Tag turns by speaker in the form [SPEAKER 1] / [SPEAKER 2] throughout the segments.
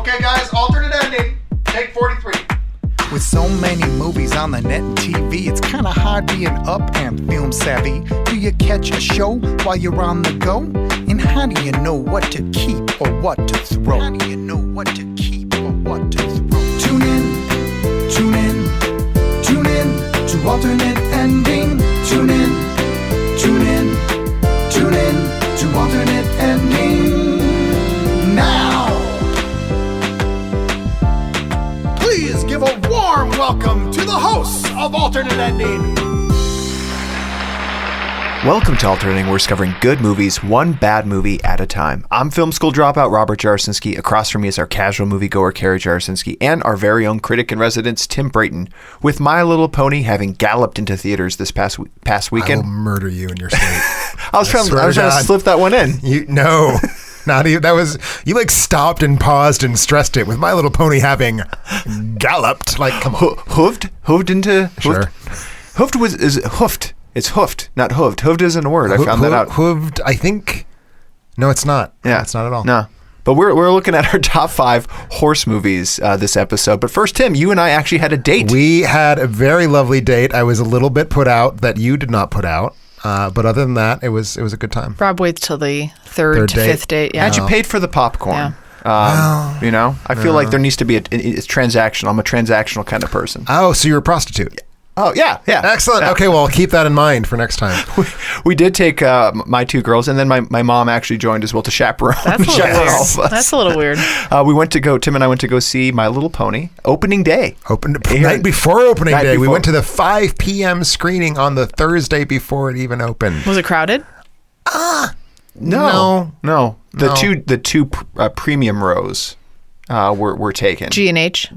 [SPEAKER 1] Okay, guys, alternate ending. Take 43.
[SPEAKER 2] With so many movies on the net and TV, it's kinda hard being up and film savvy. Do you catch a show while you're on the go? And how do you know what to keep or what to throw? How do you know what to keep or what to throw? Tune in, tune in, tune in to alternate ending. Tune in, tune in, tune in to alternate ending. Now! Please give a warm welcome to the hosts of Alternate Ending.
[SPEAKER 3] Welcome to Alternating. We're discovering good movies, one bad movie at a time. I'm film school dropout Robert Jarosinski. Across from me is our casual moviegoer Carrie Jarosinski and our very own critic in residence Tim Brayton. With My Little Pony having galloped into theaters this past weekend.
[SPEAKER 4] I will murder you in your sleep.
[SPEAKER 3] I was trying to slip that one in.
[SPEAKER 4] No. Not even, that was, you like stopped and paused and stressed it with My Little Pony having galloped. Like, come on.
[SPEAKER 3] Hooved into?
[SPEAKER 4] Sure.
[SPEAKER 3] Hooved is hoofed. It's hoofed, not hooved. Hooved isn't a word. I found that out.
[SPEAKER 4] Hooved, I think. No, it's not.
[SPEAKER 3] Yeah.
[SPEAKER 4] It's not at all.
[SPEAKER 3] No. But we're looking at our top 5 horse movies this episode. But first, Tim, you and I actually had a date.
[SPEAKER 4] We had a very lovely date. I was a little bit put out that you did not put out. But other than that, it was a good time.
[SPEAKER 5] Rob waits till the third to fifth date. Yeah.
[SPEAKER 3] And you paid for the popcorn.
[SPEAKER 5] Yeah.
[SPEAKER 3] You know, I feel like there needs to be it's transactional. I'm a transactional kind of person.
[SPEAKER 4] Oh, so you're a prostitute.
[SPEAKER 3] Oh, yeah.
[SPEAKER 4] Excellent.
[SPEAKER 3] Yeah.
[SPEAKER 4] Okay, well, I'll keep that in mind for next time.
[SPEAKER 3] We did take my 2 girls, and then my mom actually joined as well to chaperone.
[SPEAKER 5] That's a little weird. That's a little weird.
[SPEAKER 3] Tim and I went to go see My Little Pony opening day.
[SPEAKER 4] Night before opening day.
[SPEAKER 3] Before.
[SPEAKER 4] We went to the 5 p.m. screening on the Thursday before it even opened.
[SPEAKER 5] Was it crowded?
[SPEAKER 3] No. The two premium rows were taken.
[SPEAKER 5] G&H?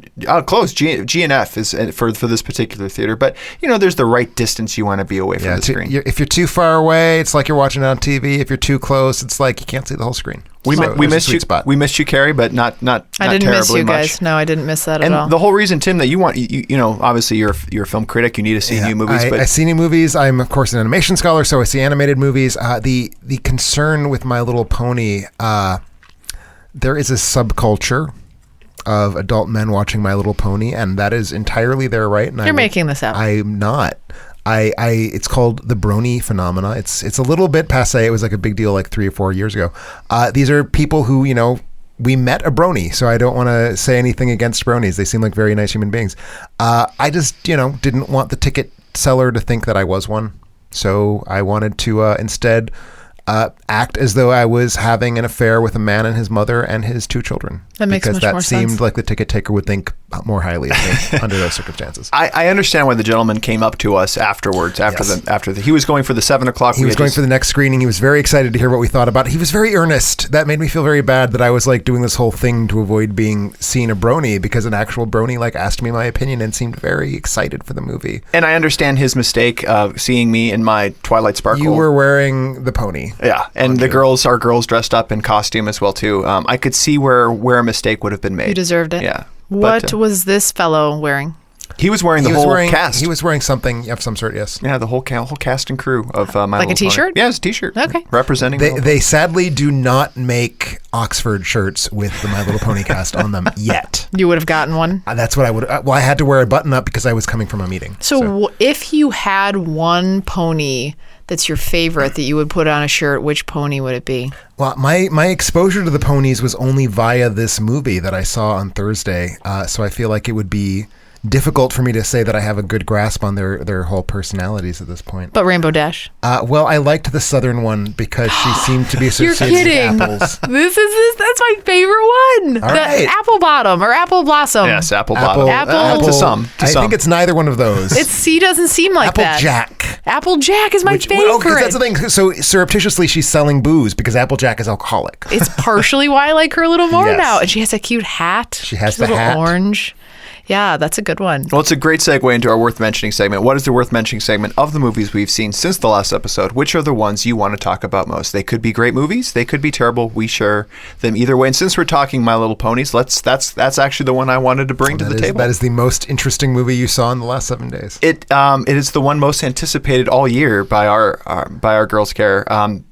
[SPEAKER 3] Close. G and F is for this particular theater. But, you know, there's the right distance you want to be away from the screen.
[SPEAKER 4] If you're too far away, it's like you're watching it on TV. If you're too close, it's like you can't see the whole screen.
[SPEAKER 3] We missed you. Spot. We missed you, Carrie, but not
[SPEAKER 5] I didn't miss you guys.
[SPEAKER 3] Much.
[SPEAKER 5] No, I didn't miss that
[SPEAKER 3] and
[SPEAKER 5] at all.
[SPEAKER 3] The whole reason, Tim, that you want, you know, obviously you're a film critic. You need to see new movies.
[SPEAKER 4] I see new movies. I'm, of course, an animation scholar, so I see animated movies. The concern with My Little Pony, there is a subculture of adult men watching My Little Pony, and that is entirely their right. And
[SPEAKER 5] You're making this up.
[SPEAKER 4] I'm not. It's called the brony phenomena. It's a little bit passé. It was like a big deal like 3 or 4 years ago. These are people who, you know, we met a brony, so I don't want to say anything against bronies. They seem like very nice human beings. I just, you know, didn't want the ticket seller to think that I was one. So I wanted to instead act as though I was having an affair with a man and his mother and his 2 children.
[SPEAKER 5] That makes much more sense.
[SPEAKER 4] Because that seemed like the ticket taker would think more highly of me under those circumstances.
[SPEAKER 3] I understand why the gentleman came up to us afterwards. He was going for the 7 o'clock.
[SPEAKER 4] He was going for the next screening. He was very excited to hear what we thought about it. He was very earnest. That made me feel very bad that I was like doing this whole thing to avoid being seen a brony, because an actual brony like asked me my opinion and seemed very excited for the movie.
[SPEAKER 3] And I understand his mistake of seeing me in my Twilight Sparkle.
[SPEAKER 4] You were wearing the pony.
[SPEAKER 3] Yeah, and our girls dressed up in costume as well too. I could see where a mistake would have been made.
[SPEAKER 5] You deserved it.
[SPEAKER 3] Yeah.
[SPEAKER 5] What was this fellow wearing?
[SPEAKER 3] He was wearing the whole cast.
[SPEAKER 4] He was wearing something of some sort, yes.
[SPEAKER 3] Yeah, the whole cast and crew of My Little Pony.
[SPEAKER 5] Like a T-shirt?
[SPEAKER 3] Yeah, it's a T-shirt.
[SPEAKER 5] Okay.
[SPEAKER 3] Representing.
[SPEAKER 4] They sadly do not make Oxford shirts with the My Little Pony cast on them yet.
[SPEAKER 5] You would have gotten one?
[SPEAKER 4] That's what I would. Well, I had to wear a button up because I was coming from a meeting.
[SPEAKER 5] So if you had one pony that's your favorite that you would put on a shirt, which pony would it be?
[SPEAKER 4] Well, my exposure to the ponies was only via this movie that I saw on Thursday, so I feel like it would be difficult for me to say that I have a good grasp on their whole personalities at this point.
[SPEAKER 5] But Rainbow Dash?
[SPEAKER 4] Well, I liked the southern one because she seemed to be associated with apples.
[SPEAKER 5] That's my favorite one.
[SPEAKER 4] All right.
[SPEAKER 5] Apple Bottom or Apple Blossom.
[SPEAKER 3] Yes, Apple Bottom.
[SPEAKER 5] Apple.
[SPEAKER 3] To some.
[SPEAKER 4] I think it's neither one of those.
[SPEAKER 5] He doesn't seem like that.
[SPEAKER 4] Applejack.
[SPEAKER 5] Applejack is my favorite.
[SPEAKER 4] Oh, because that's the thing. So surreptitiously, she's selling booze because Applejack is alcoholic.
[SPEAKER 5] It's partially why I like her a little more
[SPEAKER 4] Yes.
[SPEAKER 5] now. And she has a cute hat.
[SPEAKER 4] She has
[SPEAKER 5] She's a
[SPEAKER 4] the
[SPEAKER 5] little
[SPEAKER 4] hat.
[SPEAKER 5] orange. Yeah, that's a good one.
[SPEAKER 3] Well, it's a great segue into our worth mentioning segment. What is the worth mentioning segment of the movies we've seen since the last episode? Which are the ones you want to talk about most? They could be great movies. They could be terrible. We share them either way. And since we're talking My Little Ponies, that's actually the one I wanted to bring to the table.
[SPEAKER 4] That is the most interesting movie you saw in the last 7 days.
[SPEAKER 3] It is the one most anticipated all year by our Girls Care.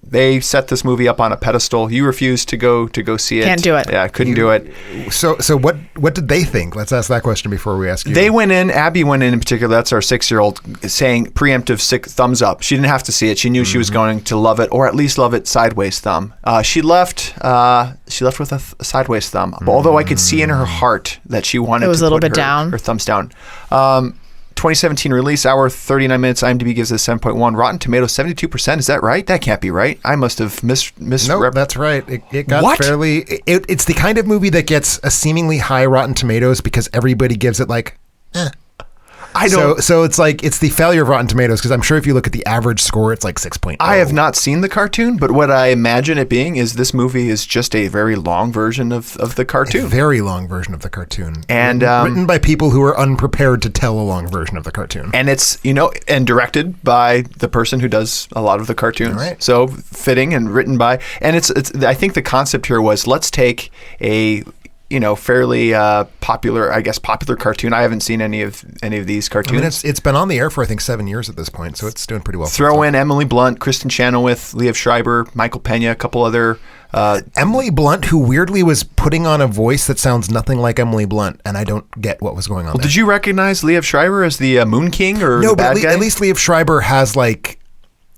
[SPEAKER 3] They set this movie up on a pedestal. You refused to go see it.
[SPEAKER 5] Can't do it.
[SPEAKER 3] Yeah, couldn't do it.
[SPEAKER 4] So what did they think? Let's ask that question before we ask you.
[SPEAKER 3] They went in, Abby went in particular, that's our 6-year-old, saying preemptive thumbs up. She didn't have to see it. She knew she was going to love it, or at least love it sideways thumb. She left with a sideways thumb, although I could see in her heart that she wanted to put her thumbs down. 2017 release, hour 39 minutes. IMDb gives it a 7.1. Rotten Tomatoes 72%. Is that right? That can't be right. I must have
[SPEAKER 4] No, that's right. It got fairly. It's the kind of movie that gets a seemingly high Rotten Tomatoes because everybody gives it like.
[SPEAKER 3] I don't.
[SPEAKER 4] So it's like it's the failure of Rotten Tomatoes because I'm sure if you look at the average score, it's like 6.0.
[SPEAKER 3] I have not seen the cartoon, but what I imagine it being is this movie is just a very long version of the cartoon.
[SPEAKER 4] A very long version of the cartoon,
[SPEAKER 3] and
[SPEAKER 4] written by people who are unprepared to tell a long version of the cartoon.
[SPEAKER 3] And it's and directed by the person who does a lot of the cartoons.
[SPEAKER 4] Right.
[SPEAKER 3] So fitting and written by, and it's. I think the concept here was let's take a fairly popular cartoon. I haven't seen any of these cartoons.
[SPEAKER 4] I mean, it's been on the air for I think 7 years at this point, so it's doing pretty well.
[SPEAKER 3] Throw in Emily Blunt, Kristen Chenoweth, Liev Schreiber, Michael Pena, a couple other.
[SPEAKER 4] Emily Blunt, who weirdly was putting on a voice that sounds nothing like Emily Blunt, and I don't get what was going on. Well,
[SPEAKER 3] did you recognize Liev Schreiber as the Moon King or
[SPEAKER 4] no?
[SPEAKER 3] The bad
[SPEAKER 4] but
[SPEAKER 3] guy?
[SPEAKER 4] At least Liev Schreiber has like.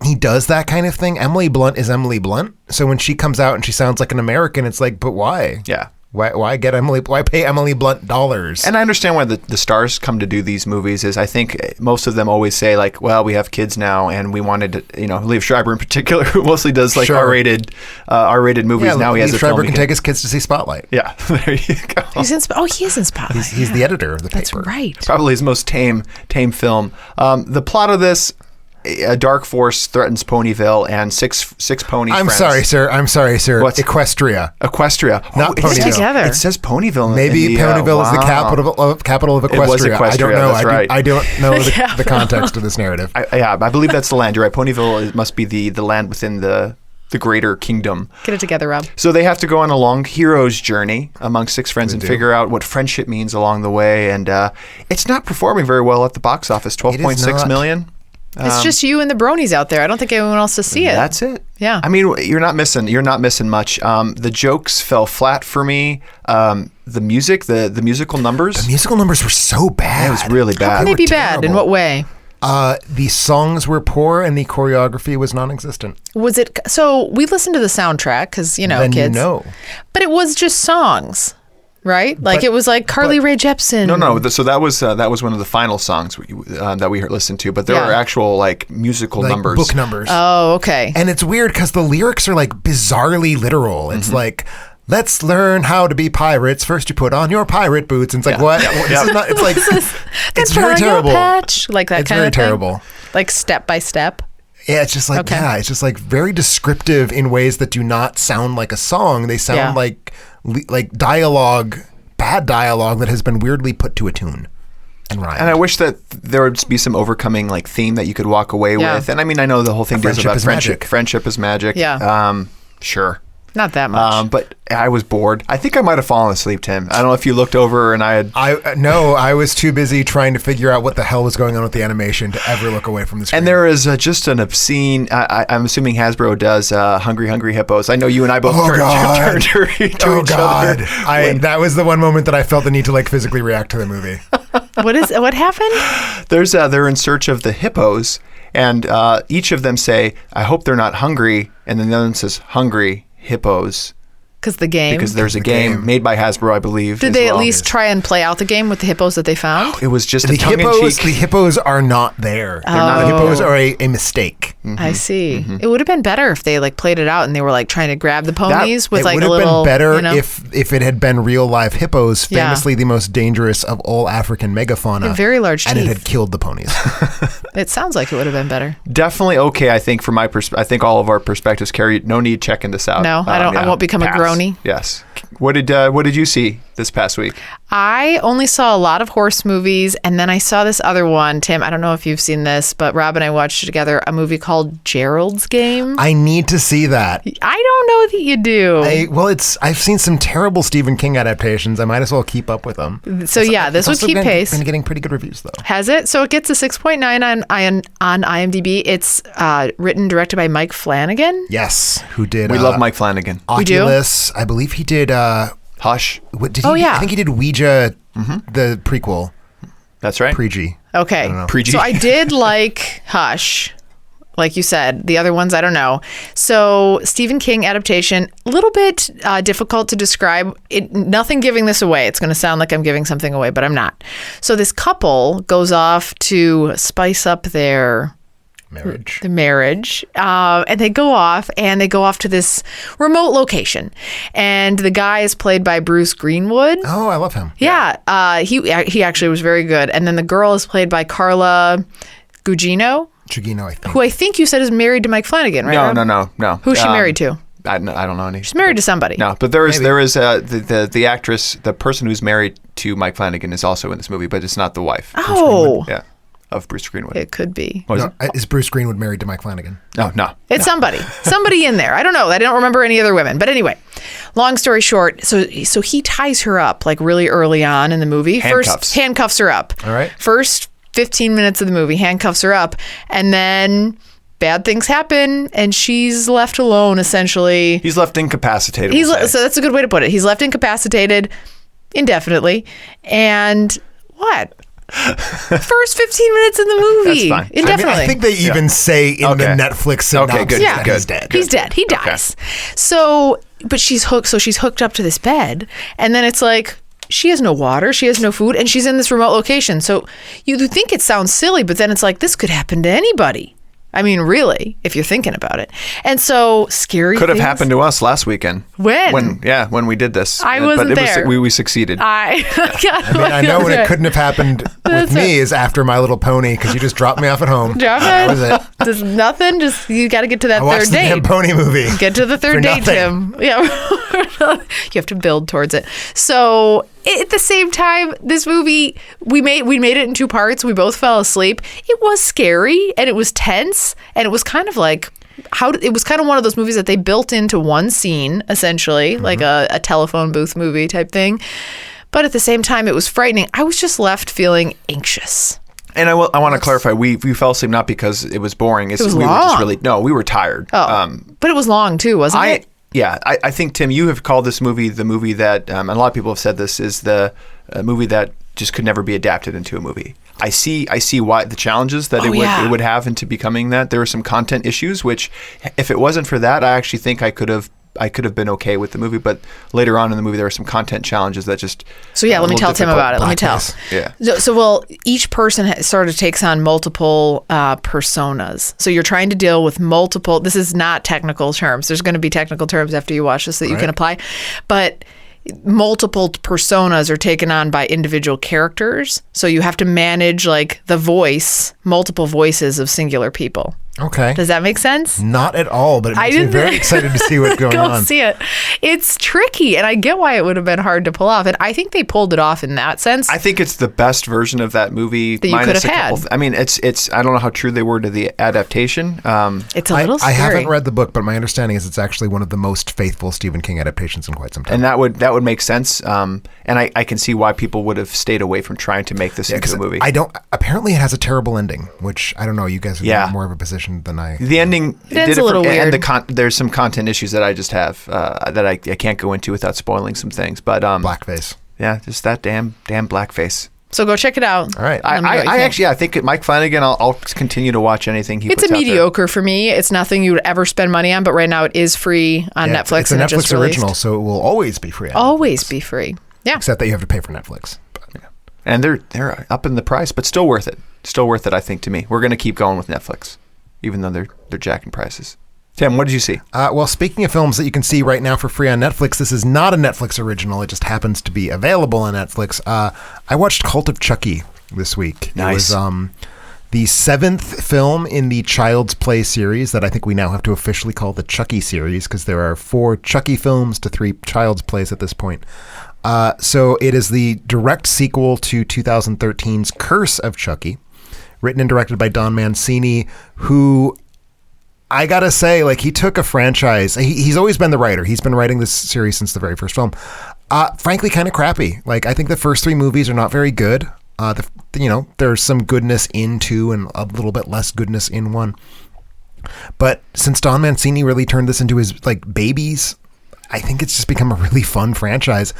[SPEAKER 4] He does that kind of thing. Emily Blunt is Emily Blunt. So when she comes out and she sounds like an American, it's like, but why?
[SPEAKER 3] Yeah.
[SPEAKER 4] Why pay Emily Blunt dollars?
[SPEAKER 3] And I understand why the stars come to do these movies is I think most of them always say like, well, we have kids now and we wanted to, Liev Schreiber in particular, who mostly does like R-rated movies.
[SPEAKER 4] Yeah,
[SPEAKER 3] now he has
[SPEAKER 4] Liev
[SPEAKER 3] a
[SPEAKER 4] Schreiber
[SPEAKER 3] film
[SPEAKER 4] can take his kids to see Spotlight.
[SPEAKER 3] Yeah, there you go.
[SPEAKER 5] He is in Spotlight.
[SPEAKER 4] He's the editor of the
[SPEAKER 5] That's
[SPEAKER 4] paper.
[SPEAKER 5] That's right.
[SPEAKER 3] Probably his most tame film. The plot of this. A dark force threatens Ponyville and six pony
[SPEAKER 4] I'm
[SPEAKER 3] friends.
[SPEAKER 4] I'm sorry, sir.
[SPEAKER 3] What's
[SPEAKER 4] Equestria.
[SPEAKER 3] Not
[SPEAKER 4] Ponyville.
[SPEAKER 5] Together.
[SPEAKER 3] It says Ponyville.
[SPEAKER 4] Maybe Ponyville is the capital of Equestria.
[SPEAKER 3] It was Equestria.
[SPEAKER 4] I don't know.
[SPEAKER 3] That's right.
[SPEAKER 4] I don't know the context of this narrative.
[SPEAKER 3] I believe that's the land. You're right. Ponyville must be the land within the greater kingdom.
[SPEAKER 5] Get it together, Rob.
[SPEAKER 3] So they have to go on a long hero's journey among 6 friends and figure out what friendship means along the way. And it's not performing very well at the box office. 12.6 million.
[SPEAKER 5] It's just you and the bronies out there. I don't think anyone else to see it.
[SPEAKER 3] That's it.
[SPEAKER 5] Yeah.
[SPEAKER 3] I mean, you're not missing much. The jokes fell flat for me. The music, the musical numbers.
[SPEAKER 4] The musical numbers were so bad.
[SPEAKER 3] It was really bad.
[SPEAKER 5] How can they be bad? In what way?
[SPEAKER 4] The songs were poor and the choreography was non-existent.
[SPEAKER 5] Was it? So we listened to the soundtrack because
[SPEAKER 4] then
[SPEAKER 5] kids. But it was just songs. Right? Like it was like Carly Rae Jepsen.
[SPEAKER 3] No. So that was one of the final songs that we listened to. But there were actual like musical numbers,
[SPEAKER 4] book numbers.
[SPEAKER 5] Oh, okay.
[SPEAKER 4] And it's weird because the lyrics are like bizarrely literal. It's like, let's learn how to be pirates. First, you put on your pirate boots. And it's like, what? This is not. It's like it's very terrible.
[SPEAKER 5] Patch, like that
[SPEAKER 4] it's
[SPEAKER 5] kind
[SPEAKER 4] very
[SPEAKER 5] of thing.
[SPEAKER 4] terrible.
[SPEAKER 5] Like step by step.
[SPEAKER 4] Yeah, it's just like it's just like very descriptive in ways that do not sound like a song. They sound like dialogue, bad dialogue that has been weirdly put to a tune and rhymed.
[SPEAKER 3] And I wish that there would be some overcoming like theme that you could walk away with. And I mean, I know the whole thing deals about friendship. Friendship is magic.
[SPEAKER 5] Yeah.
[SPEAKER 3] Sure.
[SPEAKER 5] Not that much.
[SPEAKER 3] But I was bored. I think I might have fallen asleep, Tim. I don't know if you looked over and I had...
[SPEAKER 4] I was too busy trying to figure out what the hell was going on with the animation to ever look away from the screen.
[SPEAKER 3] And there is just an obscene... I'm assuming Hasbro does Hungry Hungry Hippos. I know you and I both turned to each other.
[SPEAKER 4] That was the one moment that I felt the need to like physically react to the movie.
[SPEAKER 5] What happened?
[SPEAKER 3] They're in search of the hippos, and each of them say, I hope they're not hungry, and then the other one says, hungry hippos. Because there's a game made by Hasbro, I believe.
[SPEAKER 5] Did they at least try and play out the game with the hippos that they found?
[SPEAKER 3] It was just
[SPEAKER 4] the hippos. The hippos are not there. The hippos are a mistake.
[SPEAKER 5] I see. It would have been better if they like played it out and they were like trying to grab the ponies with like a little.
[SPEAKER 4] It would have been better if it had been real live hippos, famously the most dangerous of all African megafauna.
[SPEAKER 5] Very large teeth.
[SPEAKER 4] And it had killed the ponies.
[SPEAKER 5] It sounds like it would have been better.
[SPEAKER 3] Definitely okay. I think from my I think all of our perspectives, Carrie. No need checking this out.
[SPEAKER 5] No, I don't. I won't become a groany.
[SPEAKER 3] Yes. What did you see? this past week?
[SPEAKER 5] I only saw a lot of horse movies, and then I saw this other one, Tim. I don't know if you've seen this, but Rob and I watched together a movie called Gerald's Game.
[SPEAKER 4] I need to see that.
[SPEAKER 5] I don't know that you do.
[SPEAKER 4] I've seen some terrible Stephen King adaptations. I might as well keep up with them.
[SPEAKER 5] So yeah, this would keep pace.
[SPEAKER 4] Been getting pretty good reviews though.
[SPEAKER 5] Has it? So it gets a 6.9 on IMDb. It's written, directed by Mike Flanagan.
[SPEAKER 4] Yes, who did?
[SPEAKER 3] We love Mike Flanagan.
[SPEAKER 4] Oculus. I believe he did.
[SPEAKER 3] Hush.
[SPEAKER 4] What did he?
[SPEAKER 5] Yeah.
[SPEAKER 4] I think he did Ouija, the prequel.
[SPEAKER 3] That's right.
[SPEAKER 4] Pregy.
[SPEAKER 5] Okay.
[SPEAKER 3] Pregy.
[SPEAKER 5] So I did like Hush. Like you said, the other ones, I don't know. So Stephen King adaptation, a little bit difficult to describe. Nothing giving this away. It's going to sound like I'm giving something away, but I'm not. So this couple goes off to spice up their marriage. And they go off to this remote location. And the guy is played by Bruce Greenwood.
[SPEAKER 4] Oh, I love him.
[SPEAKER 5] Yeah. He actually was very good. And then the girl is played by Carla Gugino.
[SPEAKER 4] Chugino, I think.
[SPEAKER 5] Who I think you said is married to Mike Flanagan, right?
[SPEAKER 3] No.
[SPEAKER 5] Who's she married to?
[SPEAKER 3] I don't know any.
[SPEAKER 5] She's married to somebody.
[SPEAKER 3] No, but there is the actress, the person who's married to Mike Flanagan is also in this movie, but it's not the wife.
[SPEAKER 5] Oh.
[SPEAKER 3] Yeah. Of Bruce Greenwood.
[SPEAKER 5] It could be.
[SPEAKER 4] Is Bruce Greenwood married to Mike Flanagan?
[SPEAKER 3] No.
[SPEAKER 5] It's somebody in there. I don't know. I don't remember any other women. But anyway, long story short, so he ties her up like really early on in the movie.
[SPEAKER 3] Handcuffs.
[SPEAKER 5] First, handcuffs her up.
[SPEAKER 4] All right.
[SPEAKER 5] First 15 minutes of the movie, handcuffs her up, and then bad things happen, and she's left alone, essentially.
[SPEAKER 3] He's left incapacitated.
[SPEAKER 5] So that's a good way to put it. He's left incapacitated indefinitely, and what? First 15 minutes in the movie.
[SPEAKER 3] That's fine.
[SPEAKER 5] Indefinitely.
[SPEAKER 4] I think they even say in the Netflix synopsis
[SPEAKER 3] good.
[SPEAKER 4] that he's dead.
[SPEAKER 5] He's dead. He dies. So, but she's hooked. So she's hooked up to this bed, and then it's like, she has no water, she has no food, and she's in this remote location. So you think it sounds silly, but then it's like, this could happen to anybody. I mean, really, if you're thinking about it. And so scary
[SPEAKER 3] Could have
[SPEAKER 5] things.
[SPEAKER 3] happened to us last weekend.
[SPEAKER 5] When?
[SPEAKER 3] When we did this.
[SPEAKER 5] I wasn't there.
[SPEAKER 3] We succeeded.
[SPEAKER 4] I know when it couldn't have happened with me is after My Little Pony, because you just dropped me off at home. That was it.
[SPEAKER 5] Just nothing. Just you got to get to that
[SPEAKER 4] I watched
[SPEAKER 5] third
[SPEAKER 4] the
[SPEAKER 5] date.
[SPEAKER 4] damn pony movie.
[SPEAKER 5] Get to the third date,
[SPEAKER 4] nothing.
[SPEAKER 5] Tim. Yeah, you have to build towards it. So at the same time, this movie we made it in two parts. We both fell asleep. It was scary and it was tense and it was kind of like it was kind of one of those movies that they built into one scene, essentially, like a telephone booth movie type thing. But at the same time, it was frightening. I was just left feeling anxious.
[SPEAKER 3] And I want to clarify, we fell asleep not because it was boring.
[SPEAKER 5] It was
[SPEAKER 3] we
[SPEAKER 5] long.
[SPEAKER 3] were just we were tired.
[SPEAKER 5] Oh, but it was long too, wasn't it?
[SPEAKER 3] Yeah, I think, Tim, you have called this movie the movie that, and a lot of people have said this, is the movie that just could never be adapted into a movie. I see why the challenges that it would have into becoming that. There were some content issues, which if it wasn't for that, I actually think I could have been okay with the movie, but later on in the movie there were some content challenges that just
[SPEAKER 5] let me tell Tim about it. Let me tell.
[SPEAKER 3] Yeah.
[SPEAKER 5] So each person sort of takes on multiple personas. So you're trying to deal with multiple. This is not technical terms. There's going to be technical terms after you watch this that you can apply, but multiple personas are taken on by individual characters. So you have to manage like multiple voices of singular people.
[SPEAKER 4] Okay.
[SPEAKER 5] Does that make sense?
[SPEAKER 4] Not at all, but it makes me very excited to see what's going on.
[SPEAKER 5] Go see it. It's tricky, and I get why it would have been hard to pull off, and I think they pulled it off in that sense.
[SPEAKER 3] I think it's the best version of that movie
[SPEAKER 5] that you could have had.
[SPEAKER 3] I mean, it's. I don't know how true they were to the adaptation.
[SPEAKER 5] It's a little scary.
[SPEAKER 4] I haven't read the book, but my understanding is it's actually one of the most faithful Stephen King adaptations in quite some time.
[SPEAKER 3] And that would make sense. And I can see why people would have stayed away from trying to make this into a movie.
[SPEAKER 4] Apparently it has a terrible ending, which I don't know. You guys are in more of a position than I.
[SPEAKER 3] The ending
[SPEAKER 5] it's a little weird.
[SPEAKER 3] And there's some content issues that I just have that I can't go into without spoiling some things. But
[SPEAKER 4] blackface.
[SPEAKER 3] Yeah, just that damn blackface.
[SPEAKER 5] So go check it out.
[SPEAKER 4] All right.
[SPEAKER 3] I think Mike Flanagan, I'll continue to watch anything he puts out there.
[SPEAKER 5] It's a mediocre for me. It's nothing you would ever spend money on, but right now it is free on Netflix.
[SPEAKER 4] It's a Netflix original, so it will always be free.
[SPEAKER 5] Always be free. Yeah.
[SPEAKER 4] Except that you have to pay for Netflix.
[SPEAKER 3] And they're up in the price, but still worth it. Still worth it, I think, to me. We're going to keep going with Netflix, even though they're jacking prices. Tim, what did you see?
[SPEAKER 4] Well, speaking of films that you can see right now for free on Netflix, this is not a Netflix original. It just happens to be available on Netflix. I watched Cult of Chucky this week.
[SPEAKER 3] Nice.
[SPEAKER 4] It was the 7th film in the Child's Play series that I think we now have to officially call the Chucky series, because there are 4 Chucky films to 3 Child's Plays at this point. So it is the direct sequel to 2013's Curse of Chucky, written and directed by Don Mancini, who I gotta say, like, he took a franchise. He's always been the writer. He's been writing this series since the very first film. Frankly, kind of crappy. Like, I think the first 3 movies are not very good. There's some goodness in 2 and a little bit less goodness in 1. But since Don Mancini really turned this into his, like, babies, I think it's just become a really fun franchise.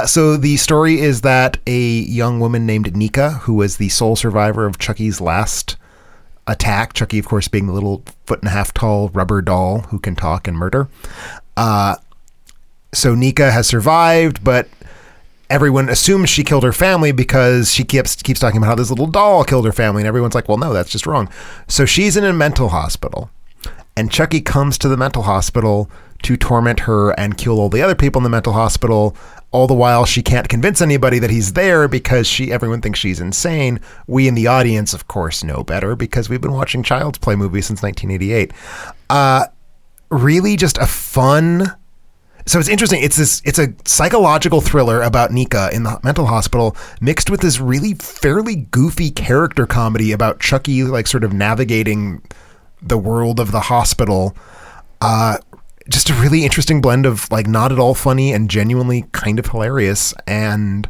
[SPEAKER 4] So the story is that a young woman named Nika, who was the sole survivor of Chucky's last attack, Chucky, of course, being the little 1.5 foot tall rubber doll who can talk and murder. So Nika has survived, but everyone assumes she killed her family because she keeps talking about how this little doll killed her family, and everyone's like, well, no, that's just wrong. So she's in a mental hospital, and Chucky comes to the mental hospital to torment her and kill all the other people in the mental hospital. All the while, she can't convince anybody that he's there because everyone thinks she's insane. We in the audience, of course, know better because we've been watching Child's Play movies since 1988. Really just a fun... So it's interesting. It's a psychological thriller about Nika in the mental hospital mixed with this really fairly goofy character comedy about Chucky, like, sort of navigating the world of the hospital. Just a really interesting blend of, like, not at all funny and genuinely kind of hilarious, and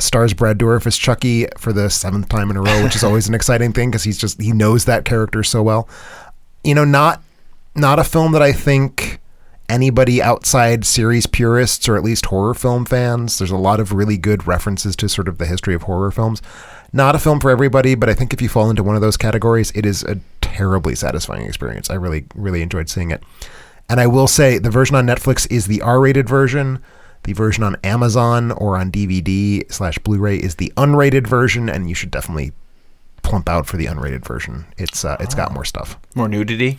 [SPEAKER 4] stars Brad Dourif as Chucky for the 7th time in a row, which is always an exciting thing because he knows that character so well. Not a film that I think anybody outside series purists or at least horror film fans, there's a lot of really good references to sort of the history of horror films. Not a film for everybody, but I think if you fall into one of those categories, it is a terribly satisfying experience. I really, really enjoyed seeing it. And I will say the version on Netflix is the R-rated version. The version on Amazon or on DVD/Blu-ray is the unrated version, and you should definitely plump out for the unrated version. It's got more stuff.
[SPEAKER 3] More nudity?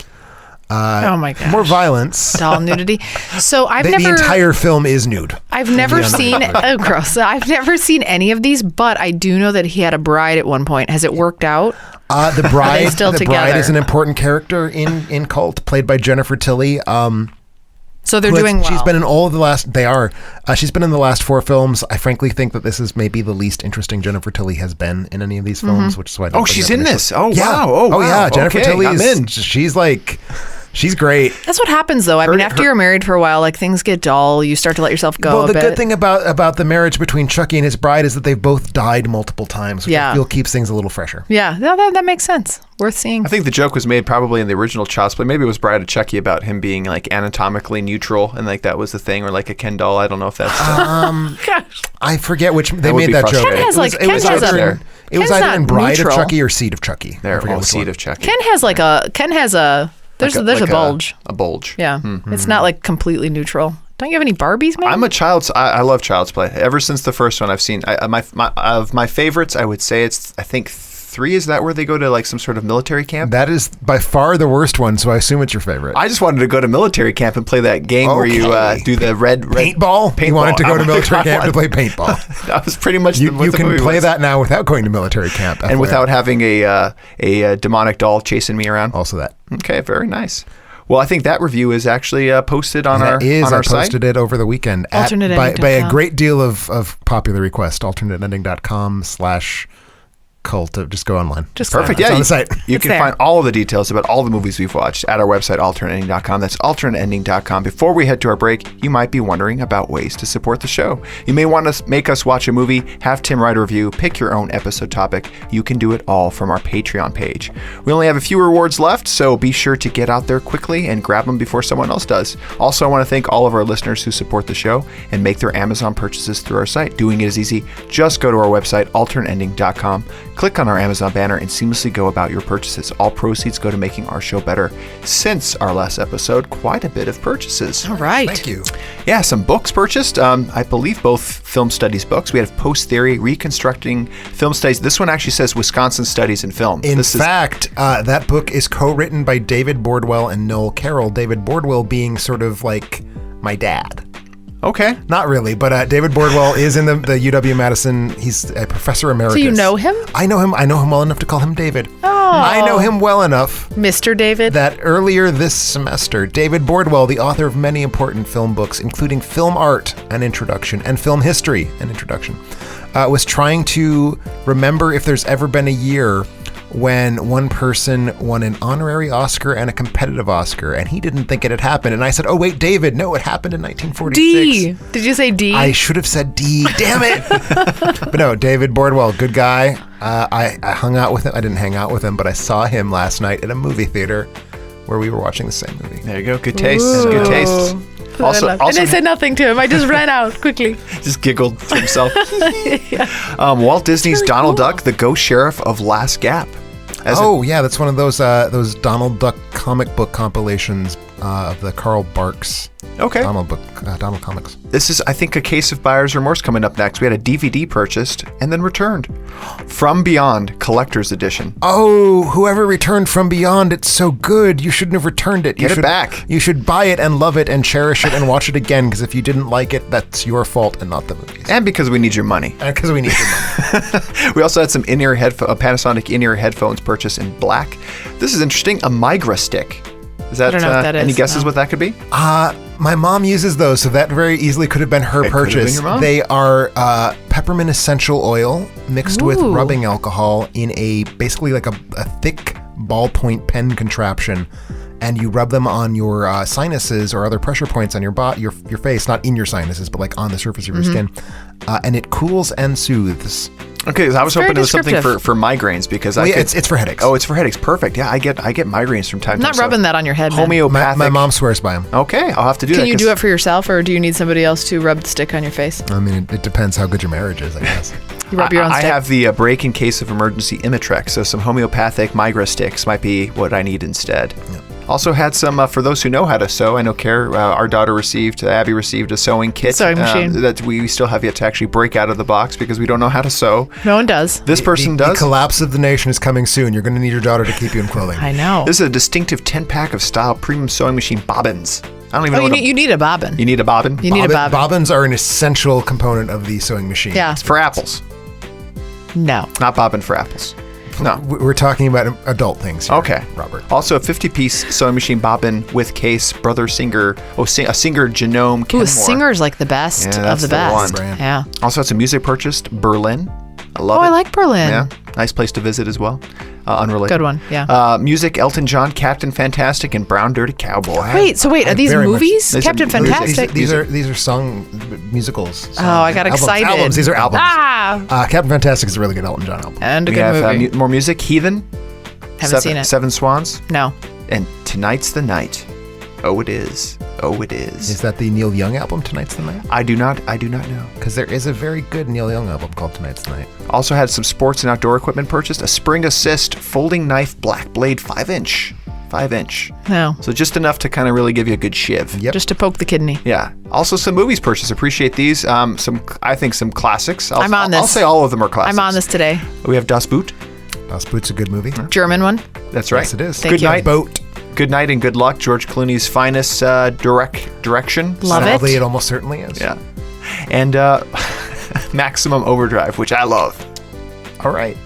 [SPEAKER 5] Oh my gosh.
[SPEAKER 4] More violence.
[SPEAKER 5] Doll nudity. So
[SPEAKER 4] The entire film is nude.
[SPEAKER 5] I've never seen... Oh, gross. I've never seen any of these, but I do know that he had a bride at one point. Has it worked out?
[SPEAKER 4] The bride,
[SPEAKER 5] still
[SPEAKER 4] the
[SPEAKER 5] together?
[SPEAKER 4] bride is an important character in Cult, played by Jennifer Tilly.
[SPEAKER 5] So they're doing well.
[SPEAKER 4] She's been in all of the last... They are. She's been in the last 4 films. I frankly think that this is maybe the least interesting Jennifer Tilly has been in any of these films, which is why I don't bring
[SPEAKER 3] she's
[SPEAKER 4] it up
[SPEAKER 3] in
[SPEAKER 4] initially.
[SPEAKER 3] this. Oh,
[SPEAKER 4] Yeah.
[SPEAKER 3] wow. Oh, wow.
[SPEAKER 4] Yeah. Jennifer
[SPEAKER 3] Okay,
[SPEAKER 4] Tilly
[SPEAKER 3] I'm in.
[SPEAKER 4] She's like... She's great.
[SPEAKER 5] That's what happens, though. I mean, after you're married for a while, like, things get dull. You start to let yourself go
[SPEAKER 4] Well,
[SPEAKER 5] a
[SPEAKER 4] the
[SPEAKER 5] bit.
[SPEAKER 4] good thing about the marriage between Chucky and his bride is that they've both died multiple times, which I feel keeps things a little fresher.
[SPEAKER 5] Yeah, no, that makes sense. Worth seeing.
[SPEAKER 3] I think the joke was made probably in the original Child's Play. Maybe it was Bride of Chucky about him being, like, anatomically neutral, and, like, that was the thing, or like a Ken doll. I don't know if that's...
[SPEAKER 4] I forget which... They
[SPEAKER 3] would
[SPEAKER 4] made
[SPEAKER 3] be
[SPEAKER 4] that joke.
[SPEAKER 3] frustrating.
[SPEAKER 5] Ken has, like...
[SPEAKER 4] It was
[SPEAKER 5] Ken has
[SPEAKER 4] either
[SPEAKER 5] a...
[SPEAKER 4] it was
[SPEAKER 5] Ken's
[SPEAKER 4] either
[SPEAKER 5] not
[SPEAKER 4] in Bride
[SPEAKER 5] neutral.
[SPEAKER 4] of Chucky or Seed of Chucky.
[SPEAKER 3] There,
[SPEAKER 4] I forget which
[SPEAKER 3] Seed
[SPEAKER 4] one.
[SPEAKER 3] of Chucky.
[SPEAKER 5] Ken has like a... Ken has a... There's a bulge.
[SPEAKER 3] A bulge.
[SPEAKER 5] Yeah. It's not, like, completely neutral. Don't you have any Barbies, maybe?
[SPEAKER 3] I love Child's Play. Ever since the first one I've seen, of my favorites, I would say it's, I think, 3. Is that where they go to, like, some sort of military camp?
[SPEAKER 4] That is by far the worst one, so I assume it's your favorite.
[SPEAKER 3] I just wanted to go to military camp and play that game where you do the red
[SPEAKER 4] paintball? You wanted to go to military camp to play paintball.
[SPEAKER 3] That was pretty much
[SPEAKER 4] You
[SPEAKER 3] what the
[SPEAKER 4] can
[SPEAKER 3] movie
[SPEAKER 4] play
[SPEAKER 3] was.
[SPEAKER 4] that now without going to military camp.
[SPEAKER 3] And
[SPEAKER 4] FYI.
[SPEAKER 3] without having a demonic doll chasing me around.
[SPEAKER 4] Also that.
[SPEAKER 3] Okay, very nice. Well, I think that review is actually posted on our
[SPEAKER 4] I
[SPEAKER 3] site.
[SPEAKER 4] posted it over the weekend by
[SPEAKER 5] AlternateEnding.com.
[SPEAKER 4] a great deal of popular request. AlternateEnding.com/cult. Just go online.
[SPEAKER 5] Just
[SPEAKER 3] Perfect.
[SPEAKER 4] It's
[SPEAKER 3] Yeah,
[SPEAKER 4] on the site.
[SPEAKER 3] You
[SPEAKER 5] It's
[SPEAKER 3] can
[SPEAKER 5] there.
[SPEAKER 3] find all of the details about all the movies we've watched at our website, alternateending.com. That's alternateending.com. Before we head to our break, you might be wondering about ways to support the show. You may want to make us watch a movie, have Tim write a review, pick your own episode topic. You can do it all from our Patreon page. We only have a few rewards left, so be sure to get out there quickly and grab them before someone else does. Also, I want to thank all of our listeners who support the show and make their Amazon purchases through our site. Doing it is easy. Just go to our website, alternateending.com, click on our Amazon banner, and seamlessly go about your purchases. All proceeds go to making our show better. Since our last episode, quite a bit of purchases.
[SPEAKER 5] All right.
[SPEAKER 4] Thank you.
[SPEAKER 3] Yeah, some books purchased. I believe both film studies books. We have Post Theory, Reconstructing Film Studies. This one actually says Wisconsin Studies in Film.
[SPEAKER 4] In fact, that book is co-written by David Bordwell and Noel Carroll. David Bordwell being sort of like my dad.
[SPEAKER 3] Okay.
[SPEAKER 4] Not really, but David Bordwell is in the UW-Madison. He's a professor emeritus.
[SPEAKER 5] So you know him?
[SPEAKER 4] I know him. I know him well enough to call him David.
[SPEAKER 5] Oh.
[SPEAKER 4] I know him well enough
[SPEAKER 5] Mr. David?
[SPEAKER 4] that earlier this semester, David Bordwell, the author of many important film books, including Film Art, an Introduction, and Film History, an Introduction, was trying to remember if there's ever been a year when one person won an honorary Oscar and a competitive Oscar, and he didn't think it had happened. And I said, oh, wait, David, no, it happened in 1946.
[SPEAKER 5] D. Did you say D?
[SPEAKER 4] I should have said D. Damn it. But no, David Bordwell, good guy. I hung out with him. I didn't hang out with him, but I saw him last night at a movie theater where we were watching the same movie.
[SPEAKER 3] There you go. Good taste. Good taste. Also,
[SPEAKER 5] and I said nothing to him. I just ran out quickly.
[SPEAKER 3] just giggled to himself. Walt Disney's
[SPEAKER 5] Very
[SPEAKER 3] Donald
[SPEAKER 5] cool.
[SPEAKER 3] Duck, the Ghost Sheriff of Last Gap.
[SPEAKER 4] Yeah, that's one of those Donald Duck comic book compilations of the Carl Barks
[SPEAKER 3] Okay.
[SPEAKER 4] Donald comics.
[SPEAKER 3] This is, I think, a case of buyer's remorse coming up next. We had a DVD purchased and then returned. From Beyond, Collector's Edition.
[SPEAKER 4] Oh, whoever returned From Beyond, it's so good. You shouldn't have returned it.
[SPEAKER 3] Get it back.
[SPEAKER 4] You should buy it and love it and cherish it and watch it again, because if you didn't like it, that's your fault and not the movie's.
[SPEAKER 3] And because we need your money.
[SPEAKER 4] Because we need your money.
[SPEAKER 3] We also had some Panasonic in-ear headphones purchased in black. This is interesting, a Migra stick. Is that,
[SPEAKER 5] I don't know what that
[SPEAKER 3] any
[SPEAKER 5] is,
[SPEAKER 3] guesses
[SPEAKER 5] no.
[SPEAKER 3] what that could be?
[SPEAKER 4] My mom uses those, so that very easily could have been her
[SPEAKER 3] It could have been
[SPEAKER 4] purchase.
[SPEAKER 3] your mom.
[SPEAKER 4] They are peppermint essential oil mixed with
[SPEAKER 5] Ooh.
[SPEAKER 4] rubbing alcohol in basically like a thick ballpoint pen contraption, and you rub them on your sinuses or other pressure points on your face, not in your sinuses, but like on the surface of your skin, and it cools and soothes.
[SPEAKER 3] Okay, I was
[SPEAKER 5] very
[SPEAKER 3] hoping it was something
[SPEAKER 5] descriptive.
[SPEAKER 3] for migraines because
[SPEAKER 4] It's for headaches.
[SPEAKER 3] Oh, it's for headaches. Perfect. Yeah, I get migraines from time to time.
[SPEAKER 5] I'm not rubbing that on your head, man.
[SPEAKER 3] Homeopathic.
[SPEAKER 4] My mom swears by them.
[SPEAKER 3] Okay, I'll have to do that.
[SPEAKER 5] Can you
[SPEAKER 3] 'cause
[SPEAKER 5] do it for yourself, or do you need somebody else to rub the stick on your face?
[SPEAKER 4] I mean, it depends how good your marriage is, I guess.
[SPEAKER 5] You rub your own
[SPEAKER 3] I
[SPEAKER 5] stick?
[SPEAKER 3] have the break in case of emergency Imitrex, so some homeopathic Migra sticks might be what I need instead.
[SPEAKER 4] Yeah.
[SPEAKER 3] Also had some, for those who know how to sew, I know our daughter Abby received a sewing kit.
[SPEAKER 5] Sewing machine.
[SPEAKER 3] That we still have yet to actually break out of the box because we don't know how to sew.
[SPEAKER 5] No one does.
[SPEAKER 3] This person
[SPEAKER 4] The
[SPEAKER 3] does.
[SPEAKER 4] collapse of the nation is coming soon. You're going to need your daughter to keep you in clothing.
[SPEAKER 5] I know.
[SPEAKER 3] This is a distinctive 10-pack of style premium sewing machine bobbins. I don't even know what
[SPEAKER 5] you need a bobbin.
[SPEAKER 3] you need a bobbin?
[SPEAKER 5] You need a bobbin.
[SPEAKER 4] Bobbins are an essential component of the sewing machine.
[SPEAKER 5] Yeah.
[SPEAKER 3] It's for apples,
[SPEAKER 5] No.
[SPEAKER 3] not bobbin for apples. No.
[SPEAKER 4] We're talking about adult things here,
[SPEAKER 3] Okay.
[SPEAKER 4] Robert.
[SPEAKER 3] Also, a 50-piece sewing machine bobbin with case, Brother Singer, a Singer Genome
[SPEAKER 5] Ooh,
[SPEAKER 3] Kenmore.
[SPEAKER 5] Singer's like the best
[SPEAKER 3] Yeah,
[SPEAKER 5] of
[SPEAKER 3] that's
[SPEAKER 5] the
[SPEAKER 3] the
[SPEAKER 5] best.
[SPEAKER 3] one.
[SPEAKER 5] Yeah.
[SPEAKER 3] Also had some music purchased, Berlin. I love
[SPEAKER 5] Oh,
[SPEAKER 3] it.
[SPEAKER 5] I like Berlin.
[SPEAKER 3] Yeah, nice place to visit as well. Unrelated.
[SPEAKER 5] Good one, yeah.
[SPEAKER 3] Music, Elton John, Captain Fantastic, and Brown Dirty Cowboy.
[SPEAKER 5] Wait, are these
[SPEAKER 4] very much-
[SPEAKER 5] movies?
[SPEAKER 3] These are
[SPEAKER 5] Captain
[SPEAKER 3] movies.
[SPEAKER 5] Fantastic.
[SPEAKER 4] These are song musicals.
[SPEAKER 5] Oh, I got excited.
[SPEAKER 4] Albums. These are albums.
[SPEAKER 5] Ah!
[SPEAKER 4] Captain Fantastic is a really good Elton John album.
[SPEAKER 5] And a
[SPEAKER 3] We
[SPEAKER 5] good
[SPEAKER 3] have
[SPEAKER 5] movie.
[SPEAKER 3] more music, Heathen.
[SPEAKER 5] Haven't seen it.
[SPEAKER 3] Seven Swans.
[SPEAKER 5] No.
[SPEAKER 3] And Tonight's the Night. Oh, it is. Oh, it is.
[SPEAKER 4] Is that the Neil Young album, Tonight's the Night?
[SPEAKER 3] I do not know.
[SPEAKER 4] Because there is a very good Neil Young album called Tonight's the Night.
[SPEAKER 3] Also had some sports and outdoor equipment purchased. A Spring Assist folding knife black blade 5-inch. 5-inch.
[SPEAKER 5] No.
[SPEAKER 3] So just enough to kind of really give you a good shiv.
[SPEAKER 4] Yep.
[SPEAKER 5] Just to poke the kidney.
[SPEAKER 3] Yeah. Also some movies purchased. Appreciate these. I think some classics.
[SPEAKER 5] I'm on this.
[SPEAKER 3] I'll say all of them are classics.
[SPEAKER 5] I'm on this today.
[SPEAKER 3] We have Das Boot.
[SPEAKER 4] Das Boot's a good movie.
[SPEAKER 5] German one.
[SPEAKER 3] That's right.
[SPEAKER 4] Yes, it is.
[SPEAKER 5] Thank
[SPEAKER 3] Good
[SPEAKER 5] you.
[SPEAKER 3] night.
[SPEAKER 4] Boat.
[SPEAKER 3] Good night and good luck. George Clooney's finest direction.
[SPEAKER 5] Love it.
[SPEAKER 4] Sadly, it almost certainly is.
[SPEAKER 3] Yeah. And Maximum Overdrive, which I love.
[SPEAKER 4] All right.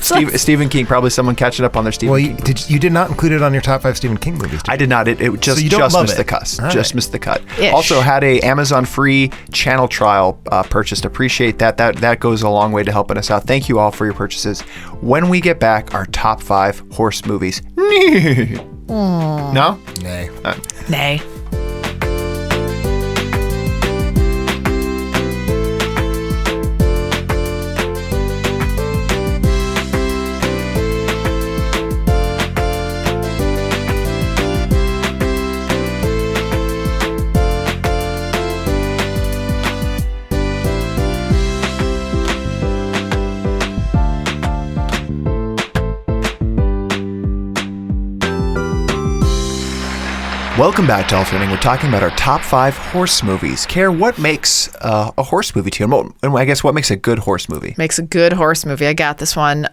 [SPEAKER 3] Stephen King, probably someone catching up on their Stephen
[SPEAKER 4] Well,
[SPEAKER 3] King.
[SPEAKER 4] you did not include it on your top 5 Stephen King movies, did you?
[SPEAKER 3] I did not. It just,
[SPEAKER 4] So you don't
[SPEAKER 3] just
[SPEAKER 4] love
[SPEAKER 3] missed
[SPEAKER 4] it.
[SPEAKER 3] the cut.
[SPEAKER 4] All
[SPEAKER 3] Just
[SPEAKER 4] right.
[SPEAKER 3] missed the cut.
[SPEAKER 5] Ish.
[SPEAKER 3] Also had a Amazon free channel trial purchased. Appreciate that. That goes a long way to helping us out. Thank you all for your purchases. When we get back, our top 5 horse movies. No?
[SPEAKER 4] Nay.
[SPEAKER 5] Nay.
[SPEAKER 3] Welcome back to Alternating. We're talking about our top 5 horse movies. Care, what makes a horse movie to you? And I guess what makes a good horse movie?
[SPEAKER 5] Makes a good horse movie. I got this one.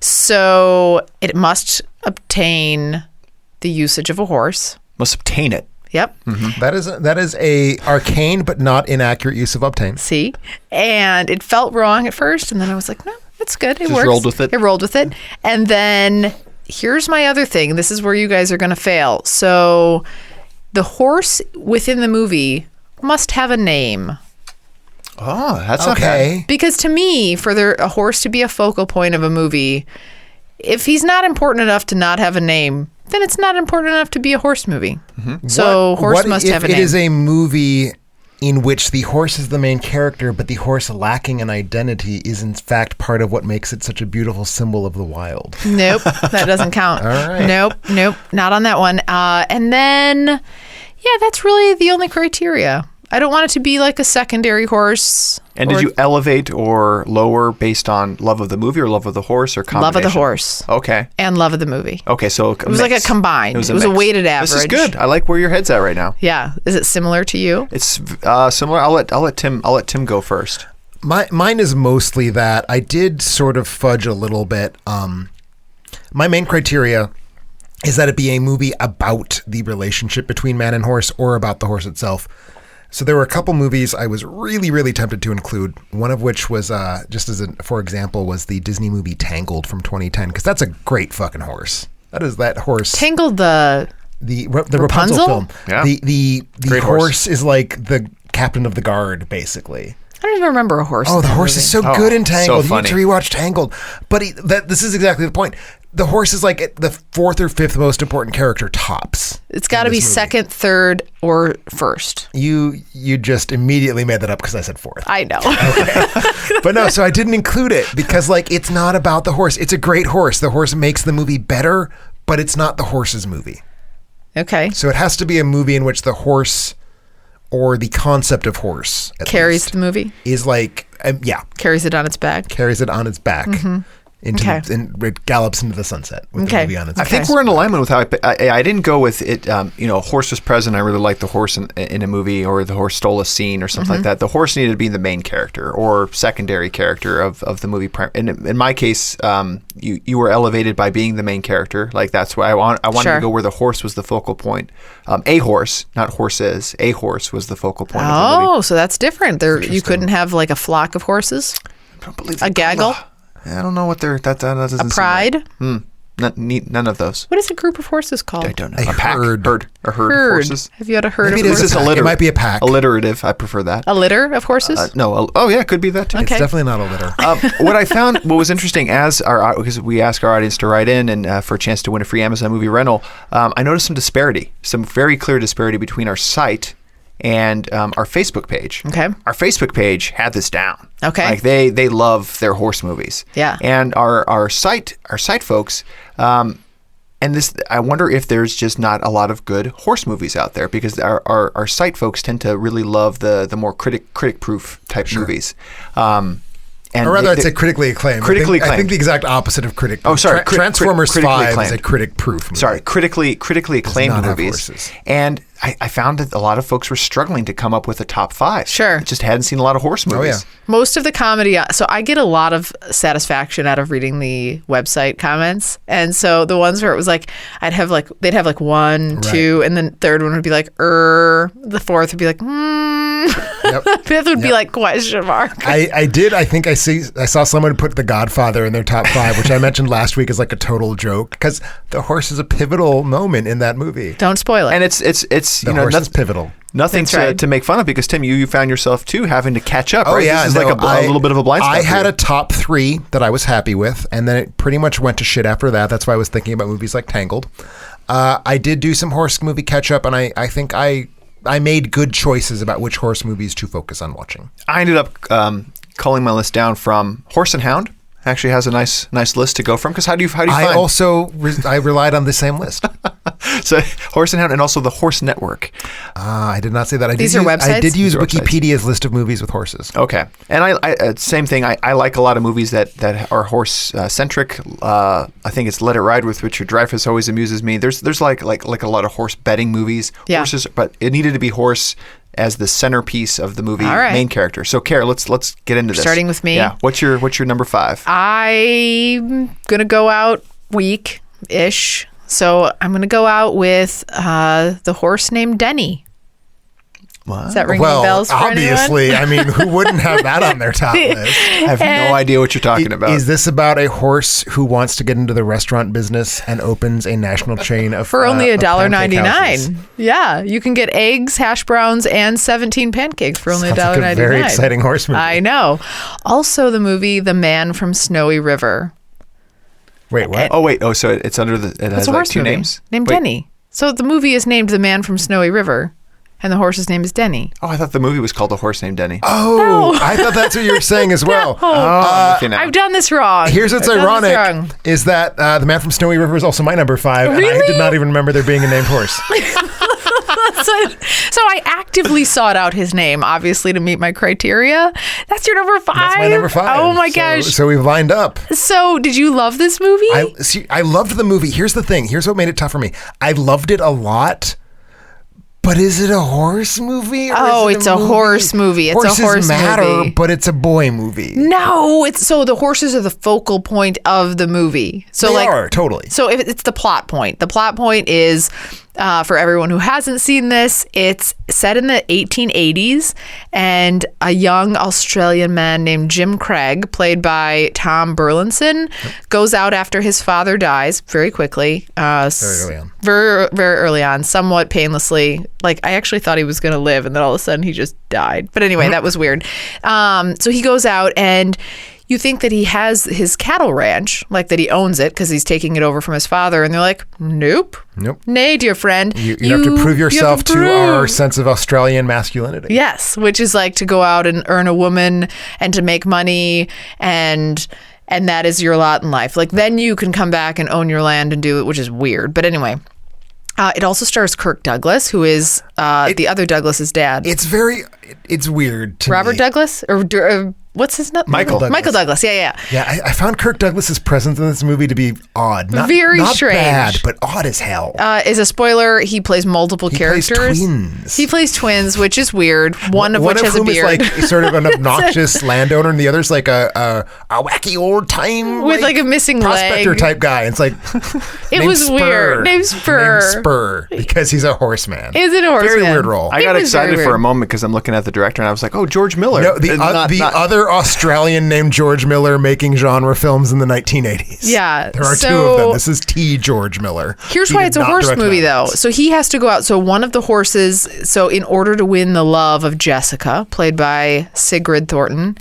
[SPEAKER 5] So it must obtain the usage of a horse.
[SPEAKER 3] Must obtain it.
[SPEAKER 5] Yep.
[SPEAKER 4] That is a arcane but not inaccurate use of obtain.
[SPEAKER 5] See? And it felt wrong at first, and then I was like, no, it's good. It
[SPEAKER 3] Just
[SPEAKER 5] works.
[SPEAKER 3] rolled with it.
[SPEAKER 5] It rolled with it. And then here's my other thing. This is where you guys are going to fail. So the horse within the movie must have a name.
[SPEAKER 3] Oh, that's not
[SPEAKER 4] Okay.
[SPEAKER 3] bad.
[SPEAKER 5] Because to me, for a horse to be a focal point of a movie, if he's not important enough to not have a name, then it's not important enough to be a horse movie. So horse
[SPEAKER 4] what
[SPEAKER 5] must
[SPEAKER 4] if
[SPEAKER 5] have a
[SPEAKER 4] it
[SPEAKER 5] name.
[SPEAKER 4] is a movie in which the horse is the main character, but the horse lacking an identity is in fact part of what makes it such a beautiful symbol of the wild?
[SPEAKER 5] Nope, that doesn't count.
[SPEAKER 4] All right.
[SPEAKER 5] Nope, not on that one. And then, yeah, that's really the only criteria. I don't want it to be like a secondary horse.
[SPEAKER 3] And did you elevate or lower based on love of the movie or love of the horse or combination?
[SPEAKER 5] Love of the horse.
[SPEAKER 3] Okay.
[SPEAKER 5] And love of the movie.
[SPEAKER 3] Okay, so
[SPEAKER 5] It was like a combined. It was a
[SPEAKER 3] mix.
[SPEAKER 5] weighted
[SPEAKER 3] This is
[SPEAKER 5] average.
[SPEAKER 3] good. I like where your head's at right now.
[SPEAKER 5] Yeah. Is it similar to you?
[SPEAKER 3] It's similar. I'll let Tim go first.
[SPEAKER 4] Mine is mostly that I did sort of fudge a little bit. My main criteria is that it be a movie about the relationship between man and horse or about the horse itself. So there were a couple movies I was really, really tempted to include. One of which was, for example, was the Disney movie Tangled from 2010, because that's a great fucking horse. That is that horse.
[SPEAKER 5] Tangled the
[SPEAKER 4] Rapunzel film.
[SPEAKER 3] Yeah.
[SPEAKER 4] The
[SPEAKER 3] Great
[SPEAKER 4] horse is like the captain of the guard, basically.
[SPEAKER 5] I don't even remember a horse.
[SPEAKER 4] Oh,
[SPEAKER 5] in
[SPEAKER 4] the
[SPEAKER 5] that
[SPEAKER 4] horse
[SPEAKER 5] movie.
[SPEAKER 4] is so
[SPEAKER 3] Oh,
[SPEAKER 4] good in Tangled.
[SPEAKER 3] so
[SPEAKER 4] You need to
[SPEAKER 3] funny.
[SPEAKER 4] rewatch Tangled. But this is exactly the point. The horse is like the fourth or fifth most important character tops.
[SPEAKER 5] It's got to
[SPEAKER 4] in
[SPEAKER 5] be
[SPEAKER 4] this movie.
[SPEAKER 5] second, third, or first.
[SPEAKER 4] You just immediately made that up because I said fourth.
[SPEAKER 5] I know.
[SPEAKER 4] But no, so I didn't include it because like it's not about the horse. It's a great horse. The horse makes the movie better, but it's not the horse's movie.
[SPEAKER 5] Okay.
[SPEAKER 4] So it has to be a movie in which the horse or the concept of horse at
[SPEAKER 5] Carries
[SPEAKER 4] least,
[SPEAKER 5] the movie.
[SPEAKER 4] is like
[SPEAKER 5] Carries it on its back.
[SPEAKER 4] carries it on its back
[SPEAKER 5] Okay.
[SPEAKER 4] and it gallops into the sunset with the
[SPEAKER 5] Okay.
[SPEAKER 4] movie on its
[SPEAKER 3] I
[SPEAKER 4] back.
[SPEAKER 3] think we're in alignment with how I didn't go with it. Horse was present. I really liked the horse in a movie, or the horse stole a scene or something like that. The horse needed to be the main character or secondary character of the movie. In my case, you were elevated by being the main character. Like that's why I wanted
[SPEAKER 5] Sure.
[SPEAKER 3] to go where the horse was the focal point. A horse, not horses. A horse was the focal point of the movie.
[SPEAKER 5] Oh, so that's different. You couldn't have like a flock of horses,
[SPEAKER 3] I don't believe
[SPEAKER 5] a gaggle,
[SPEAKER 3] I don't know what they're that doesn't
[SPEAKER 5] a
[SPEAKER 3] seem
[SPEAKER 5] pride.
[SPEAKER 3] right. None of those.
[SPEAKER 5] What is a group of horses called?
[SPEAKER 3] I don't know.
[SPEAKER 4] A
[SPEAKER 3] pack,
[SPEAKER 4] herd.
[SPEAKER 3] a herd of
[SPEAKER 5] Herd.
[SPEAKER 3] horses.
[SPEAKER 5] Have you had a herd
[SPEAKER 4] Maybe
[SPEAKER 5] of
[SPEAKER 4] it is
[SPEAKER 5] horses?
[SPEAKER 4] a pack. It might be a pack.
[SPEAKER 3] Alliterative. I prefer that.
[SPEAKER 5] A litter of horses?
[SPEAKER 3] No. Oh yeah, it could be that too.
[SPEAKER 5] Okay.
[SPEAKER 4] It's definitely not a litter.
[SPEAKER 3] What I found, what was interesting, because we ask our audience to write in and for a chance to win a free Amazon movie rental, I noticed some very clear disparity between our site and our Facebook page.
[SPEAKER 5] Okay.
[SPEAKER 3] Our Facebook page had this down.
[SPEAKER 5] Okay.
[SPEAKER 3] Like they love their horse movies.
[SPEAKER 5] Yeah.
[SPEAKER 3] And our site folks. And this, I wonder if there's just not a lot of good horse movies out there, because our site folks tend to really love the more critic proof type movies. And
[SPEAKER 4] Or rather, I'd say critically acclaimed.
[SPEAKER 3] Critically
[SPEAKER 4] I think
[SPEAKER 3] acclaimed.
[SPEAKER 4] the exact opposite of critic.
[SPEAKER 3] Oh, sorry.
[SPEAKER 4] Transformers
[SPEAKER 3] critically
[SPEAKER 4] 5 is a
[SPEAKER 3] acclaimed.
[SPEAKER 4] critic proof movie.
[SPEAKER 3] Sorry, critically acclaimed
[SPEAKER 4] not have
[SPEAKER 3] movies.
[SPEAKER 4] horses.
[SPEAKER 3] And I found that a lot of folks were struggling to come up with a top 5.
[SPEAKER 5] Sure.
[SPEAKER 3] Just hadn't seen a lot of horse movies.
[SPEAKER 4] yeah.
[SPEAKER 5] Most of the comedy, so I get a lot of satisfaction out of reading the website comments. And so the ones where it was like, they'd have like 1, 2, and then third one would be like, the fourth would be like,
[SPEAKER 4] Yep.
[SPEAKER 5] fifth would be like question mark.
[SPEAKER 4] I think I saw someone put The Godfather in their top 5, which I mentioned last week as like a total joke, because the horse is a pivotal moment in that movie.
[SPEAKER 5] Don't spoil it.
[SPEAKER 3] And it's
[SPEAKER 4] The horse is pivotal.
[SPEAKER 3] nothing
[SPEAKER 5] That's right.
[SPEAKER 3] to make fun of, because Tim, you found yourself too having to catch up.
[SPEAKER 4] Oh
[SPEAKER 3] right?
[SPEAKER 4] yeah,
[SPEAKER 3] This is like a little bit of a blind spot.
[SPEAKER 4] I
[SPEAKER 3] for
[SPEAKER 4] had
[SPEAKER 3] you.
[SPEAKER 4] a top 3 that I was happy with, and then it pretty much went to shit after that. That's why I was thinking about movies like Tangled. I did do some horse movie catch up, and I think I made good choices about which horse movies to focus on watching.
[SPEAKER 3] I ended up culling my list down from Horse and Hound. Actually has a nice list to go from, because how do you find?
[SPEAKER 4] I also I relied on the same list.
[SPEAKER 3] So Horse and Hound, and also the Horse Network.
[SPEAKER 4] I did not say that.
[SPEAKER 5] These are websites?
[SPEAKER 4] I did use
[SPEAKER 3] These are websites.
[SPEAKER 4] Wikipedia's list of movies with horses.
[SPEAKER 3] Okay, and I same thing. I like a lot of movies that are horse centric. I think it's Let It Ride with Richard Dreyfuss always amuses me. There's like a lot of horse betting movies.
[SPEAKER 5] Yeah.
[SPEAKER 3] Horses, but it needed to be horse as the centerpiece of the movie,
[SPEAKER 5] All right.
[SPEAKER 3] main character. So, Carrie, let's get into this.
[SPEAKER 5] Starting with me?
[SPEAKER 3] Yeah. What's your number 5?
[SPEAKER 5] I'm gonna go out weak-ish. So I'm going to go out with the horse named Denny.
[SPEAKER 3] What?
[SPEAKER 5] Does that ring any bells for
[SPEAKER 4] obviously. I mean, who wouldn't have that on their top list?
[SPEAKER 3] I have no idea what you're talking about.
[SPEAKER 4] Is this about a horse who wants to get into the restaurant business and opens a national chain of
[SPEAKER 5] for only
[SPEAKER 4] $1.99?
[SPEAKER 5] Yeah, you can get eggs, hash browns, and 17 pancakes for only
[SPEAKER 4] Sounds
[SPEAKER 5] $1.99.
[SPEAKER 4] like a very exciting horse movie.
[SPEAKER 5] I know. Also, the movie The Man from Snowy River.
[SPEAKER 4] Wait, what?
[SPEAKER 3] Oh wait. Oh, so it's under the. It has
[SPEAKER 5] a
[SPEAKER 3] like
[SPEAKER 5] horse
[SPEAKER 3] two
[SPEAKER 5] movie
[SPEAKER 3] names.
[SPEAKER 5] named
[SPEAKER 3] Wait.
[SPEAKER 5] Denny. So the movie is named The Man from Snowy River, and the horse's name is Denny.
[SPEAKER 3] Oh, I thought the movie was called A Horse Named Denny.
[SPEAKER 4] Oh,
[SPEAKER 5] No.
[SPEAKER 4] I thought that's what you were saying as well.
[SPEAKER 3] I'm with you now.
[SPEAKER 5] I've done this wrong.
[SPEAKER 4] Here's what's
[SPEAKER 5] I've done this wrong.
[SPEAKER 4] ironic is that The Man from Snowy River is also my number 5, and I
[SPEAKER 5] Really?
[SPEAKER 4] did not even remember there being a named horse.
[SPEAKER 5] So I actively sought out his name, obviously, to meet my criteria. That's your number 5?
[SPEAKER 4] That's my number 5.
[SPEAKER 5] Oh my
[SPEAKER 4] So-
[SPEAKER 5] gosh.
[SPEAKER 4] So we've lined up.
[SPEAKER 5] So did you love this movie?
[SPEAKER 4] I loved the movie. Here's the thing. Here's what made it tough for me. I loved it a lot. But is it a horse movie? Or
[SPEAKER 5] Oh,
[SPEAKER 4] is it
[SPEAKER 5] it's a horse movie. It's a
[SPEAKER 4] Horses
[SPEAKER 5] horse
[SPEAKER 4] matter,
[SPEAKER 5] movie.
[SPEAKER 4] but it's a boy movie.
[SPEAKER 5] No, it's so the horses are the focal point of the movie. So
[SPEAKER 4] They
[SPEAKER 5] like
[SPEAKER 4] are, totally.
[SPEAKER 5] So if it's the plot point. The plot point is for everyone who hasn't seen this, it's set in the 1880s, and a young Australian man named Jim Craig, played by Tom Burlinson, goes out after his father dies very quickly.
[SPEAKER 4] Very early on.
[SPEAKER 5] Very, very early on, somewhat painlessly. Like, I actually thought he was going to live, and then all of a sudden he just died. But anyway, that was weird. So he goes out, and you think that he has his cattle ranch, like that he owns it because he's taking it over from his father. And they're like, nope. Nay, dear friend.
[SPEAKER 4] You have to prove yourself to our
[SPEAKER 5] prove-
[SPEAKER 4] sense of Australian masculinity.
[SPEAKER 5] Yes, which is like to go out and earn a woman and to make money and that is your lot in life. Like, then you can come back and own your land and do it, which is weird. But anyway, it also stars Kirk Douglas, who is the other Douglas's dad.
[SPEAKER 4] It's weird to
[SPEAKER 5] Robert
[SPEAKER 4] me.
[SPEAKER 5] Douglas? Or what's his name?
[SPEAKER 3] Michael Douglas.
[SPEAKER 5] Michael Douglas, yeah.
[SPEAKER 4] Yeah, I found Kirk Douglas's presence in this movie to be odd. Not,
[SPEAKER 5] Very
[SPEAKER 4] not
[SPEAKER 5] strange.
[SPEAKER 4] bad, but odd as hell.
[SPEAKER 5] Is a spoiler, he plays multiple characters.
[SPEAKER 4] Plays twins.
[SPEAKER 5] He plays twins, which is weird. One of which has a
[SPEAKER 4] whom
[SPEAKER 5] beard.
[SPEAKER 4] is like sort of an obnoxious landowner, and the other's like a wacky old time
[SPEAKER 5] With like a missing
[SPEAKER 4] prospector
[SPEAKER 5] leg.
[SPEAKER 4] type guy. It's like
[SPEAKER 5] It
[SPEAKER 4] named
[SPEAKER 5] was
[SPEAKER 4] Spur.
[SPEAKER 5] weird. Named Spur.
[SPEAKER 4] Named Spur because he's a horseman.
[SPEAKER 5] Is it a horseman?
[SPEAKER 4] Very weird role.
[SPEAKER 3] I got
[SPEAKER 5] It was very
[SPEAKER 3] excited for
[SPEAKER 5] weird.
[SPEAKER 3] a moment because I'm looking at the director and I was like, oh, George Miller.
[SPEAKER 4] No, the other Australian named George Miller making genre films in the 1980s.
[SPEAKER 5] Yeah,
[SPEAKER 4] There are
[SPEAKER 5] so-
[SPEAKER 4] two of them. This is T. George Miller.
[SPEAKER 5] Here's
[SPEAKER 4] He
[SPEAKER 5] why
[SPEAKER 4] did
[SPEAKER 5] it's a
[SPEAKER 4] not
[SPEAKER 5] horse
[SPEAKER 4] direct
[SPEAKER 5] movie, though.
[SPEAKER 4] Madness.
[SPEAKER 5] So he has to go out. So one of the horses, so in order to win the love of Jessica, played by Sigrid Thornton,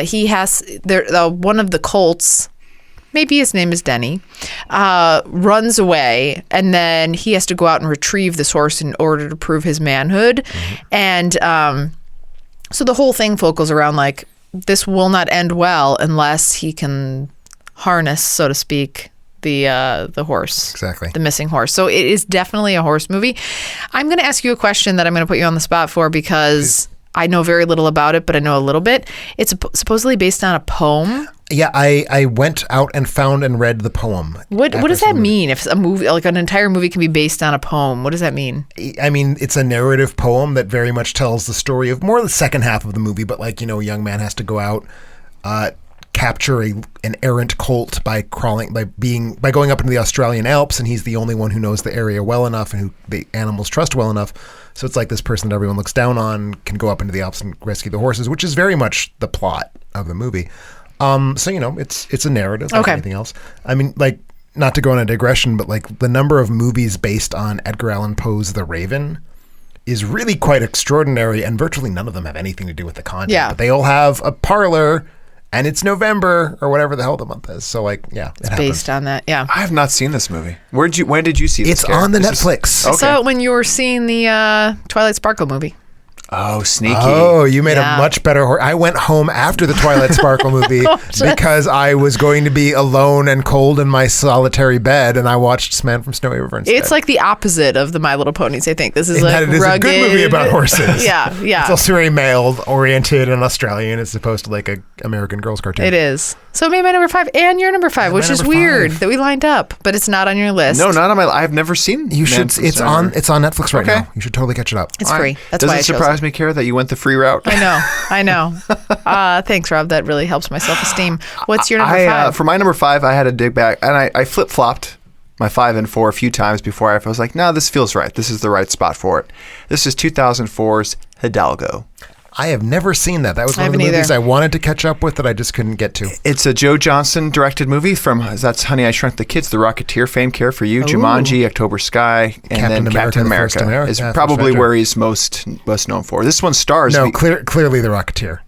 [SPEAKER 5] he has, one of the colts, maybe his name is Denny, runs away, and then he has to go out and retrieve this horse in order to prove his manhood. And so the whole thing focuses around, like, this will not end well unless he can harness, so to speak, the horse.
[SPEAKER 4] Exactly.
[SPEAKER 5] The missing horse. So it is definitely a horse movie. I'm going to ask you a question that I'm going to put you on the spot for because I know very little about it, but I know a little bit. It's supposedly based on a poem.
[SPEAKER 4] Yeah, I went out and found and read the poem.
[SPEAKER 5] What
[SPEAKER 4] after
[SPEAKER 5] does
[SPEAKER 4] some
[SPEAKER 5] that
[SPEAKER 4] of the-
[SPEAKER 5] mean? If a movie, like an entire movie, can be based on a poem, what does that mean?
[SPEAKER 4] I mean, it's a narrative poem that very much tells the story of more the second half of the movie, but like, a young man has to go out, capture an errant colt by going up into the Australian Alps, and he's the only one who knows the area well enough and who the animals trust well enough. So it's like this person that everyone looks down on can go up into the Alps and rescue the horses, which is very much the plot of the movie. So it's a narrative like
[SPEAKER 5] Okay.
[SPEAKER 4] anything else. I mean, like, not to go on a digression, but like the number of movies based on Edgar Allan Poe's The Raven is really quite extraordinary, and virtually none of them have anything to do with the content.
[SPEAKER 5] Yeah.
[SPEAKER 4] But they all have a parlor, and it's November or whatever the hell the month is. So like, yeah, it happens.
[SPEAKER 5] Based on that, yeah.
[SPEAKER 3] I have not seen this movie. When did you see this?
[SPEAKER 4] It's
[SPEAKER 3] Carrie?
[SPEAKER 4] on the
[SPEAKER 3] This is-
[SPEAKER 4] Netflix.
[SPEAKER 5] I
[SPEAKER 3] Okay.
[SPEAKER 5] saw it when you were seeing the Twilight Sparkle movie.
[SPEAKER 3] Oh, sneaky.
[SPEAKER 4] Oh, you made
[SPEAKER 5] Yeah.
[SPEAKER 4] a much better I went home after the Twilight Sparkle movie because I was going to be alone and cold in my solitary bed, and I watched Man from Snowy River instead.
[SPEAKER 5] It's like the opposite of the My Little Ponies, I think. This is
[SPEAKER 4] in
[SPEAKER 5] like
[SPEAKER 4] that it is
[SPEAKER 5] rugged.
[SPEAKER 4] a good movie about horses.
[SPEAKER 5] yeah.
[SPEAKER 4] It's also very male-oriented and Australian as opposed to like a American Girls cartoon.
[SPEAKER 5] It is. So maybe my number 5 and your number 5, which
[SPEAKER 4] my
[SPEAKER 5] is
[SPEAKER 4] number
[SPEAKER 5] weird
[SPEAKER 4] 5.
[SPEAKER 5] that we lined up, but it's not on your list.
[SPEAKER 3] No, not on my. I've never seen.
[SPEAKER 4] You
[SPEAKER 3] Man
[SPEAKER 4] should.
[SPEAKER 3] from
[SPEAKER 4] It's
[SPEAKER 3] Snowy
[SPEAKER 4] on.
[SPEAKER 3] River.
[SPEAKER 4] It's on Netflix right
[SPEAKER 3] Okay.
[SPEAKER 4] now. You should totally catch it up.
[SPEAKER 5] It's free. That's
[SPEAKER 3] Does
[SPEAKER 5] why I
[SPEAKER 3] it
[SPEAKER 5] chose
[SPEAKER 3] surprise
[SPEAKER 5] it.
[SPEAKER 3] me, Kara, that you went the free route?
[SPEAKER 5] I know. Thanks, Rob. That really helps my self-esteem. What's your number 5?
[SPEAKER 3] For my number 5, I had a dig back, and I flip-flopped my 5 and 4 a few times before I was like, no, this feels right. This is the right spot for it. This is 2004's Hidalgo.
[SPEAKER 4] I have never seen that. That was one of the
[SPEAKER 5] haven't
[SPEAKER 4] movies
[SPEAKER 5] either.
[SPEAKER 4] I wanted to catch up with that I just couldn't get to.
[SPEAKER 3] It's a Joe Johnston directed movie from, that's Honey, I Shrunk the Kids, The Rocketeer fame, Care for You, Jumanji, October Sky, and
[SPEAKER 4] Captain
[SPEAKER 3] then
[SPEAKER 4] America,
[SPEAKER 3] Captain
[SPEAKER 4] the First
[SPEAKER 3] America
[SPEAKER 4] America.
[SPEAKER 3] is
[SPEAKER 4] Yeah,
[SPEAKER 3] probably
[SPEAKER 4] First Avenger.
[SPEAKER 3] where he's most known for. This one stars.
[SPEAKER 4] No, clearly The Rocketeer.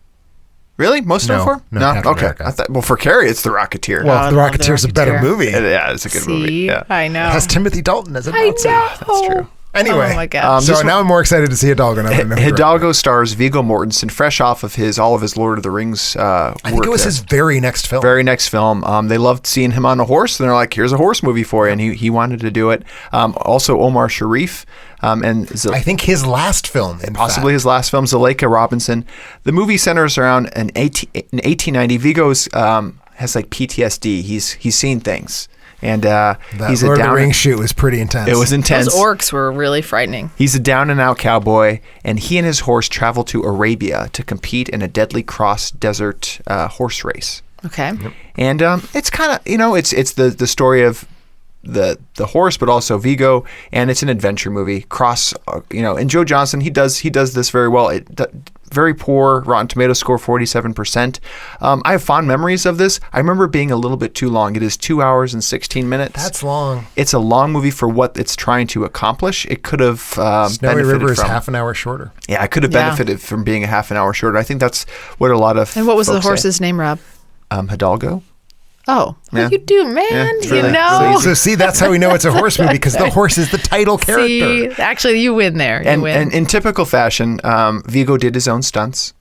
[SPEAKER 3] Really? Most known for?
[SPEAKER 4] No, Captain
[SPEAKER 3] Okay.
[SPEAKER 4] America.
[SPEAKER 3] I thought, well, for Carrie, it's The Rocketeer.
[SPEAKER 4] Well,
[SPEAKER 5] I
[SPEAKER 4] The
[SPEAKER 5] love The
[SPEAKER 4] Rocketeer's a better
[SPEAKER 5] Rocketeer.
[SPEAKER 4] movie.
[SPEAKER 3] Yeah, it's a good movie.
[SPEAKER 5] See,
[SPEAKER 3] Yeah.
[SPEAKER 5] I know.
[SPEAKER 4] It has Timothy Dalton as a
[SPEAKER 5] I
[SPEAKER 4] Nazi.
[SPEAKER 5] know.
[SPEAKER 3] That's true.
[SPEAKER 4] Anyway,
[SPEAKER 5] Oh my God.
[SPEAKER 4] so
[SPEAKER 3] this
[SPEAKER 4] now I'm more excited to see Hidalgo. Now that I know who
[SPEAKER 3] Hidalgo stars Viggo Mortensen, fresh off of all of his Lord of the Rings
[SPEAKER 4] I think it was his very next film.
[SPEAKER 3] very next film. They loved seeing him on a horse, and they're like, "Here's a horse movie for you," and he wanted to do it. Also, Omar Sharif, and
[SPEAKER 4] I think his last film, in
[SPEAKER 3] possibly
[SPEAKER 4] fact.
[SPEAKER 3] his last film, Zuleika Robinson. The movie centers around in 1890. Viggo's has like PTSD. He's seen things, and
[SPEAKER 4] That
[SPEAKER 3] he's
[SPEAKER 4] Lord
[SPEAKER 3] a
[SPEAKER 4] of the
[SPEAKER 3] down.
[SPEAKER 4] Rings shoot was pretty intense.
[SPEAKER 3] It was intense.
[SPEAKER 5] Those orcs were really frightening.
[SPEAKER 3] He's a down-and-out cowboy, and he and his horse travel to Arabia to compete in a deadly cross-desert horse race.
[SPEAKER 5] Okay.
[SPEAKER 3] And it's kind of, it's the story of the horse, but also Viggo, and it's an adventure movie. And Joe Johnston, he does this very well. Very poor Rotten Tomatoes score, 47%. I have fond memories of this. I remember being a little bit too long. It is 2 hours and 16 minutes.
[SPEAKER 4] That's long.
[SPEAKER 3] It's a long movie for what it's trying to accomplish. It could have
[SPEAKER 4] Snowy
[SPEAKER 3] benefited
[SPEAKER 4] River is
[SPEAKER 3] from
[SPEAKER 4] half an hour shorter.
[SPEAKER 3] Yeah, I could have
[SPEAKER 5] Yeah.
[SPEAKER 3] benefited from being a half an hour shorter. I think that's what a lot of
[SPEAKER 5] And what was the
[SPEAKER 3] folks say.
[SPEAKER 5] horse's name, Rob?
[SPEAKER 3] Hidalgo.
[SPEAKER 5] Oh,
[SPEAKER 3] Yeah.
[SPEAKER 5] what you do, man?
[SPEAKER 3] Yeah, it's
[SPEAKER 5] you
[SPEAKER 3] really-
[SPEAKER 5] know.
[SPEAKER 4] So see, that's how we know it's a horse movie, because the horse is the title character.
[SPEAKER 5] See, actually, you win there. You
[SPEAKER 3] And
[SPEAKER 5] win.
[SPEAKER 3] in typical fashion, Viggo did his own stunts.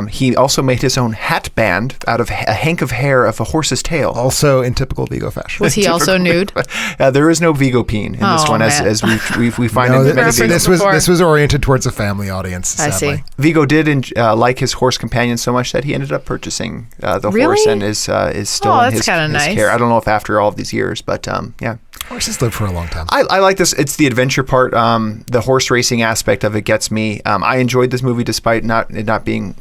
[SPEAKER 3] He also made his own hat band out of a hank of hair of a horse's tail.
[SPEAKER 4] Also in typical Viggo fashion.
[SPEAKER 5] Was he also nude?
[SPEAKER 3] There is no Vigo peen in this
[SPEAKER 5] Oh,
[SPEAKER 3] one,
[SPEAKER 5] man.
[SPEAKER 3] as we find
[SPEAKER 4] No,
[SPEAKER 3] in many
[SPEAKER 5] reference
[SPEAKER 3] Vigos.
[SPEAKER 5] before.
[SPEAKER 4] this was oriented towards a family audience.
[SPEAKER 5] I
[SPEAKER 4] Sadly.
[SPEAKER 5] see.
[SPEAKER 3] Vigo did like his horse companion so much that he ended up purchasing the
[SPEAKER 5] Really?
[SPEAKER 3] horse and is still
[SPEAKER 5] Oh,
[SPEAKER 3] in
[SPEAKER 5] that's
[SPEAKER 3] his,
[SPEAKER 5] kinda
[SPEAKER 3] his
[SPEAKER 5] nice.
[SPEAKER 3] care. I don't know if after all of these years, but yeah.
[SPEAKER 4] Horses live for a long time.
[SPEAKER 3] I like this. It's the adventure part. The horse racing aspect of it gets me. I enjoyed this movie despite it not being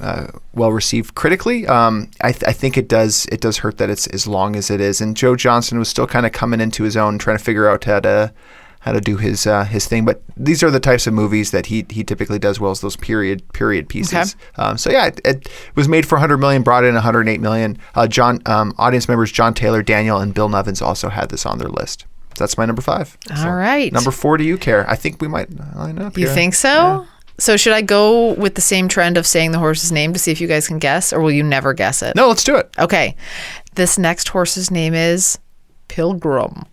[SPEAKER 3] well received critically. I think it does hurt that it's as long as it is. And Joe Johnston was still kind of coming into his own, trying to figure out how to do his thing. But these are the types of movies that he typically does well, as those period pieces.
[SPEAKER 5] Okay.
[SPEAKER 3] So yeah, it was made for $100 million, brought in $108 million. Audience members John Taylor, Daniel, and Bill Nevins also had this on their list. So that's my number 5.
[SPEAKER 5] All right.
[SPEAKER 3] Number 4 to you, Care. I think we might line up.
[SPEAKER 5] You
[SPEAKER 3] here.
[SPEAKER 5] think so?
[SPEAKER 3] Yeah.
[SPEAKER 5] So should I go with the same trend of saying the horse's name to see if you guys can guess, or will you never guess it?
[SPEAKER 3] No, let's do it.
[SPEAKER 5] Okay. This next horse's name is Pilgrim.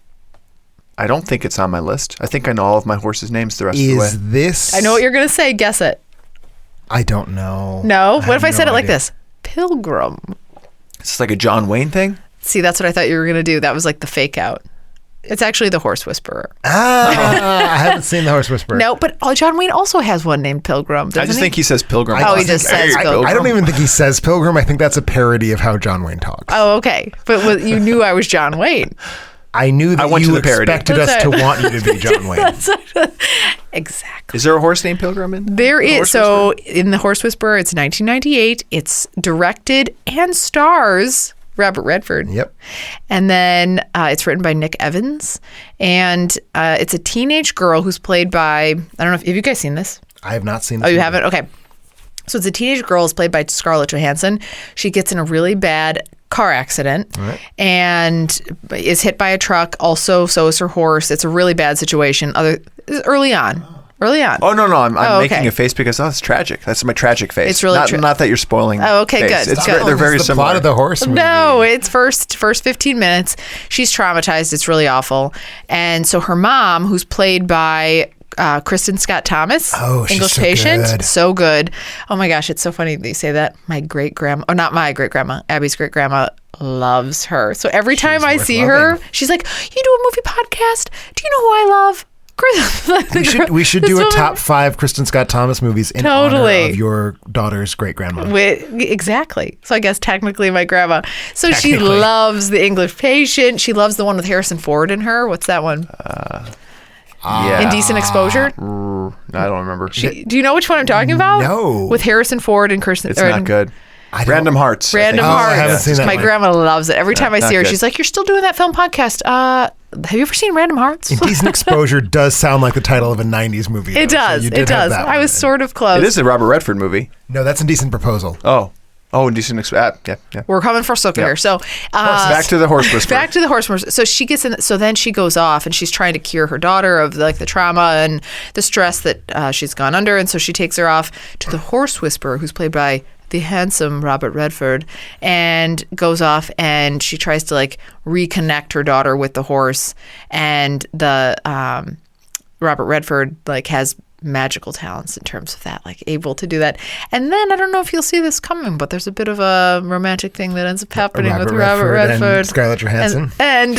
[SPEAKER 3] I don't think it's on my list. I think I know all of my horses' names the rest of the way.
[SPEAKER 4] Is this?
[SPEAKER 5] I know what you're going to say. Guess it.
[SPEAKER 4] I don't know.
[SPEAKER 5] No? What if
[SPEAKER 4] have
[SPEAKER 5] I said
[SPEAKER 4] no
[SPEAKER 5] it like
[SPEAKER 4] idea.
[SPEAKER 5] this? Pilgrim.
[SPEAKER 3] Is this like a John Wayne thing?
[SPEAKER 5] See, that's what I thought you were going to do. That was like the fake out. It's actually the Horse Whisperer.
[SPEAKER 4] I haven't seen the Horse Whisperer.
[SPEAKER 5] No, but John Wayne also has one named Pilgrim.
[SPEAKER 3] I just
[SPEAKER 5] doesn't
[SPEAKER 3] think he says Pilgrim.
[SPEAKER 5] Oh, he just says Pilgrim.
[SPEAKER 4] I don't even think he says Pilgrim. I think that's a parody of how John Wayne talks.
[SPEAKER 5] Oh, okay. But you knew I was John Wayne.
[SPEAKER 4] I knew that
[SPEAKER 3] I went
[SPEAKER 4] you
[SPEAKER 3] to the parody.
[SPEAKER 4] expected us
[SPEAKER 5] That's
[SPEAKER 4] to
[SPEAKER 5] right.
[SPEAKER 4] want you to be John Wayne.
[SPEAKER 5] Exactly.
[SPEAKER 3] Is there a horse named Pilgrim in
[SPEAKER 5] There
[SPEAKER 3] The
[SPEAKER 5] is.
[SPEAKER 3] Horse
[SPEAKER 5] So
[SPEAKER 3] Whisperer?
[SPEAKER 5] in The Horse Whisperer, it's 1998. It's directed and stars Robert Redford.
[SPEAKER 4] Yep.
[SPEAKER 5] And then it's written by Nick Evans. And it's a teenage girl who's played by, I don't know, have you guys seen this?
[SPEAKER 4] I have not seen this
[SPEAKER 5] Oh, you
[SPEAKER 4] movie.
[SPEAKER 5] haven't? Okay. So it's a teenage girl is played by Scarlett Johansson. She gets in a really bad car accident and is hit by a truck. Also, so is her horse. It's a really bad situation. Early on.
[SPEAKER 3] Oh, no. I'm
[SPEAKER 5] Oh,
[SPEAKER 3] making
[SPEAKER 5] okay.
[SPEAKER 3] a face because, it's tragic. That's my tragic face.
[SPEAKER 5] It's really
[SPEAKER 3] not that you're spoiling.
[SPEAKER 5] Oh, okay,
[SPEAKER 3] face.
[SPEAKER 5] good,
[SPEAKER 3] It's
[SPEAKER 5] good.
[SPEAKER 3] They're very
[SPEAKER 4] the
[SPEAKER 3] similar.
[SPEAKER 4] plot of the horse movie.
[SPEAKER 5] No, it's first 15 minutes. She's traumatized. It's really awful. And so her mom, who's played by Kristen Scott Thomas,
[SPEAKER 4] Oh, she's
[SPEAKER 5] English
[SPEAKER 4] so
[SPEAKER 5] patient,
[SPEAKER 4] good.
[SPEAKER 5] so good. Oh my gosh, it's so funny that you say that. My great grandma, or not my great grandma, Abby's great grandma loves her. So every time I
[SPEAKER 4] worth
[SPEAKER 5] see her,
[SPEAKER 4] loving.
[SPEAKER 5] she's like, "You do a movie podcast? Do you know who I love?"
[SPEAKER 4] We should do a top 5 Kristen Scott Thomas movies in honor
[SPEAKER 5] Totally.
[SPEAKER 4] of your daughter's great grandma.
[SPEAKER 5] Exactly. So I guess technically my grandma. So she
[SPEAKER 4] Technically.
[SPEAKER 5] loves The English Patient. She loves the one with Harrison Ford in her. What's that one?
[SPEAKER 3] Yeah.
[SPEAKER 5] Indecent Exposure.
[SPEAKER 3] I don't remember.
[SPEAKER 5] Do you know which one I'm talking about?
[SPEAKER 4] No.
[SPEAKER 5] With Harrison Ford and Kirsten.
[SPEAKER 3] It's not good. Random Hearts.
[SPEAKER 5] Random
[SPEAKER 4] Oh, I haven't
[SPEAKER 5] Hearts.
[SPEAKER 4] seen that
[SPEAKER 5] My
[SPEAKER 4] one.
[SPEAKER 5] grandma loves it. Every time I
[SPEAKER 3] not
[SPEAKER 5] see her,
[SPEAKER 3] good.
[SPEAKER 5] she's like, "You're still doing that film podcast? Have you ever seen Random Hearts?"
[SPEAKER 4] Indecent Exposure does sound like the title of a 90s movie.
[SPEAKER 5] It
[SPEAKER 4] though, so
[SPEAKER 5] does.
[SPEAKER 4] you did
[SPEAKER 5] It
[SPEAKER 4] have
[SPEAKER 5] does.
[SPEAKER 4] that
[SPEAKER 5] I
[SPEAKER 4] one.
[SPEAKER 5] was sort of close.
[SPEAKER 3] It is a Robert Redford movie.
[SPEAKER 4] No, that's Indecent Proposal.
[SPEAKER 3] Oh, Indecent yeah.
[SPEAKER 5] We're coming for Sucker here. So
[SPEAKER 3] Back to the Horse Whisperer.
[SPEAKER 5] Back to the Horse Whisperer. So she gets in. So then she goes off and she's trying to cure her daughter of like the trauma and the stress that she's gone under. And so she takes her off to the Horse Whisperer, who's played by the handsome Robert Redford, and goes off and she tries to like reconnect her daughter with the horse. And the Robert Redford like has magical talents in terms of that, like able to do that. And then I don't know if you'll see this coming, but there's a bit of a romantic thing that ends up happening with Robert Redford
[SPEAKER 4] and Scarlett Johansson.
[SPEAKER 5] And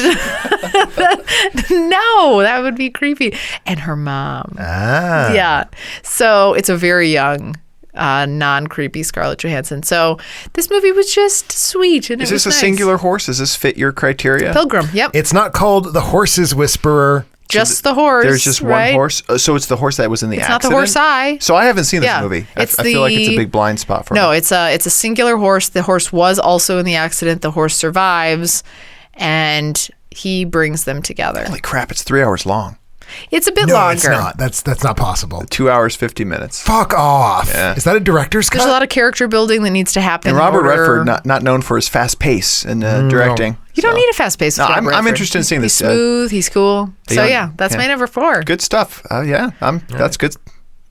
[SPEAKER 5] no, that would be creepy. And her mom.
[SPEAKER 4] Ah.
[SPEAKER 5] Yeah. So it's a very young, non-creepy Scarlett Johansson. So this movie was just sweet. And
[SPEAKER 3] Is
[SPEAKER 5] it was
[SPEAKER 3] this a
[SPEAKER 5] nice.
[SPEAKER 3] singular horse? Does this fit your criteria?
[SPEAKER 5] Pilgrim? Yep.
[SPEAKER 4] It's not called The Horse's Whisperer.
[SPEAKER 5] Just the horse.
[SPEAKER 3] There's just one
[SPEAKER 5] right?
[SPEAKER 3] horse. So it's the horse that was in the
[SPEAKER 5] It's
[SPEAKER 3] accident?
[SPEAKER 5] not the horse eye.
[SPEAKER 3] So I haven't seen this
[SPEAKER 5] Yeah.
[SPEAKER 3] movie.
[SPEAKER 5] It's
[SPEAKER 3] I feel like it's a
[SPEAKER 5] the-
[SPEAKER 3] big blind spot for me.
[SPEAKER 5] No, it's a singular horse. The horse was also in the accident. The horse survives, and he brings them together.
[SPEAKER 3] Holy crap, it's 3 hours long.
[SPEAKER 5] It's a bit
[SPEAKER 4] No,
[SPEAKER 5] longer.
[SPEAKER 4] it's not. That's not possible.
[SPEAKER 3] 2 hours, 50 minutes.
[SPEAKER 4] Fuck off.
[SPEAKER 3] Yeah.
[SPEAKER 4] Is that a director's cut?
[SPEAKER 5] There's a lot of character building that needs to happen.
[SPEAKER 3] And
[SPEAKER 5] in
[SPEAKER 3] Robert
[SPEAKER 5] order-
[SPEAKER 3] Redford, not known for his fast pace in directing.
[SPEAKER 5] You don't need a fast pace.
[SPEAKER 3] No, I'm interested in seeing
[SPEAKER 5] He's
[SPEAKER 3] this.
[SPEAKER 5] smooth. He's cool. So
[SPEAKER 3] young-
[SPEAKER 5] yeah, that's my number 4.
[SPEAKER 3] Good stuff. That's good.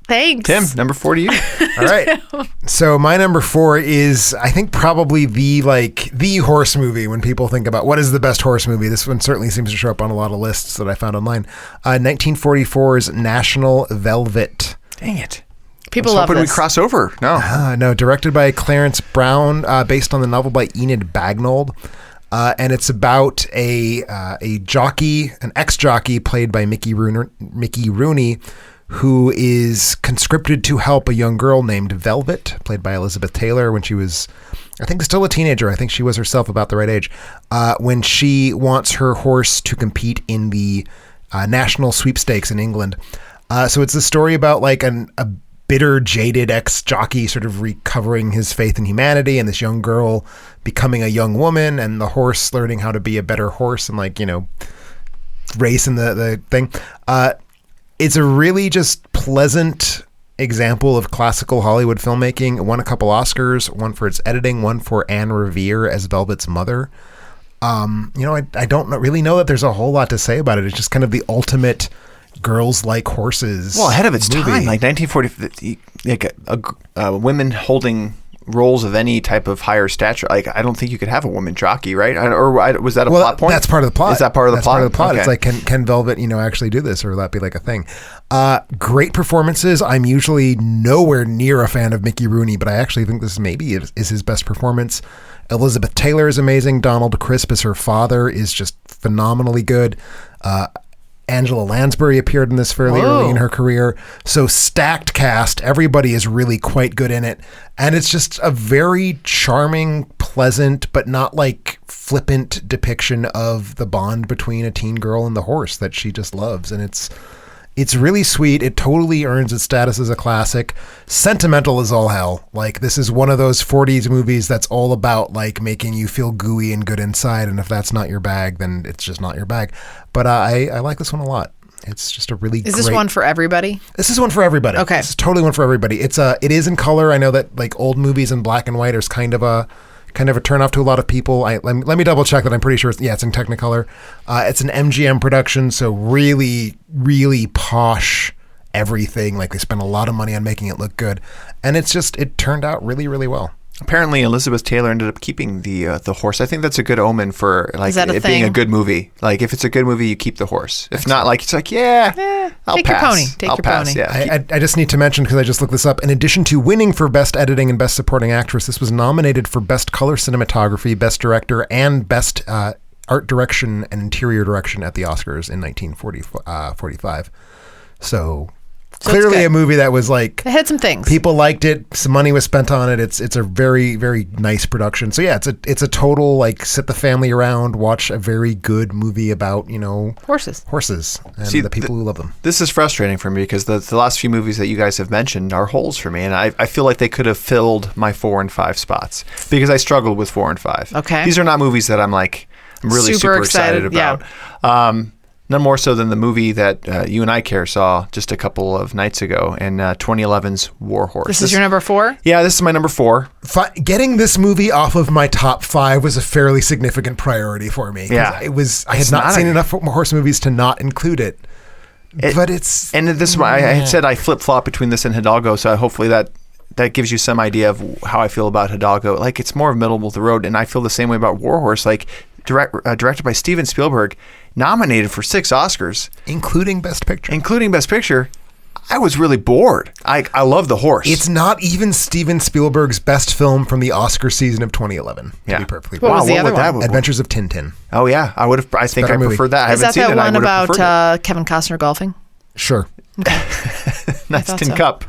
[SPEAKER 5] Thanks,
[SPEAKER 3] Tim, number 4 to you.
[SPEAKER 4] All right. So my number 4 is, I think, probably the horse movie. When people think about what is the best horse movie, this one certainly seems to show up on a lot of lists that I found online. 1944's National Velvet.
[SPEAKER 3] Dang it.
[SPEAKER 5] People
[SPEAKER 3] I was
[SPEAKER 5] love
[SPEAKER 3] hoping
[SPEAKER 5] this.
[SPEAKER 3] we cross over. No.
[SPEAKER 4] No, directed by Clarence Brown, based on the novel by Enid Bagnold. And it's about a jockey, an ex-jockey played by Mickey Rooney, who is conscripted to help a young girl named Velvet, played by Elizabeth Taylor, when she was, I think, still a teenager. I think she was herself about the right age, when she wants her horse to compete in the national sweepstakes in England. So it's a story about like a bitter, jaded ex-jockey sort of recovering his faith in humanity, and this young girl becoming a young woman, and the horse learning how to be a better horse and race in the thing. It's a really just pleasant example of classical Hollywood filmmaking. It won a couple Oscars, one for its editing, one for Anne Revere as Velvet's mother. I don't really know that there's a whole lot to say about it. It's just kind of the ultimate girls like horses.
[SPEAKER 3] Well, ahead of its
[SPEAKER 4] movie.
[SPEAKER 3] time, like 1940, like women holding roles of any type of higher stature. Like, I don't think you could have a woman jockey, right? Was that a plot point?
[SPEAKER 4] That's part of the plot.
[SPEAKER 3] Is that part of the
[SPEAKER 4] That's
[SPEAKER 3] plot?
[SPEAKER 4] part of the plot.
[SPEAKER 3] Okay.
[SPEAKER 4] It's like, can Velvet, actually do this, or will that be like a thing? Great performances. I'm usually nowhere near a fan of Mickey Rooney, but I actually think this maybe is his best performance. Elizabeth Taylor is amazing. Donald Crisp as her father is just phenomenally good. Angela Lansbury appeared in this fairly early in her career. So stacked cast. Everybody is really quite good in it. And it's just a very charming, pleasant, but not like flippant depiction of the bond between a teen girl and the horse that she just loves. And it's really sweet. It totally earns its status as a classic. Sentimental as all hell. Like, this is one of those 40s movies that's all about like making you feel gooey and good inside. And if that's not your bag, then it's just not your bag. But I like this one a lot. It's just a really
[SPEAKER 5] Is this one for everybody?
[SPEAKER 4] This is one for everybody.
[SPEAKER 5] Okay.
[SPEAKER 4] This is totally one for everybody. It is in color. I know that like old movies in black and white is kind of a turnoff to a lot of people. Let me double check that. I'm pretty sure it's in Technicolor. It's an MGM production, so really, really posh everything. Like, they spent a lot of money on making it look good, and it turned out really, really well.
[SPEAKER 3] Apparently, Elizabeth Taylor ended up keeping the horse. I think that's a good omen for like
[SPEAKER 5] Is that a
[SPEAKER 3] it being a
[SPEAKER 5] thing?
[SPEAKER 3] good movie. Like, if it's a good movie, you keep the horse. If not, like, it's like, I'll
[SPEAKER 5] take your
[SPEAKER 3] pass.
[SPEAKER 5] pony. Take
[SPEAKER 3] I'll
[SPEAKER 5] your
[SPEAKER 3] pass.
[SPEAKER 5] pony.
[SPEAKER 3] Yeah,
[SPEAKER 4] I just need to mention, because I just looked this up, in addition to winning for Best Editing and Best Supporting Actress, this was nominated for Best Color Cinematography, Best Director, and Best Art Direction and Interior Direction at the Oscars in 1945. So
[SPEAKER 5] So it's
[SPEAKER 4] clearly
[SPEAKER 5] good.
[SPEAKER 4] a movie that was like
[SPEAKER 5] It had some things.
[SPEAKER 4] people liked it. Some money was spent on it. It's a very, very nice production. So yeah, it's a total like sit the family around, watch a very good movie about
[SPEAKER 5] Horses.
[SPEAKER 4] and
[SPEAKER 3] See,
[SPEAKER 4] the people who love them.
[SPEAKER 3] This is frustrating for me because the last few movies that you guys have mentioned are holes for me, and I feel like they could have filled my 4 and 5 spots because I struggled with 4 and 5.
[SPEAKER 5] Okay.
[SPEAKER 3] These are not movies that I'm really super excited about.
[SPEAKER 5] yeah.
[SPEAKER 3] None more so than the movie that you and I, Care, saw just a couple of nights ago in 2011's Warhorse.
[SPEAKER 5] This is your number 4?
[SPEAKER 3] Yeah, this is my number 4.
[SPEAKER 4] Getting this movie off of my top 5 was a fairly significant priority for me. 'Cause
[SPEAKER 3] Yeah.
[SPEAKER 4] I had not seen enough horse movies to not include it. But it's
[SPEAKER 3] And this I had said I flip flop between this and Hidalgo, so hopefully that gives you some idea of how I feel about Hidalgo. Like it's more middle of the road, and I feel the same way about Warhorse. Like directed by Steven Spielberg, nominated for 6 Oscars,
[SPEAKER 4] including Best Picture.
[SPEAKER 3] I was really bored. I love the horse.
[SPEAKER 4] It's not even Steven Spielberg's best film from the Oscar season of 2011. To be perfectly
[SPEAKER 5] What was the other
[SPEAKER 3] would that
[SPEAKER 5] one?
[SPEAKER 3] be?
[SPEAKER 4] Adventures of Tintin.
[SPEAKER 3] Oh yeah, I would have. I think I
[SPEAKER 4] better movie.
[SPEAKER 3] prefer that. I
[SPEAKER 5] Is
[SPEAKER 3] haven't
[SPEAKER 5] that
[SPEAKER 3] seen
[SPEAKER 5] that
[SPEAKER 3] it. I
[SPEAKER 5] one
[SPEAKER 3] would have preferred
[SPEAKER 5] about Kevin Costner golfing?
[SPEAKER 4] Sure.
[SPEAKER 3] it. Nice
[SPEAKER 5] thought
[SPEAKER 3] tin
[SPEAKER 5] so.
[SPEAKER 3] cup.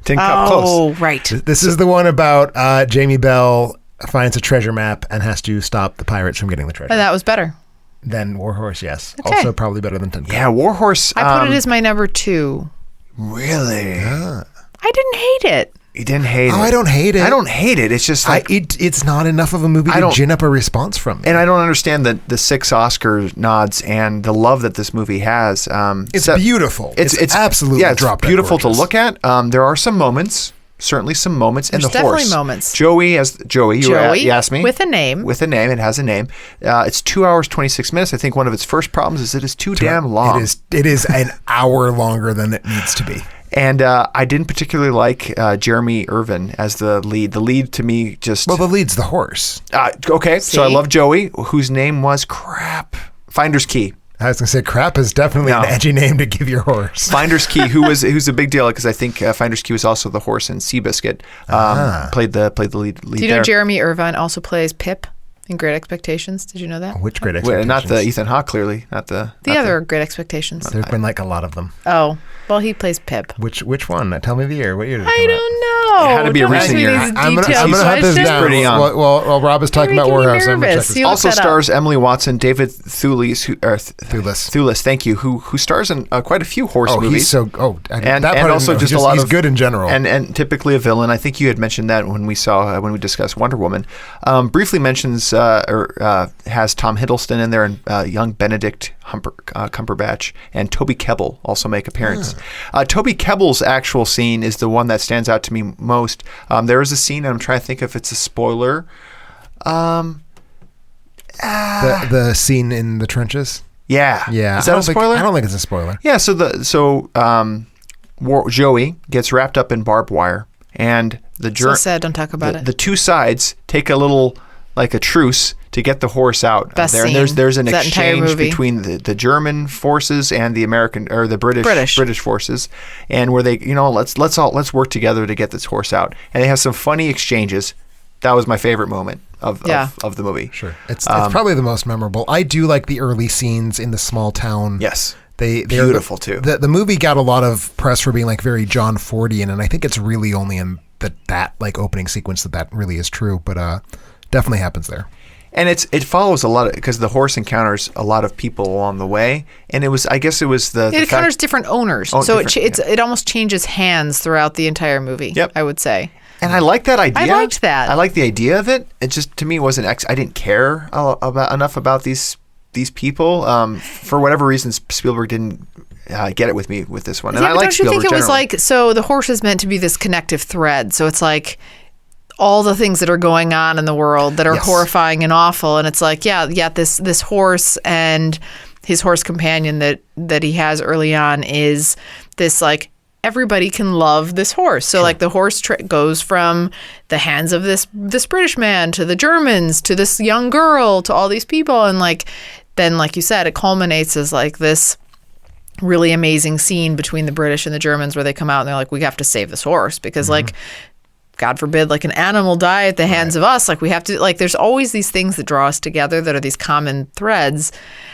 [SPEAKER 3] Tin cup
[SPEAKER 5] Oh,
[SPEAKER 3] close.
[SPEAKER 5] right.
[SPEAKER 4] This is the one about Jamie Bell finds a treasure map and has to stop the pirates from getting the treasure.
[SPEAKER 5] And that was better.
[SPEAKER 4] Then Warhorse, yes.
[SPEAKER 5] Okay.
[SPEAKER 4] Also probably better than Tin Cup.
[SPEAKER 3] Yeah, Warhorse.
[SPEAKER 5] I put it as my number 2.
[SPEAKER 3] Really?
[SPEAKER 5] I didn't hate it.
[SPEAKER 3] You didn't hate it.
[SPEAKER 4] Oh, I don't hate it.
[SPEAKER 3] I don't hate it. It's just like
[SPEAKER 4] it's not enough of a movie to gin up a response from me.
[SPEAKER 3] and I don't understand the 6 Oscar nods and the love that this movie has.
[SPEAKER 4] It's beautiful. It's absolutely
[SPEAKER 3] it's
[SPEAKER 4] drop-dead
[SPEAKER 3] beautiful to
[SPEAKER 4] gorgeous.
[SPEAKER 3] look at. There are some moments, certainly some moments, and
[SPEAKER 5] There's
[SPEAKER 3] the horse.
[SPEAKER 5] definitely moments.
[SPEAKER 3] Joey. You asked me
[SPEAKER 5] with a name.
[SPEAKER 3] With a name, it has a name. It's 2 hours 26 minutes. I think one of its first problems is it is too damn long.
[SPEAKER 4] It is an hour longer than it needs to be.
[SPEAKER 3] And I didn't particularly like Jeremy Irvin as the lead. The lead to me just
[SPEAKER 4] Well, the lead's the horse.
[SPEAKER 3] okay. So I
[SPEAKER 5] See?
[SPEAKER 3] love Joey, whose name was Finder's Key.
[SPEAKER 4] I was going to say, crap is definitely an edgy name to give your horse.
[SPEAKER 3] Finder's Key, who's a big deal because I think Finder's Key was also the horse in Seabiscuit. Played the lead.
[SPEAKER 5] Do you know Jeremy Irvine also plays Pip in Great Expectations? Did you know that?
[SPEAKER 4] Which Great
[SPEAKER 3] Wait,
[SPEAKER 4] Expectations?
[SPEAKER 3] not the Ethan Hawke, clearly. Not the
[SPEAKER 5] Other Great Expectations.
[SPEAKER 4] There's been like a lot of them.
[SPEAKER 5] Oh, well, he plays Pip.
[SPEAKER 4] Which one? Tell me the year. What year did it
[SPEAKER 5] I
[SPEAKER 4] come out?
[SPEAKER 5] don't know.
[SPEAKER 3] It had to be a
[SPEAKER 5] Don't ask
[SPEAKER 3] recent
[SPEAKER 5] me
[SPEAKER 3] year.
[SPEAKER 5] these
[SPEAKER 4] I'm gonna
[SPEAKER 5] detailed
[SPEAKER 4] hunt this
[SPEAKER 5] questions.
[SPEAKER 4] down.
[SPEAKER 3] Pretty young.
[SPEAKER 4] While Rob is talking
[SPEAKER 5] You're
[SPEAKER 4] about
[SPEAKER 5] making me
[SPEAKER 4] Warhorse, I'm gonna check
[SPEAKER 5] nervous.
[SPEAKER 4] this
[SPEAKER 5] You
[SPEAKER 4] out.
[SPEAKER 5] look
[SPEAKER 3] also
[SPEAKER 5] that up.
[SPEAKER 3] stars Emily Watson, David Thewlis,
[SPEAKER 4] Thewlis.
[SPEAKER 3] Thank you. Who stars in quite a few horse movies.
[SPEAKER 4] He's so.
[SPEAKER 3] and
[SPEAKER 4] that part
[SPEAKER 3] also just a
[SPEAKER 4] he's
[SPEAKER 3] lot
[SPEAKER 4] he's
[SPEAKER 3] of
[SPEAKER 4] good in general.
[SPEAKER 3] and typically a villain. I think you had mentioned that when we discussed Wonder Woman. Briefly mentions has Tom Hiddleston in there and young Benedict Cumberbatch and Toby Kebbell also make appearance. Toby Kebbell's actual scene is the one that stands out to me most. There is a scene, and I'm trying to think if it's a spoiler.
[SPEAKER 4] The scene in the trenches.
[SPEAKER 3] Yeah. Is that a spoiler?
[SPEAKER 4] I don't think it's a spoiler.
[SPEAKER 3] Yeah, Joey gets wrapped up in barbed wire, and
[SPEAKER 5] So sad, don't talk about it.
[SPEAKER 3] The two sides take a little, like a truce, to get the horse out
[SPEAKER 5] Best
[SPEAKER 3] there. And
[SPEAKER 5] scene.
[SPEAKER 3] there's an
[SPEAKER 5] That entire
[SPEAKER 3] exchange
[SPEAKER 5] movie.
[SPEAKER 3] between the German forces and the American or the British forces, and where they let's work together to get this horse out. And they have some funny exchanges. That was my favorite moment of the movie.
[SPEAKER 4] Sure, it's probably the most memorable. I do like the early scenes in the small town.
[SPEAKER 3] Yes.
[SPEAKER 4] They're
[SPEAKER 3] beautiful too.
[SPEAKER 4] The movie got a lot of press for being like very John Fordian, and I think it's really only in that like opening sequence that really is true. But definitely happens there.
[SPEAKER 3] And it follows a lot because the horse encounters a lot of people along the way, and it
[SPEAKER 5] encounters different owners, so it almost changes hands throughout the entire movie.
[SPEAKER 3] Yep.
[SPEAKER 5] I would say.
[SPEAKER 3] And I like that idea.
[SPEAKER 5] I liked that.
[SPEAKER 3] I like the idea of it. It just to me wasn't. I didn't care enough about these people. For whatever reasons, Spielberg didn't get it with me with this one. And I like
[SPEAKER 5] don't you
[SPEAKER 3] Spielberg
[SPEAKER 5] think it was
[SPEAKER 3] generally.
[SPEAKER 5] like so? The horse is meant to be this connective thread. So it's like all the things that are going on in the world that are horrifying and awful, and it's like this horse and his horse companion that he has early on is this like. Everybody can love this horse. So like the horse goes from the hands of this British man to the Germans to this young girl to all these people. And like, then like you said, it culminates as like this really amazing scene between the British and the Germans where they come out and they're like, we have to save this horse because like God forbid, like an animal die at the hands of us, like we have to, like there's always these things that draw us together that are these common threads.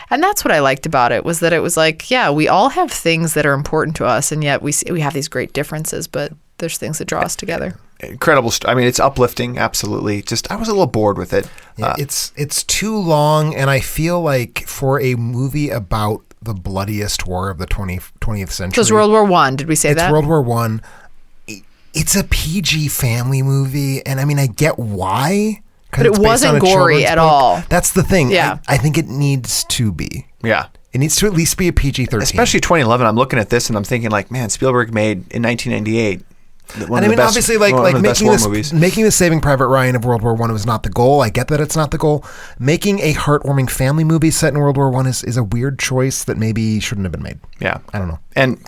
[SPEAKER 5] And that's what I liked about it, was that it was like, yeah, we all have things that are important to us, and yet we have these great differences, but there's things that draw us together.
[SPEAKER 3] Incredible. I mean, it's uplifting. Absolutely. Just, I was a little bored with it.
[SPEAKER 4] Yeah, it's too long, and I feel like for a movie about the bloodiest war of the 20th century.
[SPEAKER 5] So it's World War I. Did we say that?
[SPEAKER 4] It's World War I. It's a PG family movie, and I mean, I get why.
[SPEAKER 5] But it wasn't gory at all.
[SPEAKER 4] That's the thing.
[SPEAKER 5] Yeah.
[SPEAKER 4] I think it needs to be.
[SPEAKER 3] Yeah.
[SPEAKER 4] It needs to at least be a PG-13.
[SPEAKER 3] Especially 2011. I'm looking at this and I'm thinking like, man, Spielberg made in 1998.
[SPEAKER 4] And I mean, obviously, like making the Saving Private Ryan of World War I was not the goal. I get that it's not the goal. Making a heartwarming family movie set in World War I is a weird choice that maybe shouldn't have been made.
[SPEAKER 3] Yeah.
[SPEAKER 4] I don't know.
[SPEAKER 3] And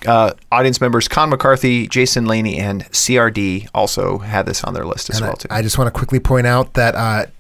[SPEAKER 3] audience members Con McCarthy, Jason Laney, and CRD also had this on their list as well, too.
[SPEAKER 4] I just want to quickly point out that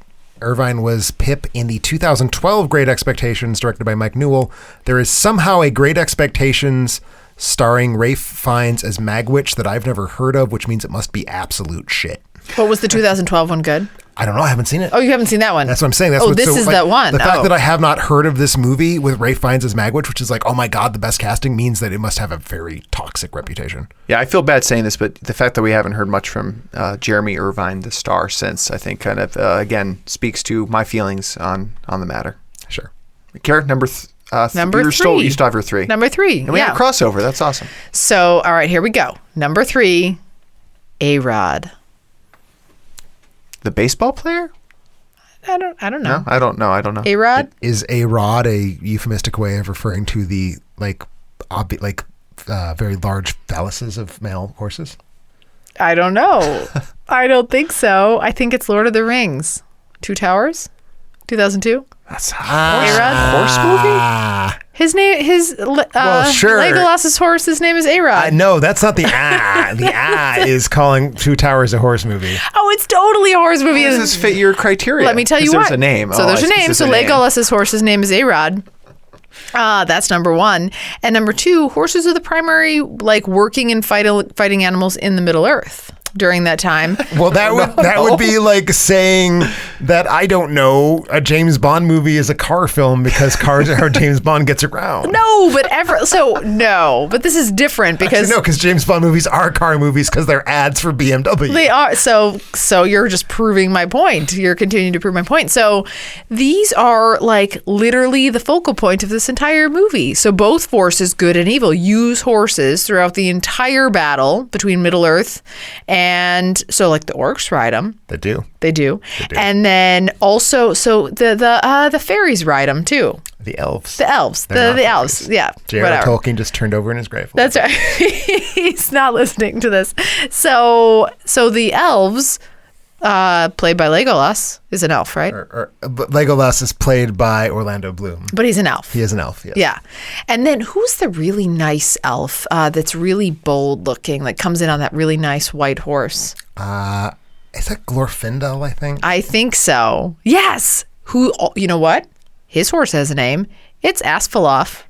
[SPEAKER 4] Irvine was Pip in the 2012 Great Expectations, directed by Mike Newell. There is somehow a Great Expectations starring Ralph Fiennes as Magwitch that I've never heard of, which means it must be absolute shit.
[SPEAKER 5] But was the 2012 one good?
[SPEAKER 4] I don't know. I haven't seen it.
[SPEAKER 5] Oh, you haven't seen that one?
[SPEAKER 4] That's what I'm saying.
[SPEAKER 5] This is that one.
[SPEAKER 4] The fact that I have not heard of this movie with Ralph Fiennes as Magwitch, which is like, oh my God, the best casting, means that it must have a very toxic reputation.
[SPEAKER 3] Yeah, I feel bad saying this, but the fact that we haven't heard much from Jeremy Irvine, the star, since, I think kind of, again, speaks to my feelings on the matter.
[SPEAKER 4] Sure.
[SPEAKER 3] Kara, number three. You still have your three.
[SPEAKER 5] Number three.
[SPEAKER 3] And we have a crossover. That's awesome.
[SPEAKER 5] So, all right, here we go. Number 3, A-Rod.
[SPEAKER 3] The baseball player?
[SPEAKER 5] I don't know.
[SPEAKER 3] No, I don't know.
[SPEAKER 5] A-Rod?
[SPEAKER 4] Is A-Rod a euphemistic way of referring to the very large phalluses of male horses?
[SPEAKER 5] I don't know. I don't think so. I think it's Lord of the Rings. Two Towers? 2002?
[SPEAKER 3] That's
[SPEAKER 5] A-Rod?
[SPEAKER 3] Horse movie?
[SPEAKER 5] His name,
[SPEAKER 4] sure.
[SPEAKER 5] Legolas's horse, his name is A-Rod.
[SPEAKER 4] No, that's not the The is calling Two Towers a horse movie.
[SPEAKER 5] Oh, it's totally a horse movie.
[SPEAKER 3] How does this fit your criteria?
[SPEAKER 5] Let me tell you what.
[SPEAKER 3] There's a name.
[SPEAKER 5] So there's a name. So Legolas's horse's name is A-Rod. That's number 1. And number 2, horses are the primary working and fighting animals in the Middle Earth during that time.
[SPEAKER 4] Well, that would be like saying that, I don't know, a James Bond movie is a car film because cars are how James Bond gets around.
[SPEAKER 5] No, but this is different because
[SPEAKER 4] because James Bond movies are car movies because they're ads for BMW.
[SPEAKER 5] They are. So you're just proving my point. You're continuing to prove my point. So these are literally the focal point of this entire movie. So both forces, good and evil, use horses throughout the entire battle between Middle Earth. And so the orcs ride them. They do. And then also, so the fairies ride them too.
[SPEAKER 4] The elves.
[SPEAKER 5] The elves. Yeah.
[SPEAKER 4] Gerald Tolkien just turned over in his grave.
[SPEAKER 5] That's right. He's not listening to this. So the elves, played by Legolas, is an elf, right?
[SPEAKER 4] But Legolas is played by Orlando Bloom.
[SPEAKER 5] But he's an elf.
[SPEAKER 4] He is an elf, yes.
[SPEAKER 5] Yeah. And then who's the really nice elf that's really bold looking, comes in on that really nice white horse?
[SPEAKER 4] Is that Glorfindel, I think?
[SPEAKER 5] I think so. Yes. Who, you know what? His horse has a name. It's Asphalov.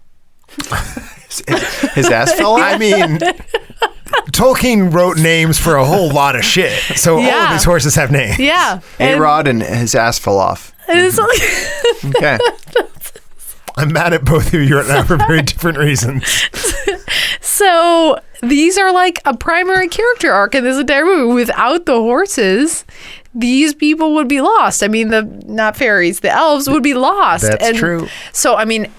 [SPEAKER 3] His ass fell off?
[SPEAKER 4] I mean, Tolkien wrote names for a whole lot of shit. So all of his horses have names.
[SPEAKER 5] Yeah.
[SPEAKER 3] A-Rod and his ass fell off. Okay.
[SPEAKER 4] I'm mad at both of you right now for very different reasons.
[SPEAKER 5] So these are a primary character arc in this entire movie. Without the horses, these people would be lost. I mean, not fairies, the elves would be lost.
[SPEAKER 4] That's true.
[SPEAKER 5] So, I mean,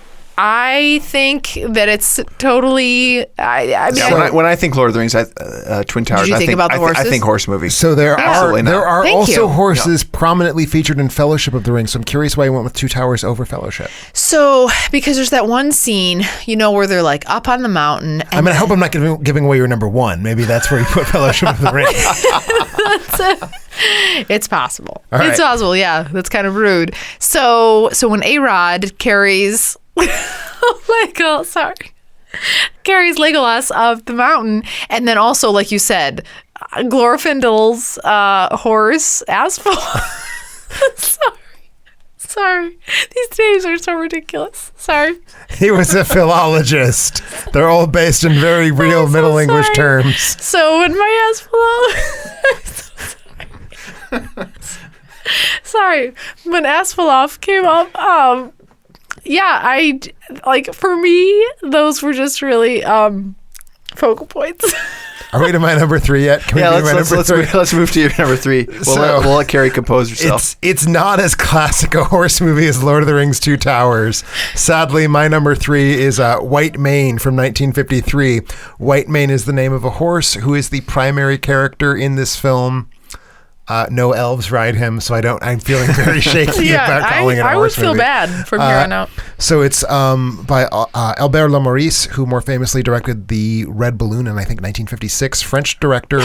[SPEAKER 5] I think that it's totally.
[SPEAKER 3] When I think Lord of the Rings, Twin Towers,
[SPEAKER 5] Did you think about the horses?
[SPEAKER 3] I think horse movies.
[SPEAKER 4] So there are also horses
[SPEAKER 3] Yeah.
[SPEAKER 4] prominently featured in Fellowship of the Ring. So I'm curious why you went with Two Towers over Fellowship.
[SPEAKER 5] So because there's that one scene, where they're up on the mountain.
[SPEAKER 4] I hope I'm not giving away your number 1. Maybe that's where you put Fellowship of the Ring.
[SPEAKER 5] It's possible.
[SPEAKER 4] All right.
[SPEAKER 5] It's possible. Yeah, that's kind of rude. So when A-Rod carries. Carries Legolas up the mountain, and then also, like you said, Glorfindel's horse, Asphalov. Sorry. These names are so ridiculous. Sorry.
[SPEAKER 4] He was a philologist. They're all based in very real Middle English terms.
[SPEAKER 5] So when my Asphalov... Sorry. When Asfalov came up, for me, those were just really focal points.
[SPEAKER 4] Are we to my number 3 yet? Can we do my number 3?
[SPEAKER 3] Let's move to your number 3. We'll let Carrie compose herself.
[SPEAKER 4] It's not as classic a horse movie as Lord of the Rings: Two Towers. Sadly, my number 3 is White Mane from 1953. White Mane is the name of a horse who is the primary character in this film. No elves ride him, so I'm feeling very shaky about calling it a horse movie.
[SPEAKER 5] I would feel bad from here on out.
[SPEAKER 4] So it's by Albert Lamorisse, who more famously directed The Red Balloon in, I think, 1956. French director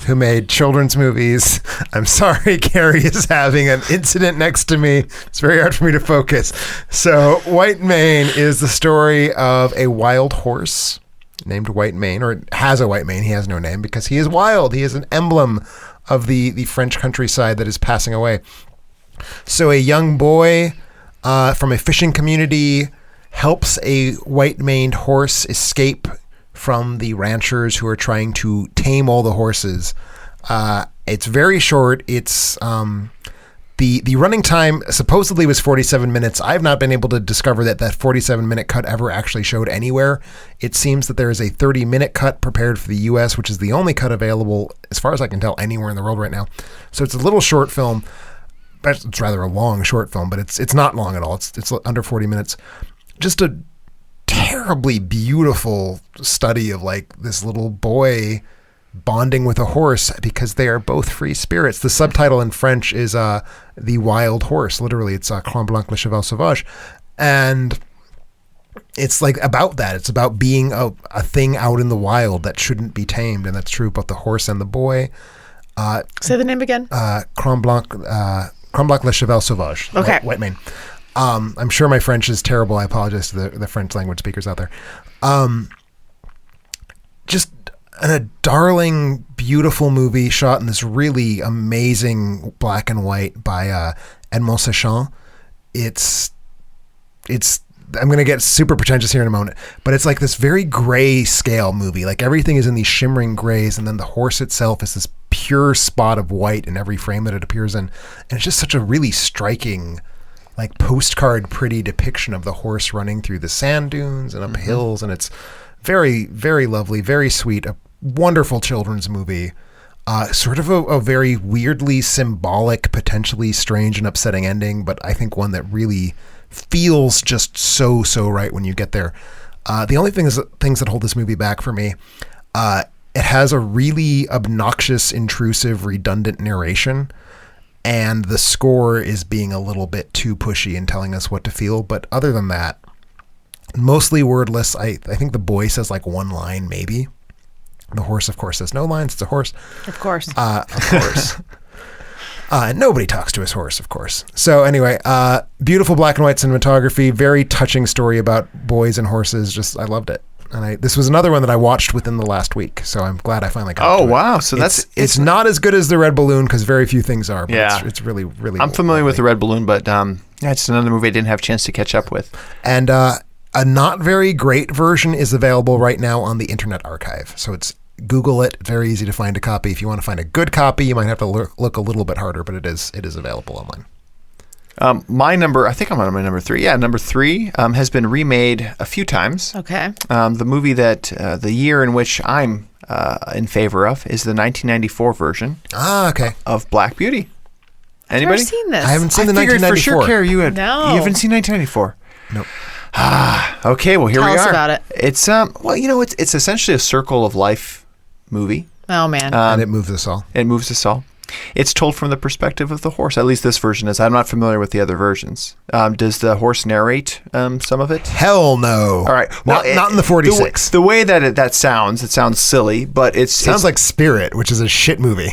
[SPEAKER 4] who made children's movies. I'm sorry, Carrie is having an incident next to me. It's very hard for me to focus. So White Mane is the story of a wild horse named White Mane, or has a white mane. He has no name because he is wild. He is an emblem of the French countryside that is passing away. So a young boy from a fishing community helps a white-maned horse escape from the ranchers who are trying to tame all the horses. It's very short. It's the running time supposedly was 47 minutes. I've not been able to discover that 47-minute cut ever actually showed anywhere. It seems that there is a 30-minute cut prepared for the U.S., which is the only cut available, as far as I can tell, anywhere in the world right now. So it's a little short film. It's rather a long short film, but it's not long at all. It's under 40 minutes. Just a terribly beautiful study of like this little boy bonding with a horse because they are both free spirits. The subtitle in French is The Wild Horse. Literally, it's Cran Blanc le Cheval Sauvage. And it's like about that. It's about being a thing out in the wild that shouldn't be tamed. And that's true about the horse and the boy.
[SPEAKER 5] Say the name again.
[SPEAKER 4] Cran Blanc le Cheval Sauvage.
[SPEAKER 5] Okay.
[SPEAKER 4] White Mane. I'm sure my French is terrible. I apologize to the French language speakers out there. Just a darling, beautiful movie shot in this really amazing black and white by Edmond Sachant. It's I'm going to get super pretentious here in a moment, but it's like this very gray scale movie. Like everything is in these shimmering grays, and then the horse itself is this pure spot of white in every frame that it appears in. And it's just such a really striking, like postcard pretty depiction of the horse running through the sand dunes and up hills. And it's very, very lovely, very sweet, a wonderful children's movie. Sort of a very weirdly symbolic, potentially strange and upsetting ending, but I think one that really feels just so right when you get there. The only things that hold this movie back for me, it has a really obnoxious, intrusive, redundant narration, and the score is being a little bit too pushy and telling us what to feel. But other than that, mostly wordless. I think the boy says like one line, maybe. The horse, of course, says no lines. It's a horse.
[SPEAKER 5] Of course.
[SPEAKER 4] Nobody talks to his horse, of course. So anyway, beautiful black and white cinematography, very touching story about boys and horses. Just, I loved it. And this was another one that I watched within the last week. So I'm glad I finally got to it.
[SPEAKER 3] Oh, wow. So
[SPEAKER 4] it's not as good as The Red Balloon because very few things are. But it's really, really
[SPEAKER 3] I'm familiar with The Red Balloon, but it's another movie I didn't have a chance to catch up with. And
[SPEAKER 4] a not very great version is available right now on the Internet Archive. So Google it. Very easy to find a copy. If you want to find a good copy, you might have to look a little bit harder, but it is available online.
[SPEAKER 3] I think I'm on my number 3. Yeah, number 3 has been remade a few times.
[SPEAKER 5] Okay.
[SPEAKER 3] The movie that the year in which I'm in favor of is the 1994 version.
[SPEAKER 4] Okay.
[SPEAKER 3] Of Black Beauty.
[SPEAKER 5] Anybody? I've never seen this.
[SPEAKER 4] I haven't seen the 1994.
[SPEAKER 3] For sure, Carrie, you haven't seen 1994.
[SPEAKER 4] Nope.
[SPEAKER 3] Okay, well here
[SPEAKER 5] Tell
[SPEAKER 3] we are.
[SPEAKER 5] Tell us about it.
[SPEAKER 3] It's it's essentially a circle of life movie.
[SPEAKER 5] Oh man.
[SPEAKER 4] And it moves us all.
[SPEAKER 3] It's told from the perspective of the horse. At least this version is. I'm not familiar with the other versions. Does the horse narrate some of it?
[SPEAKER 4] Hell no.
[SPEAKER 3] All right. Well,
[SPEAKER 4] not in the 46.
[SPEAKER 3] The way that it sounds silly, but it
[SPEAKER 4] sounds like Spirit, which is a shit movie.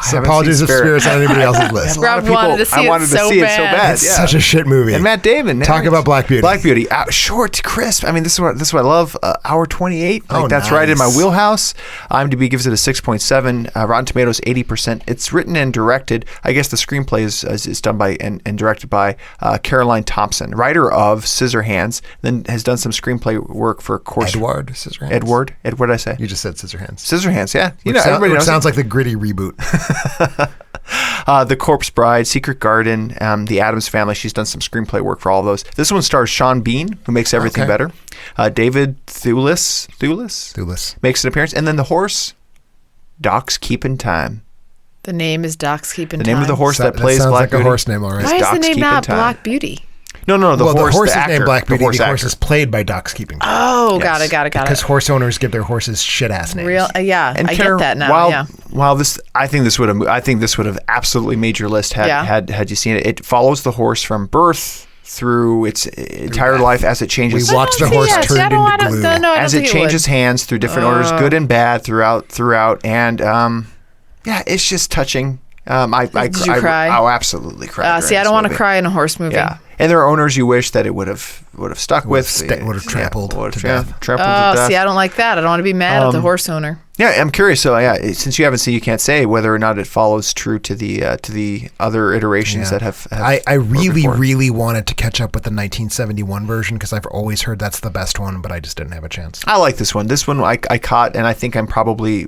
[SPEAKER 4] So
[SPEAKER 3] apologies
[SPEAKER 4] if Spirit's on anybody else's list.
[SPEAKER 5] I wanted to see it so bad.
[SPEAKER 4] It's such a shit movie.
[SPEAKER 3] And Matt Damon.
[SPEAKER 4] Talk about Black Beauty.
[SPEAKER 3] Black Beauty. Short, crisp. I mean, this is what I love. Hour 28. That's
[SPEAKER 4] nice.
[SPEAKER 3] right in my wheelhouse. IMDb gives it a 6.7. Rotten Tomatoes 80%. It's written and directed. I guess the screenplay is done by and directed by Caroline Thompson, writer of Scissorhands, then has done some screenplay work for
[SPEAKER 4] Edward Scissorhands.
[SPEAKER 3] Edward, what did I say?
[SPEAKER 4] You just said Scissorhands.
[SPEAKER 3] Scissorhands, yeah.
[SPEAKER 4] Everybody knows. Sounds like the Gritty reboot.
[SPEAKER 3] The Corpse Bride, Secret Garden, The Addams Family. She's done some screenplay work for all of those. This one stars Sean Bean, who makes everything better. David Thewlis makes an appearance. And then the horse, Doc's Keepin' Time.
[SPEAKER 5] The name is Doc's Keepin' Time.
[SPEAKER 3] The name of the horse that plays
[SPEAKER 4] sounds
[SPEAKER 3] Black
[SPEAKER 4] like
[SPEAKER 3] Beauty.
[SPEAKER 4] a horse name already.
[SPEAKER 5] Why is the
[SPEAKER 3] Doc's
[SPEAKER 5] name
[SPEAKER 3] Keepin'
[SPEAKER 5] not
[SPEAKER 3] Time.
[SPEAKER 5] Black Beauty?
[SPEAKER 3] No, the horse
[SPEAKER 4] is
[SPEAKER 3] actor,
[SPEAKER 4] named Black Beauty. The horse
[SPEAKER 3] actor.
[SPEAKER 4] is played by Doc's Keeping Time.
[SPEAKER 5] Oh, got it.
[SPEAKER 4] Because horse owners give their horses shit-ass names.
[SPEAKER 5] Yeah,
[SPEAKER 3] And
[SPEAKER 5] I
[SPEAKER 3] Karen,
[SPEAKER 5] get that now.
[SPEAKER 3] While this, I think this would have absolutely made your list had you seen it. It follows the horse from birth through its entire life as it changes.
[SPEAKER 4] We watched the horse turn into glue.
[SPEAKER 3] As it changes hands through different orders, good and bad throughout, and it's just touching.
[SPEAKER 5] Did you cry?
[SPEAKER 3] I'll absolutely cry.
[SPEAKER 5] See, I don't want to cry in a horse movie.
[SPEAKER 3] Yeah, and there are owners you wish that it would have stuck with.
[SPEAKER 4] Would have trampled to death.
[SPEAKER 3] Trampled to death.
[SPEAKER 5] See, I don't like that. I don't want to be mad at the horse owner.
[SPEAKER 3] Yeah, I'm curious. So, since you haven't seen, you can't say whether or not it follows true to the other iterations that have.
[SPEAKER 4] I really wanted to catch up with the 1971 version because I've always heard that's the best one, but I just didn't have a chance.
[SPEAKER 3] I like this one. This one I caught, and I think I'm probably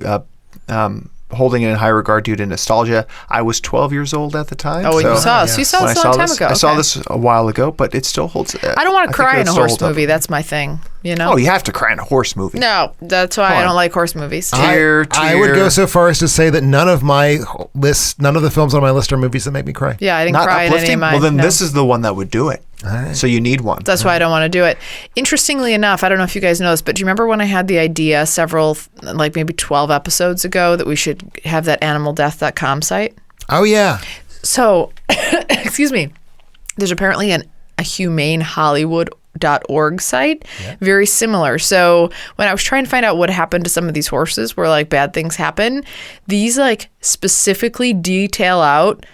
[SPEAKER 3] holding it in high regard due to nostalgia. I was 12 years old at the time.
[SPEAKER 5] Oh, you saw this. You saw this a long time ago.
[SPEAKER 3] I saw this a while ago, but it still holds.
[SPEAKER 5] I don't want to cry in a horse movie. That's my thing. You know?
[SPEAKER 3] Oh, you have to cry in a horse movie.
[SPEAKER 5] No, that's why I don't like horse movies.
[SPEAKER 4] I would go so far as to say that none of the films on my list are movies that make me cry.
[SPEAKER 5] Yeah, I didn't
[SPEAKER 3] Not
[SPEAKER 5] cry in
[SPEAKER 3] uplifting?
[SPEAKER 5] any of mine.
[SPEAKER 3] Well, then
[SPEAKER 5] no.
[SPEAKER 3] this is the one that would do it.
[SPEAKER 4] Right.
[SPEAKER 3] So you need one.
[SPEAKER 5] That's why I don't want to do it. Interestingly enough, I don't know if you guys know this, but do you remember when I had the idea maybe 12 episodes ago that we should have that animaldeath.com site?
[SPEAKER 4] Oh, yeah.
[SPEAKER 5] So, excuse me, there's apparently a humane Hollywood.org site, very similar. So when I was trying to find out what happened to some of these horses where like bad things happen, these like specifically detail out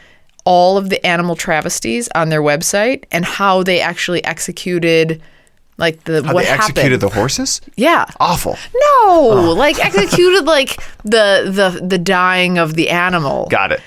[SPEAKER 5] all of the animal travesties on their website and how they actually executed like
[SPEAKER 3] How
[SPEAKER 5] what
[SPEAKER 3] they executed
[SPEAKER 5] happened.
[SPEAKER 3] the horses?
[SPEAKER 5] Yeah.
[SPEAKER 3] Awful.
[SPEAKER 5] No, like executed like the dying of the animal.
[SPEAKER 3] Got it.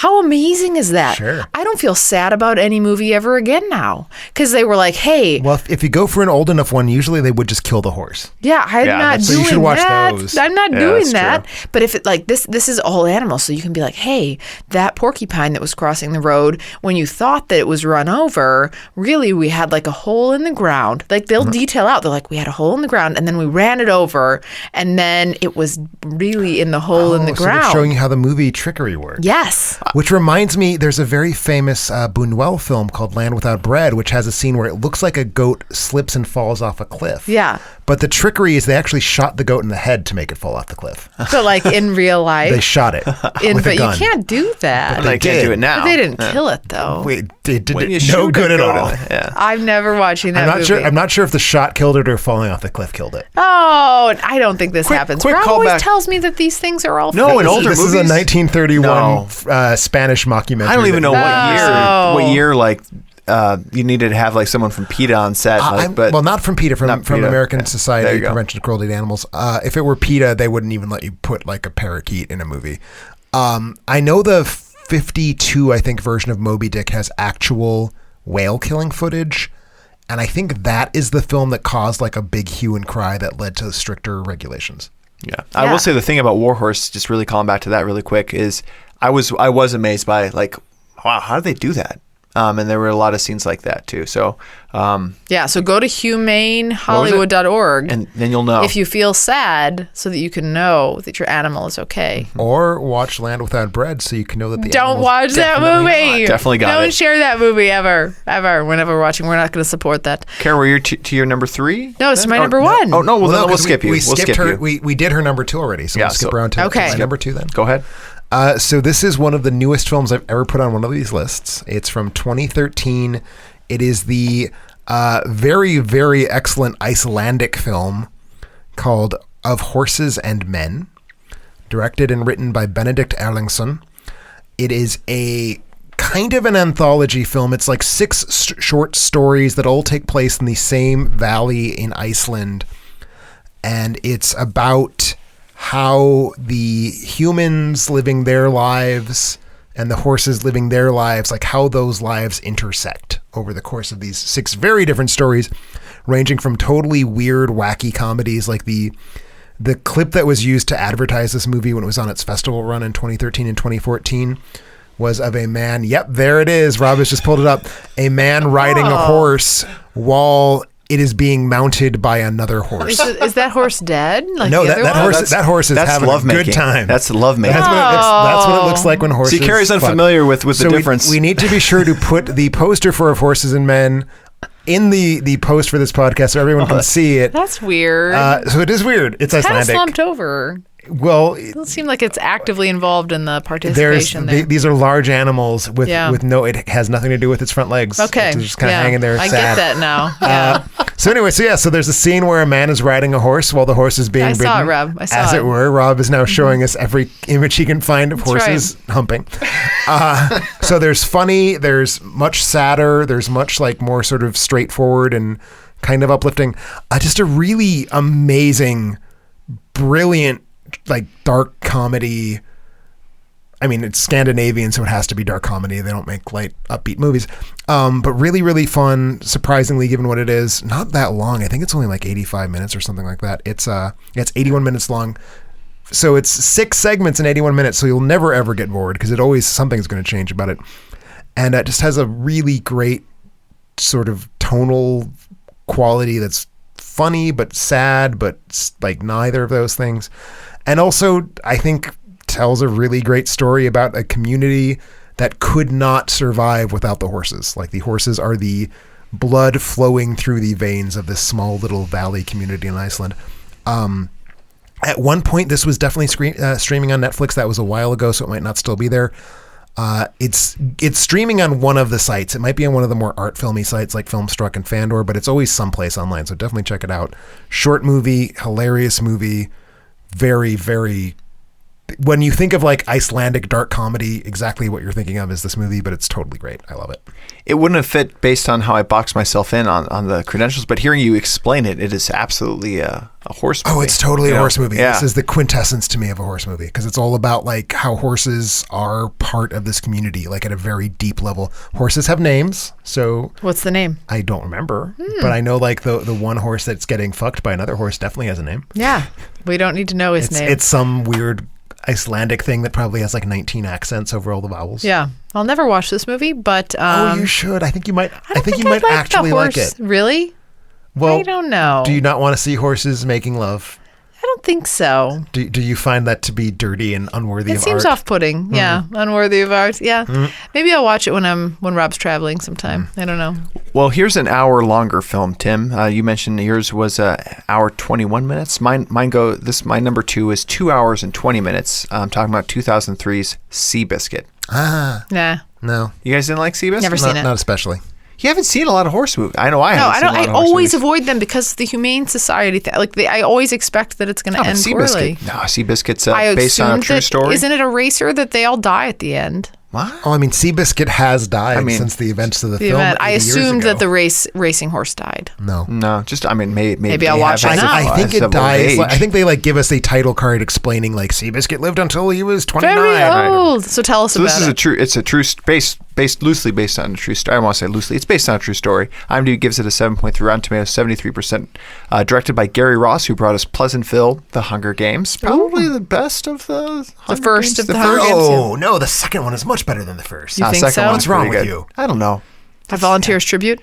[SPEAKER 5] How amazing is that?
[SPEAKER 4] Sure.
[SPEAKER 5] I don't feel sad about any movie ever again now because they were like, hey.
[SPEAKER 4] Well, if you go for an old enough one, usually they would just kill the horse.
[SPEAKER 5] Yeah, I'm not
[SPEAKER 4] so
[SPEAKER 5] doing
[SPEAKER 4] you should watch
[SPEAKER 5] that.
[SPEAKER 4] those.
[SPEAKER 5] I'm not
[SPEAKER 3] Yeah,
[SPEAKER 5] doing
[SPEAKER 3] that's
[SPEAKER 5] that.
[SPEAKER 3] true.
[SPEAKER 5] But if it like this is all animals, so you can be like, hey, that porcupine that was crossing the road, when you thought that it was run over, really we had like a hole in the ground. Like they'll detail out. They're like, we had a hole in the ground, and then we ran it over, and then it was really in the hole in the
[SPEAKER 4] So they're
[SPEAKER 5] ground.
[SPEAKER 4] showing you how the movie trickery works.
[SPEAKER 5] Yes.
[SPEAKER 4] Which reminds me, there's a very famous Buñuel film called Land Without Bread, which has a scene where it looks like a goat slips and falls off a cliff.
[SPEAKER 5] Yeah.
[SPEAKER 4] But the trickery is they actually shot the goat in the head to make it fall off the cliff.
[SPEAKER 5] So like in real life.
[SPEAKER 4] They shot it with a
[SPEAKER 5] but
[SPEAKER 4] gun.
[SPEAKER 5] you can't do that.
[SPEAKER 3] They can't do it now.
[SPEAKER 5] But they didn't kill it though.
[SPEAKER 4] Wait, they did
[SPEAKER 3] When you
[SPEAKER 4] it
[SPEAKER 3] shoot
[SPEAKER 4] no
[SPEAKER 3] a
[SPEAKER 4] good at
[SPEAKER 3] goat in
[SPEAKER 4] all.
[SPEAKER 3] the- yeah.
[SPEAKER 5] I'm never watching that movie.
[SPEAKER 4] I'm not sure if the shot killed it or falling off the cliff killed it.
[SPEAKER 5] Oh, I don't think this happens.
[SPEAKER 3] quick
[SPEAKER 5] Rob always
[SPEAKER 3] callback.
[SPEAKER 5] tells me that these things are all
[SPEAKER 3] No,
[SPEAKER 5] fake.
[SPEAKER 3] in older
[SPEAKER 4] This is
[SPEAKER 3] movies?
[SPEAKER 4] a 1931 Spanish mockumentary.
[SPEAKER 3] I don't even know
[SPEAKER 5] Oh.
[SPEAKER 3] what year like you needed to have like someone from PETA on set.
[SPEAKER 4] Well, not from PETA, from
[SPEAKER 3] PETA.
[SPEAKER 4] American
[SPEAKER 3] Yeah. There
[SPEAKER 4] Society
[SPEAKER 3] you
[SPEAKER 4] of
[SPEAKER 3] go.
[SPEAKER 4] Prevention of Cruelty to Animals. If it were PETA, they wouldn't even let you put like a parakeet in a movie. I know the 52, I think, version of Moby Dick has actual whale killing footage. And I think that is the film that caused like a big hue and cry that led to stricter regulations.
[SPEAKER 3] Yeah. I will say the thing about Warhorse, just really calling back to that really quick, is I was amazed by like, wow, how did they do that? And there were a lot of scenes like that too. So
[SPEAKER 5] Yeah, so go to humanehollywood.org
[SPEAKER 3] and then you'll know.
[SPEAKER 5] if you feel sad so that you can know that your animal is okay.
[SPEAKER 4] Or watch Land Without Bread so you can know that the
[SPEAKER 5] Don't
[SPEAKER 4] animal's
[SPEAKER 5] watch that
[SPEAKER 4] definitely
[SPEAKER 5] movie.
[SPEAKER 4] hot.
[SPEAKER 3] Definitely got
[SPEAKER 5] Don't
[SPEAKER 3] it.
[SPEAKER 5] share that movie ever. Whenever we're watching, we're not going to support that.
[SPEAKER 3] Karen, were you to your number 3?
[SPEAKER 5] No, it's my
[SPEAKER 3] Oh,
[SPEAKER 5] number
[SPEAKER 3] no.
[SPEAKER 5] 1.
[SPEAKER 3] Oh no, well, then we'll
[SPEAKER 4] 'cause
[SPEAKER 3] skip you.
[SPEAKER 4] We
[SPEAKER 3] We'll
[SPEAKER 4] skipped
[SPEAKER 3] skip
[SPEAKER 4] her.
[SPEAKER 3] you.
[SPEAKER 4] We did her number 2 already, so
[SPEAKER 3] Yeah,
[SPEAKER 4] we'll skip
[SPEAKER 3] so-
[SPEAKER 4] around to
[SPEAKER 5] Okay.
[SPEAKER 4] number 2 then.
[SPEAKER 3] Go ahead.
[SPEAKER 4] So this is one of the newest films I've ever put on one of these lists. It's from 2013. It is the very, very excellent Icelandic film called Of Horses and Men, directed and written by Benedict Erlingsson. It is a kind of an anthology film. It's like 6 short stories that all take place in the same valley in Iceland. And it's about how the humans living their lives and the horses living their lives, like how those lives intersect over the course of these 6 very different stories, ranging from totally weird, wacky comedies like the clip that was used to advertise this movie when it was on its festival run in 2013 and 2014 was of a man. Yep, there it is. Rob has just pulled it up. A man riding a horse while it is being mounted by another horse.
[SPEAKER 5] Is that horse dead? Like
[SPEAKER 4] No,
[SPEAKER 5] the
[SPEAKER 4] that
[SPEAKER 5] other one?
[SPEAKER 4] horse is having a good time.
[SPEAKER 3] That's lovemaking.
[SPEAKER 4] That's what it looks like when horses.
[SPEAKER 3] See, Carrie's
[SPEAKER 4] fuck.
[SPEAKER 3] unfamiliar with the difference.
[SPEAKER 4] We need to be sure to put the poster for Of Horses and Men in the post for this podcast so everyone can see it.
[SPEAKER 5] That's weird.
[SPEAKER 4] So it is weird. It's
[SPEAKER 5] kind of
[SPEAKER 4] Icelandic.
[SPEAKER 5] slumped over.
[SPEAKER 4] Well,
[SPEAKER 5] It doesn't seem like it's actively involved in the
[SPEAKER 4] there's
[SPEAKER 5] participation there.
[SPEAKER 4] these are large animals with no. It has nothing to do with its front legs.
[SPEAKER 5] Okay.
[SPEAKER 4] It's just kind of hanging there.
[SPEAKER 5] I
[SPEAKER 4] sad.
[SPEAKER 5] get that now. Yeah.
[SPEAKER 4] So there's a scene where a man is riding a horse while the horse is being
[SPEAKER 5] I
[SPEAKER 4] ridden.
[SPEAKER 5] saw it, Rob. I saw
[SPEAKER 4] as
[SPEAKER 5] it.
[SPEAKER 4] it were. Rob is now showing us every image he can find of horses humping. So there's funny, there's much sadder, there's much like more sort of straightforward and kind of uplifting. Just a really amazing, brilliant, like dark comedy. I mean, it's Scandinavian, so it has to be dark comedy. They don't make light, upbeat movies. But really, really fun, surprisingly, given what it is. Not that long. I think it's only like 85 minutes or something like that. It's 81 minutes long. So it's 6 segments in 81 minutes, so you'll never, ever get bored because something's going to change about it. And it just has a really great sort of tonal quality that's funny but sad, but like neither of those things. And also, I think, tells a really great story about a community that could not survive without the horses. Like the horses are the blood flowing through the veins of this small little valley community in Iceland. At one point, this was definitely streaming on Netflix. That was a while ago, so it might not still be there. It's streaming on one of the sites. It might be on one of the more art filmy sites like Filmstruck and Fandor, but it's always someplace online. So definitely check it out. Short movie, hilarious movie. Very, very. When you think of like Icelandic dark comedy, exactly what you're thinking of is this movie, but it's totally great. I love it.
[SPEAKER 3] It wouldn't have fit based on how I boxed myself in on the credentials, but hearing you explain it, it is absolutely a horse movie.
[SPEAKER 4] Oh, it's totally a horse movie.
[SPEAKER 3] Yeah.
[SPEAKER 4] This is the quintessence to me of a horse movie because it's all about like how horses are part of this community, like at a very deep level. Horses have names, so
[SPEAKER 5] What's the name?
[SPEAKER 4] I don't remember, but I know like the one horse that's getting fucked by another horse definitely has a name.
[SPEAKER 5] Yeah. We don't need to know his name.
[SPEAKER 4] It's some weird Icelandic thing that probably has like 19 accents over all the vowels.
[SPEAKER 5] Yeah. I'll never watch this movie, but
[SPEAKER 4] Oh, you should. I think you might.
[SPEAKER 5] I think
[SPEAKER 4] you might
[SPEAKER 5] I'd
[SPEAKER 4] actually
[SPEAKER 5] the
[SPEAKER 4] like
[SPEAKER 5] horse.
[SPEAKER 4] it.
[SPEAKER 5] Really?
[SPEAKER 4] Well,
[SPEAKER 5] I don't know.
[SPEAKER 4] Do you not want to see horses making love?
[SPEAKER 5] I don't think so.
[SPEAKER 4] Do you find that to be dirty and unworthy
[SPEAKER 5] It
[SPEAKER 4] of
[SPEAKER 5] seems
[SPEAKER 4] art?
[SPEAKER 5] off-putting. Yeah, unworthy of art. Yeah, maybe I'll watch it when Rob's traveling sometime. I don't know.
[SPEAKER 3] Well, here's an hour longer film, Tim. You mentioned yours was hour 21 minutes. My number 2 is 2 hours and 20 minutes. I'm talking about 2003's Seabiscuit.
[SPEAKER 5] Nah.
[SPEAKER 4] No.
[SPEAKER 3] You guys didn't like Seabiscuit?
[SPEAKER 5] Never seen it.
[SPEAKER 4] Not especially.
[SPEAKER 3] You haven't seen a lot of horse movies. I know I haven't.
[SPEAKER 5] No,
[SPEAKER 3] seen a lot
[SPEAKER 5] I
[SPEAKER 3] of horse
[SPEAKER 5] always
[SPEAKER 3] movies.
[SPEAKER 5] avoid them because of the Humane Society. I always expect that it's going to end poorly.
[SPEAKER 3] No, Seabiscuit's
[SPEAKER 5] I
[SPEAKER 3] based on a
[SPEAKER 5] assumed
[SPEAKER 3] true
[SPEAKER 5] that,
[SPEAKER 3] story.
[SPEAKER 5] Isn't it a racer that they all die at the end?
[SPEAKER 3] What?
[SPEAKER 4] Oh, I mean, Seabiscuit has died since the events of the film.
[SPEAKER 5] I
[SPEAKER 4] 80 years
[SPEAKER 5] assumed
[SPEAKER 4] ago.
[SPEAKER 5] that the racing horse died.
[SPEAKER 4] No.
[SPEAKER 3] Just I mean maybe
[SPEAKER 5] I'll
[SPEAKER 3] they
[SPEAKER 5] watch
[SPEAKER 3] have
[SPEAKER 5] it
[SPEAKER 3] as
[SPEAKER 5] now.
[SPEAKER 3] a-
[SPEAKER 4] I think
[SPEAKER 3] as
[SPEAKER 4] it
[SPEAKER 3] of
[SPEAKER 4] dies.
[SPEAKER 3] age.
[SPEAKER 4] I think they like give us a title card explaining like Seabiscuit lived until he was 29.
[SPEAKER 5] Very old. So tell us
[SPEAKER 3] So
[SPEAKER 5] about
[SPEAKER 3] this is
[SPEAKER 5] it.
[SPEAKER 3] it's a true loosely based on a true story. I want to say loosely. It's based on a true story. IMDb gives it a 7.3, Rotten Tomatoes 73%. Directed by Gary Ross, who brought us Pleasantville, The Hunger Games. Probably the best of the Hunger
[SPEAKER 5] first
[SPEAKER 3] Games.
[SPEAKER 5] of the Hunger Games.
[SPEAKER 4] Oh, no, the second one is much better than the first.
[SPEAKER 5] You think
[SPEAKER 3] second
[SPEAKER 5] so?
[SPEAKER 3] one's
[SPEAKER 4] What's wrong
[SPEAKER 3] pretty
[SPEAKER 4] with
[SPEAKER 3] good.
[SPEAKER 4] you?
[SPEAKER 3] I don't know.
[SPEAKER 5] A volunteer's tribute.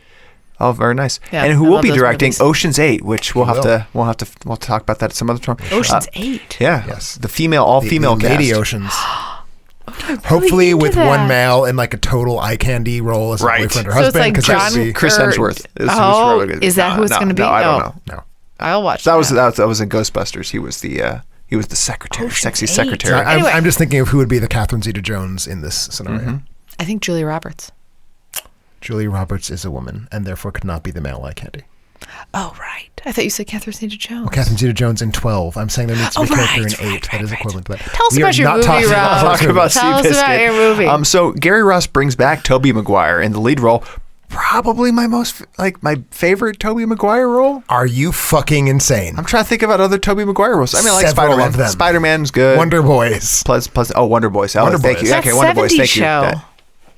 [SPEAKER 3] Oh, very nice.
[SPEAKER 5] Yeah,
[SPEAKER 3] and who
[SPEAKER 5] I
[SPEAKER 3] will
[SPEAKER 5] love
[SPEAKER 3] be
[SPEAKER 5] those
[SPEAKER 3] directing
[SPEAKER 5] movies.
[SPEAKER 3] Ocean's 8, which we'll talk about that at some other time.
[SPEAKER 5] Ocean's 8.
[SPEAKER 3] Yeah.
[SPEAKER 4] Yes.
[SPEAKER 3] The all-female
[SPEAKER 4] the Lady
[SPEAKER 3] cast.
[SPEAKER 4] Oceans. Hopefully
[SPEAKER 5] into
[SPEAKER 4] with
[SPEAKER 5] that.
[SPEAKER 4] one male in like a total eye candy role as a
[SPEAKER 3] Right.
[SPEAKER 4] boyfriend or
[SPEAKER 5] So it's
[SPEAKER 4] husband.
[SPEAKER 5] like
[SPEAKER 4] 'cause
[SPEAKER 5] John
[SPEAKER 4] that'd be-
[SPEAKER 3] Chris
[SPEAKER 5] or-
[SPEAKER 3] Hemsworth.
[SPEAKER 5] Oh, is that who it's going to be?
[SPEAKER 3] No, I don't know.
[SPEAKER 4] No.
[SPEAKER 5] I'll watch
[SPEAKER 3] That was in Ghostbusters. He was the secretary,
[SPEAKER 5] Ocean's
[SPEAKER 3] sexy
[SPEAKER 5] 8.
[SPEAKER 3] secretary.
[SPEAKER 5] Anyway.
[SPEAKER 4] I'm just thinking of who would be the Catherine Zeta-Jones in this scenario.
[SPEAKER 5] I think Julia Roberts.
[SPEAKER 4] Julia Roberts is a woman and therefore could not be the male eye candy.
[SPEAKER 5] Oh, right. I thought you said Catherine Zeta-Jones.
[SPEAKER 4] Well, Catherine Zeta-Jones in 12. I'm saying there needs to be a character in 8 that is equivalent to that.
[SPEAKER 5] Tell us
[SPEAKER 4] We are
[SPEAKER 5] about your
[SPEAKER 4] not
[SPEAKER 5] movie,
[SPEAKER 4] talking
[SPEAKER 5] Rob.
[SPEAKER 4] about horse
[SPEAKER 3] Talk about
[SPEAKER 4] movies.
[SPEAKER 5] Tell us about
[SPEAKER 3] Seabiscuit.
[SPEAKER 5] your movie.
[SPEAKER 3] So Gary Ross brings back Tobey Maguire in the lead role. Probably my my favorite Tobey Maguire role.
[SPEAKER 4] Are you fucking insane?
[SPEAKER 3] I'm trying to think about other Tobey Maguire roles. I mean, like
[SPEAKER 4] Several
[SPEAKER 3] Spider-Man.
[SPEAKER 4] of them.
[SPEAKER 3] Spider-Man's good.
[SPEAKER 4] Wonder Boys.
[SPEAKER 3] Wonder Boys. Oh,
[SPEAKER 4] Wonder
[SPEAKER 3] thank
[SPEAKER 4] Boys.
[SPEAKER 3] you.
[SPEAKER 5] That's
[SPEAKER 3] Okay, Wonder Boys.
[SPEAKER 5] 70s
[SPEAKER 3] Thank you.
[SPEAKER 5] show.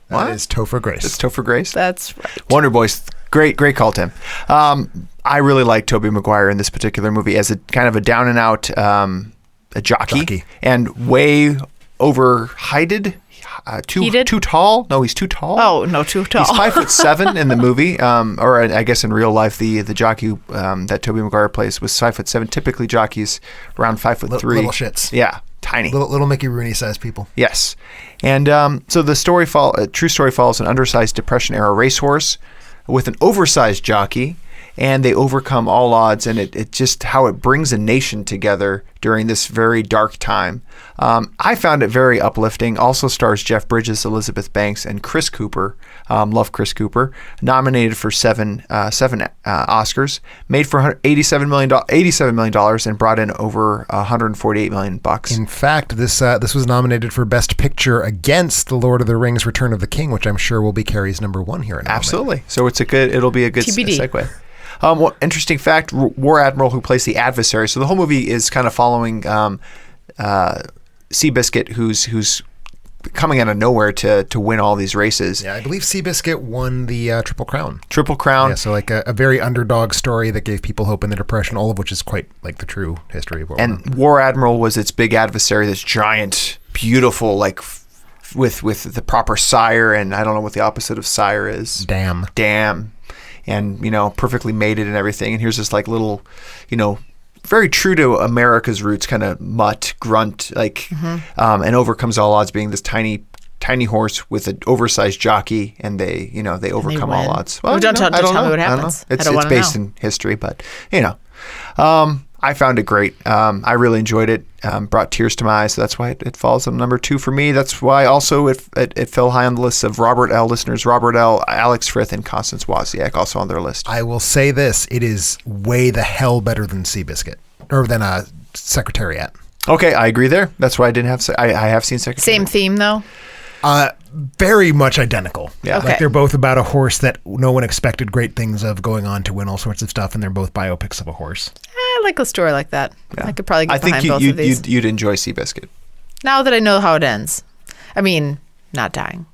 [SPEAKER 4] That is Topher Grace.
[SPEAKER 3] It's Topher Grace.
[SPEAKER 5] That's right.
[SPEAKER 3] Wonder Boys. Great call, Tim. I really like Tobey Maguire in this particular movie as a kind of a down and out a jockey.
[SPEAKER 4] Jockey.
[SPEAKER 3] And way overhyped. too tall. No, he's too tall.
[SPEAKER 5] Oh, no, too tall.
[SPEAKER 3] He's 5'7" in the movie, or I guess in real life, the jockey that Tobey Maguire plays was 5'7". Typically, jockeys around 5'3".
[SPEAKER 4] Little shits.
[SPEAKER 3] Yeah, tiny.
[SPEAKER 4] Little Mickey Rooney sized people.
[SPEAKER 3] Yes, and so the true story follows an undersized Depression era racehorse with an oversized jockey, and they overcome all odds, and it just how it brings a nation together during this very dark time. I found it very uplifting. Also stars Jeff Bridges, Elizabeth Banks, and Chris Cooper. Love Chris Cooper. Nominated for seven Oscars. Made for $87 million and brought in over $148 million.
[SPEAKER 4] In fact, this was nominated for Best Picture against The Lord of the Rings: Return of the King, which I'm sure will be Carrie's number one here in a
[SPEAKER 3] Absolutely. So it'll be a good
[SPEAKER 5] TBD.
[SPEAKER 3] segue. Well, interesting fact, War Admiral who plays the adversary. So the whole movie is kind of following Seabiscuit, who's coming out of nowhere to win all these races.
[SPEAKER 4] Yeah, I believe Seabiscuit won the Triple Crown.
[SPEAKER 3] Triple Crown.
[SPEAKER 4] Yeah, so like a very underdog story that gave people hope in the Depression, all of which is quite like the true history of World War.
[SPEAKER 3] And War Admiral was its big adversary, this giant, beautiful, like with the proper sire, and I don't know what the opposite of sire is.
[SPEAKER 4] Dam.
[SPEAKER 3] And, perfectly mated and everything. And here's this like little, very true to America's roots, kind of mutt, grunt, like, and overcomes all odds, being this tiny horse with an oversized jockey, and they overcome all odds.
[SPEAKER 5] Well, don't tell me what happens.
[SPEAKER 3] It's based in history, but, I found it great. I really enjoyed it. Brought tears to my eyes. So that's why it falls on number 2 for me. That's why also it fell high on the list of Robert L. listeners. Robert L., Alex Frith, and Constance Wozniak also on their list.
[SPEAKER 4] I will say this: it is way the hell better than Seabiscuit, or than Secretariat.
[SPEAKER 3] Okay, I agree there. That's why I didn't have. I have seen Secretariat.
[SPEAKER 5] Same theme though.
[SPEAKER 4] Very much identical.
[SPEAKER 3] Yeah.
[SPEAKER 5] Okay.
[SPEAKER 4] Like they're both about a horse that no one expected great things of, going on to win all sorts of stuff, and they're both biopics of a horse.
[SPEAKER 5] I like a story like that.
[SPEAKER 3] Yeah.
[SPEAKER 5] I could probably get
[SPEAKER 3] I think
[SPEAKER 5] behind both of these.
[SPEAKER 3] you'd enjoy Seabiscuit.
[SPEAKER 5] Now that I know how it ends. I mean, not dying.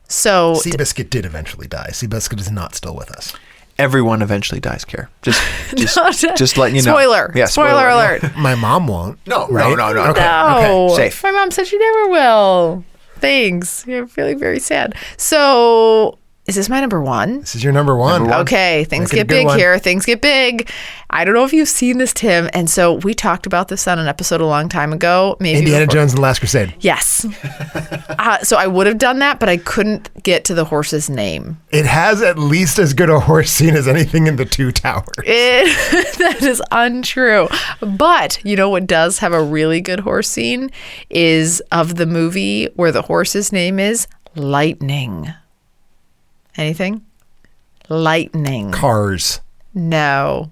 [SPEAKER 5] So
[SPEAKER 4] Seabiscuit did eventually die. Seabiscuit is not still with us.
[SPEAKER 3] Everyone eventually dies, Care. Just letting you know.
[SPEAKER 5] Spoiler.
[SPEAKER 3] Yeah,
[SPEAKER 5] Spoiler alert.
[SPEAKER 4] My mom won't.
[SPEAKER 3] No,
[SPEAKER 4] right?
[SPEAKER 3] no.
[SPEAKER 4] Okay.
[SPEAKER 5] No.
[SPEAKER 3] Okay, safe.
[SPEAKER 5] My mom said she never will. Thanks. You're feeling very sad. So, is this my number 1?
[SPEAKER 4] This is your number one.
[SPEAKER 5] Okay, things
[SPEAKER 4] Make it a
[SPEAKER 5] get
[SPEAKER 4] good
[SPEAKER 5] big
[SPEAKER 4] one.
[SPEAKER 5] here. Things get big. I don't know if you've seen this, Tim. And so we talked about this on an episode a long time ago. Maybe
[SPEAKER 4] Indiana
[SPEAKER 5] before.
[SPEAKER 4] Jones and the Last Crusade.
[SPEAKER 5] Yes. So I would have done that, but I couldn't get to the horse's name.
[SPEAKER 4] It has at least as good a horse scene as anything in the Two Towers.
[SPEAKER 5] That is untrue. But you know what does have a really good horse scene is of the movie where the horse's name is Lightning. Anything? Lightning.
[SPEAKER 4] Cars.
[SPEAKER 5] No.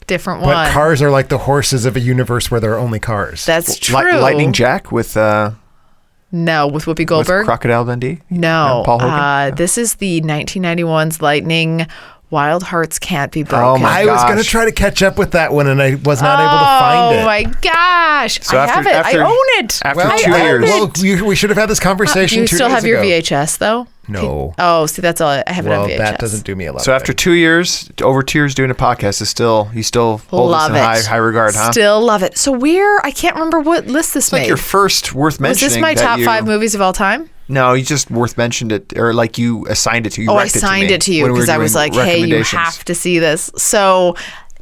[SPEAKER 5] Different one.
[SPEAKER 4] But cars are like the horses of a universe where there are only cars.
[SPEAKER 5] That's true.
[SPEAKER 3] Lightning Jack with
[SPEAKER 5] No, with Whoopi Goldberg.
[SPEAKER 3] with Crocodile Dundee.
[SPEAKER 5] No.
[SPEAKER 3] Paul Hogan.
[SPEAKER 5] This is the 1991's Lightning. Wild Hearts Can't Be Broken.
[SPEAKER 3] Oh my
[SPEAKER 4] I was going to
[SPEAKER 3] gosh.
[SPEAKER 4] try to catch up with that one, and I was not able to find it.
[SPEAKER 5] Oh my gosh.
[SPEAKER 3] So
[SPEAKER 5] I have it. I own it.
[SPEAKER 3] After
[SPEAKER 5] I
[SPEAKER 3] 2
[SPEAKER 5] own
[SPEAKER 3] years.
[SPEAKER 5] it.
[SPEAKER 4] Well, we should have had this conversation
[SPEAKER 5] Do you
[SPEAKER 4] 2
[SPEAKER 5] still
[SPEAKER 4] days
[SPEAKER 5] have your
[SPEAKER 4] ago.
[SPEAKER 5] VHS though?
[SPEAKER 4] No.
[SPEAKER 5] Oh, see, that's all. I have it
[SPEAKER 4] Well,
[SPEAKER 5] on VHS.
[SPEAKER 4] that doesn't do me a lot.
[SPEAKER 3] So
[SPEAKER 4] of
[SPEAKER 3] after
[SPEAKER 4] good.
[SPEAKER 3] 2 years, over 2 years doing a podcast, you still hold
[SPEAKER 5] Love
[SPEAKER 3] us in
[SPEAKER 5] it.
[SPEAKER 3] high regard, huh?
[SPEAKER 5] Still love it. So I can't remember what list this
[SPEAKER 3] It's like
[SPEAKER 5] made.
[SPEAKER 3] your first worth
[SPEAKER 5] Was
[SPEAKER 3] mentioning.
[SPEAKER 5] this my
[SPEAKER 3] that
[SPEAKER 5] top
[SPEAKER 3] you-
[SPEAKER 5] 5 movies of all time?
[SPEAKER 3] No, you just worth mentioned it, or like you assigned it to you.
[SPEAKER 5] Oh, I
[SPEAKER 3] rec-ed
[SPEAKER 5] signed
[SPEAKER 3] me
[SPEAKER 5] it to you
[SPEAKER 3] when we were
[SPEAKER 5] because I was
[SPEAKER 3] doing
[SPEAKER 5] like, hey, you
[SPEAKER 3] recommendations.
[SPEAKER 5] have to see this. So,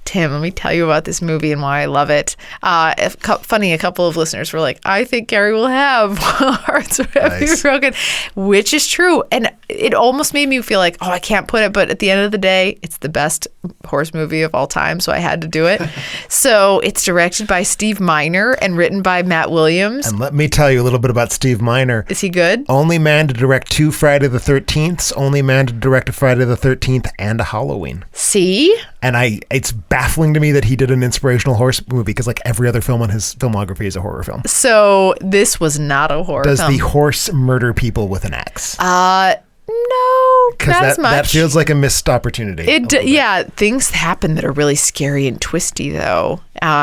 [SPEAKER 5] Tim, let me tell you about this movie and why I love it. Funny, a couple of listeners were like, I think Carrie will have Hearts Will Be
[SPEAKER 4] Nice.
[SPEAKER 5] Broken, which is true. And it almost made me feel like, oh, I can't put it. But at the end of the day, it's the best horse movie of all time. So I had to do it. So it's directed by Steve Miner and written by Matt Williams.
[SPEAKER 4] And let me tell you a little bit about Steve Miner.
[SPEAKER 5] Is he good?
[SPEAKER 4] Only man to direct 2 Friday the 13th, only man to direct a Friday the 13th and a Halloween.
[SPEAKER 5] See?
[SPEAKER 4] And it's baffling to me that he did an inspirational horse movie, because like every other film on his filmography is a horror film.
[SPEAKER 5] So this was not a horror
[SPEAKER 4] Does
[SPEAKER 5] film.
[SPEAKER 4] the horse murder people with an axe?
[SPEAKER 5] No,
[SPEAKER 4] Because
[SPEAKER 5] not as much.
[SPEAKER 4] that feels like a missed opportunity. a little bit.
[SPEAKER 5] Yeah, things happen that are really scary and twisty, though.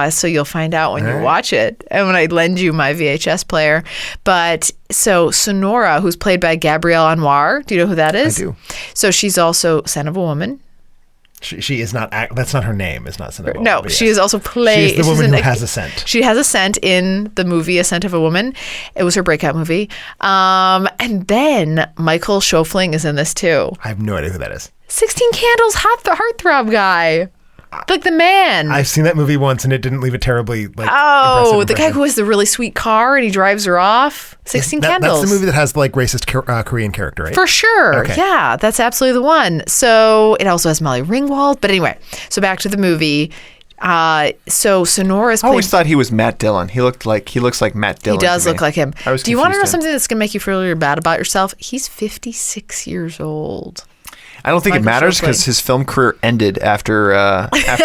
[SPEAKER 5] So you'll find out when you watch it, and when I lend you my VHS player. But so Sonora, who's played by Gabrielle Anwar, do you know who that is?
[SPEAKER 4] I do.
[SPEAKER 5] So she's also Son of a Woman.
[SPEAKER 4] She is not. That's not her name. It's not Cinderella.
[SPEAKER 5] No, she is also played.
[SPEAKER 4] She's the woman who has a scent.
[SPEAKER 5] She has a scent in the movie A Scent of a Woman. It was her breakout movie. And then Michael Schofling is in this too.
[SPEAKER 4] I have no idea who that is.
[SPEAKER 5] 16 Candles, heartthrob guy. Like the man.
[SPEAKER 4] I've seen that movie once and it didn't leave a terribly
[SPEAKER 5] the guy who has the really sweet car and he drives her off. 16 Candles.
[SPEAKER 4] That's the movie that has the like racist Korean character, right?
[SPEAKER 5] For sure.
[SPEAKER 4] Okay.
[SPEAKER 5] Yeah, that's absolutely the one. So it also has Molly Ringwald. But anyway, so back to the movie. So Sonora's
[SPEAKER 3] I always thought he was Matt Dillon. He looks like Matt Dillon.
[SPEAKER 5] He does look like him. Do you want to know
[SPEAKER 3] confused
[SPEAKER 5] something that's going to make you feel really bad about yourself? He's 56 years old.
[SPEAKER 3] I don't think it matters because his film career ended after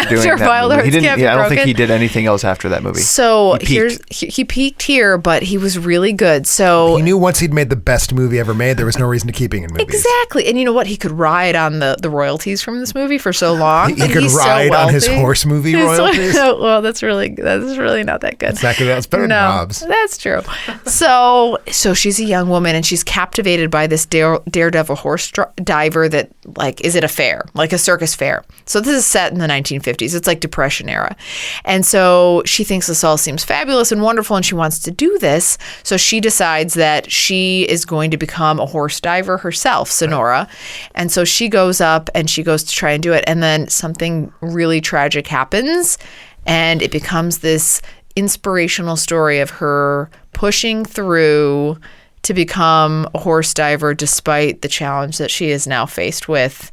[SPEAKER 3] doing that movie. He didn't. Yeah, I don't think he did anything else after that movie.
[SPEAKER 5] So he peaked here, but he was really good. So
[SPEAKER 4] he knew once he'd made the best movie ever made, there was no reason to keep him in movies.
[SPEAKER 5] Exactly, and you know what? He could ride on the royalties from this movie for so long.
[SPEAKER 4] He could ride on his horse movie royalties.
[SPEAKER 5] Well, that's really not that good.
[SPEAKER 4] Exactly, that's better than Bob's.
[SPEAKER 5] That's true. So she's a young woman and she's captivated by this daredevil horse diver that. Like, is it a fair? Like a circus fair. So this is set in the 1950s. It's like Depression era. And so she thinks this all seems fabulous and wonderful and she wants to do this. So she decides that she is going to become a horse diver herself, Sonora. And so she goes up and she goes to try and do it. And then something really tragic happens and it becomes this inspirational story of her pushing through to become a horse diver despite the challenge that she is now faced with,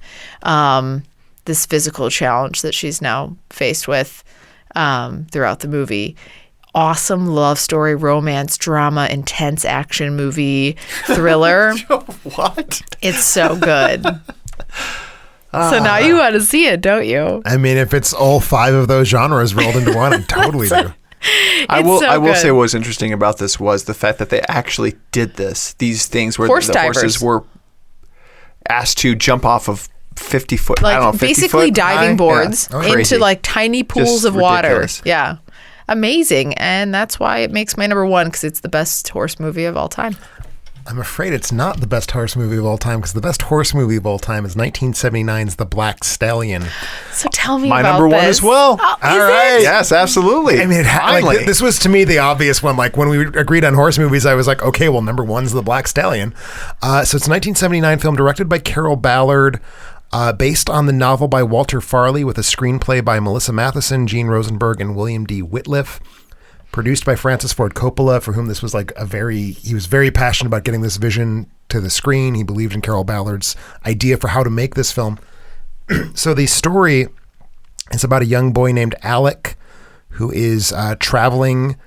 [SPEAKER 5] this physical challenge that she's now faced with throughout the movie. Awesome love story, romance, drama, intense action movie, thriller.
[SPEAKER 3] What?
[SPEAKER 5] It's so good. So now you want to see it, don't you?
[SPEAKER 4] I mean, if it's all 5 of those genres rolled into one, I totally do.
[SPEAKER 3] I will say what was interesting about this was the fact that they actually did these things where the horses were asked to jump off of 50-foot,
[SPEAKER 5] like,
[SPEAKER 3] I don't know, 50
[SPEAKER 5] basically
[SPEAKER 3] foot
[SPEAKER 5] diving
[SPEAKER 3] high?
[SPEAKER 5] boards into
[SPEAKER 3] Crazy.
[SPEAKER 5] like tiny pools
[SPEAKER 3] Just
[SPEAKER 5] of water.
[SPEAKER 3] ridiculous.
[SPEAKER 5] Yeah. Amazing. And that's why it makes my number 1 because it's the best horse movie of all time.
[SPEAKER 4] I'm afraid it's not the best horse movie of all time because the best horse movie of all time is 1979's The Black Stallion.
[SPEAKER 5] So tell me
[SPEAKER 3] my
[SPEAKER 5] about
[SPEAKER 3] number 1
[SPEAKER 5] this.
[SPEAKER 3] as well.
[SPEAKER 5] Oh,
[SPEAKER 3] all right. Yes, absolutely.
[SPEAKER 4] I mean, this was to me the obvious one. Like when we agreed on horse movies, I was like, okay, well, number 1's The Black Stallion. So it's a 1979 film directed by Carol Ballard, based on the novel by Walter Farley with a screenplay by Melissa Matheson, Gene Rosenberg, and William D. Whitliff. Produced by Francis Ford Coppola, for whom this was like he was very passionate about getting this vision to the screen. He believed in Carol Ballard's idea for how to make this film. So the story is about a young boy named Alec who is traveling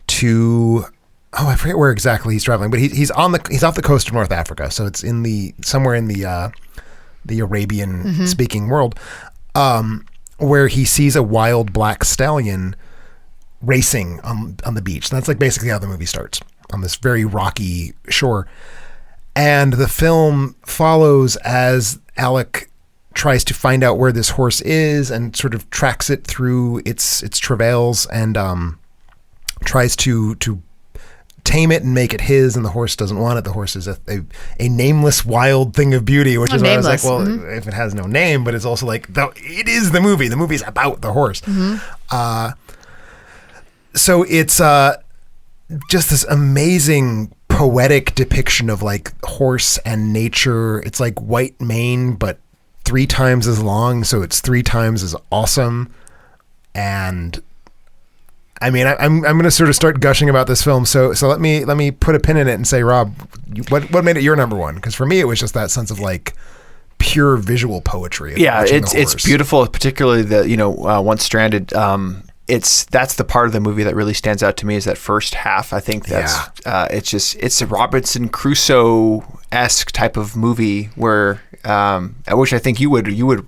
[SPEAKER 4] to, I forget where exactly he's traveling, but he's off the coast of North Africa. So it's somewhere in the Arabian speaking world, where he sees a wild black stallion racing on the beach. And that's like basically how the movie starts, on this very rocky shore. And the film follows as Alec tries to find out where this horse is and sort of tracks it through its travails and tries to tame it and make it his, and the horse doesn't want it. The horse is a nameless wild thing of beauty, which is why I was like, well, if it has no name, but it's also like, it is the movie. The movie's about the horse. So it's just this amazing poetic depiction of like horse and nature. It's like white mane, but 3 times as long, so it's 3 times as awesome. And I mean, I'm going to sort of start gushing about this film. So let me put a pin in it and say, Rob, what made it your number 1? Because for me, it was just that sense of like pure visual poetry.
[SPEAKER 3] Yeah, it's beautiful, particularly the Once Stranded. That's the part of the movie that really stands out to me is that first half. I think that's it's a Robinson Crusoe-esque type of movie where which I think you would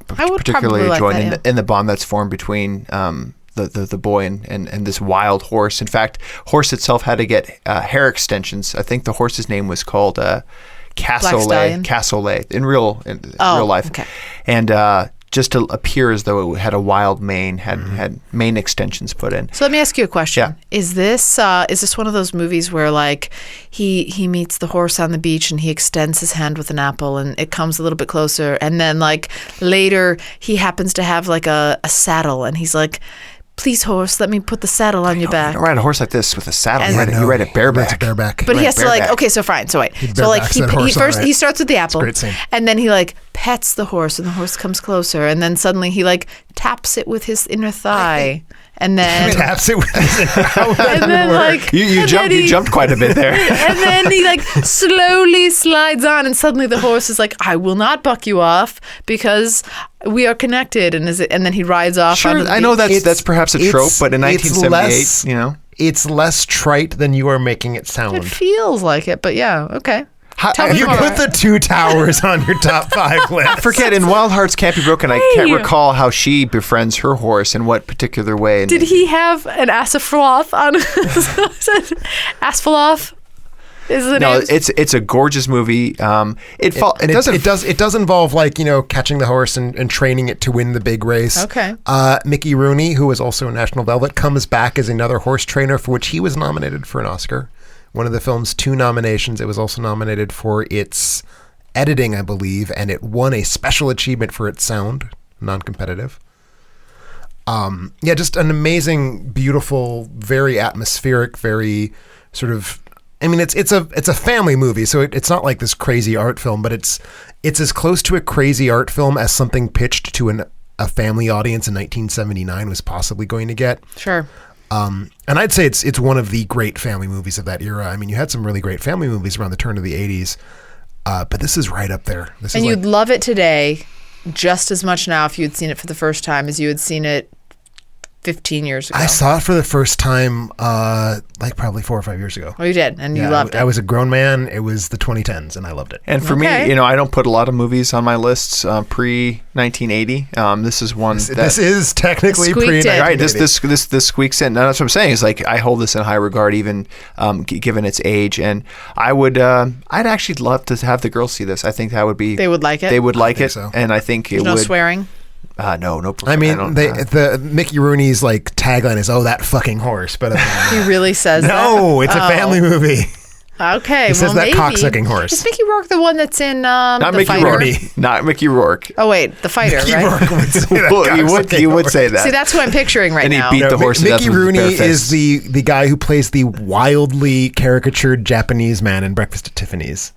[SPEAKER 3] particularly enjoy in the bond that's formed between the boy and this wild horse. In fact, horse itself had to get hair extensions. I think the horse's name was called Cassoulet in real life.
[SPEAKER 5] Okay.
[SPEAKER 3] And just to appear as though it had a wild mane, had mane extensions put in.
[SPEAKER 5] So let me ask you a question.
[SPEAKER 3] Yeah.
[SPEAKER 5] Is this one of those movies where like he meets the horse on the beach and he extends his hand with an apple and it comes a little bit closer, and then like later he happens to have like a saddle and he's like, please, horse, let me put the saddle on your back.
[SPEAKER 3] You don't ride a horse like this with a saddle.
[SPEAKER 5] And-
[SPEAKER 3] You ride it bareback.
[SPEAKER 4] Bareback.
[SPEAKER 5] But he has to like,
[SPEAKER 3] bareback.
[SPEAKER 5] okay, so fine. So wait. So like
[SPEAKER 4] barebacks that horse
[SPEAKER 5] first
[SPEAKER 4] on it.
[SPEAKER 5] he starts with the apple,
[SPEAKER 4] great scene.
[SPEAKER 5] and then he like pets the horse, and the horse comes closer, and then suddenly he like taps it with his inner thigh, and then
[SPEAKER 4] Taps it with his
[SPEAKER 5] and then like
[SPEAKER 3] You jumped quite a bit there.
[SPEAKER 5] and then he like slowly slides on, and suddenly the horse is like, I will not buck you off because we are connected, and then he rides off.
[SPEAKER 3] Sure,
[SPEAKER 5] onto the
[SPEAKER 3] I know
[SPEAKER 5] beach.
[SPEAKER 3] that's perhaps a trope, but in
[SPEAKER 4] it's
[SPEAKER 3] 1978,
[SPEAKER 4] less-
[SPEAKER 3] you know.
[SPEAKER 4] It's less trite than you are making it sound.
[SPEAKER 5] It feels like it, but yeah, okay.
[SPEAKER 3] How-
[SPEAKER 5] Tell me
[SPEAKER 4] You
[SPEAKER 5] more.
[SPEAKER 4] put the Two Towers on your top 5 list.
[SPEAKER 3] I forget, in Wild Hearts Can't Be Broken, I can't recall how she befriends her horse in what particular way.
[SPEAKER 5] Did he have an Asphalth on? Asphalth is the
[SPEAKER 3] No,
[SPEAKER 5] name.
[SPEAKER 3] it's a gorgeous movie.
[SPEAKER 4] It does involve like, catching the horse and training it to win the big race.
[SPEAKER 5] Okay.
[SPEAKER 4] Mickey Rooney, who was also in National Velvet, comes back as another horse trainer for which he was nominated for an Oscar. One of the film's 2 nominations. It was also nominated for its editing, I believe, and it won a special achievement for its sound, non-competitive. Just an amazing, beautiful, very atmospheric, very sort of. I mean, it's a family movie, so it's not like this crazy art film, but it's as close to a crazy art film as something pitched to a family audience in 1979 was possibly going to get.
[SPEAKER 5] Sure.
[SPEAKER 4] And I'd say it's one of the great family movies of that era. I mean, you had some really great family movies around the turn of the 80s, but this is right up there.
[SPEAKER 5] And you'd love it today just as much now if you'd seen it for the first time as you had seen it 15 years ago.
[SPEAKER 4] I saw it for the first time probably 4 or 5 years ago.
[SPEAKER 5] Oh, you did, and you loved it.
[SPEAKER 4] I was a grown man. It was the 2010s, and I loved it.
[SPEAKER 3] And for me, I don't put a lot of movies on my lists pre-1980. This is one
[SPEAKER 4] This is technically
[SPEAKER 5] Squeaked
[SPEAKER 4] pre-1980.
[SPEAKER 5] it.
[SPEAKER 3] Right, this squeaks in. Now, that's what I'm saying. Is like I hold this in high regard, even given its age. And I'd actually love to have the girls see this. I think that would be.
[SPEAKER 5] They would like it?
[SPEAKER 3] They would like it,
[SPEAKER 4] so.
[SPEAKER 3] and I think it
[SPEAKER 5] There's no
[SPEAKER 3] would.
[SPEAKER 5] swearing?
[SPEAKER 3] No.
[SPEAKER 4] I mean, the Mickey Rooney's like tagline is "Oh, that fucking horse," but
[SPEAKER 5] He really says that?
[SPEAKER 4] no, it's a family movie.
[SPEAKER 5] Okay,
[SPEAKER 4] He says that
[SPEAKER 5] maybe.
[SPEAKER 4] cocksucking horse.
[SPEAKER 5] Is Mickey Rourke the one that's in
[SPEAKER 3] not
[SPEAKER 5] The
[SPEAKER 3] Mickey
[SPEAKER 5] Fighter?
[SPEAKER 3] Rourke. Not Mickey Rourke.
[SPEAKER 5] Oh, wait, The Fighter,
[SPEAKER 4] Mickey
[SPEAKER 5] right?
[SPEAKER 4] Rourke would say that
[SPEAKER 3] Well,
[SPEAKER 4] cocksucking
[SPEAKER 3] you would
[SPEAKER 4] horse.
[SPEAKER 3] say that.
[SPEAKER 5] See, that's who I'm picturing right
[SPEAKER 3] And he
[SPEAKER 5] now.
[SPEAKER 3] beat the horse to death
[SPEAKER 4] Mickey
[SPEAKER 3] with his
[SPEAKER 4] Rooney
[SPEAKER 3] bare
[SPEAKER 4] is
[SPEAKER 3] fists.
[SPEAKER 4] the guy who plays the wildly caricatured Japanese man in Breakfast at Tiffany's.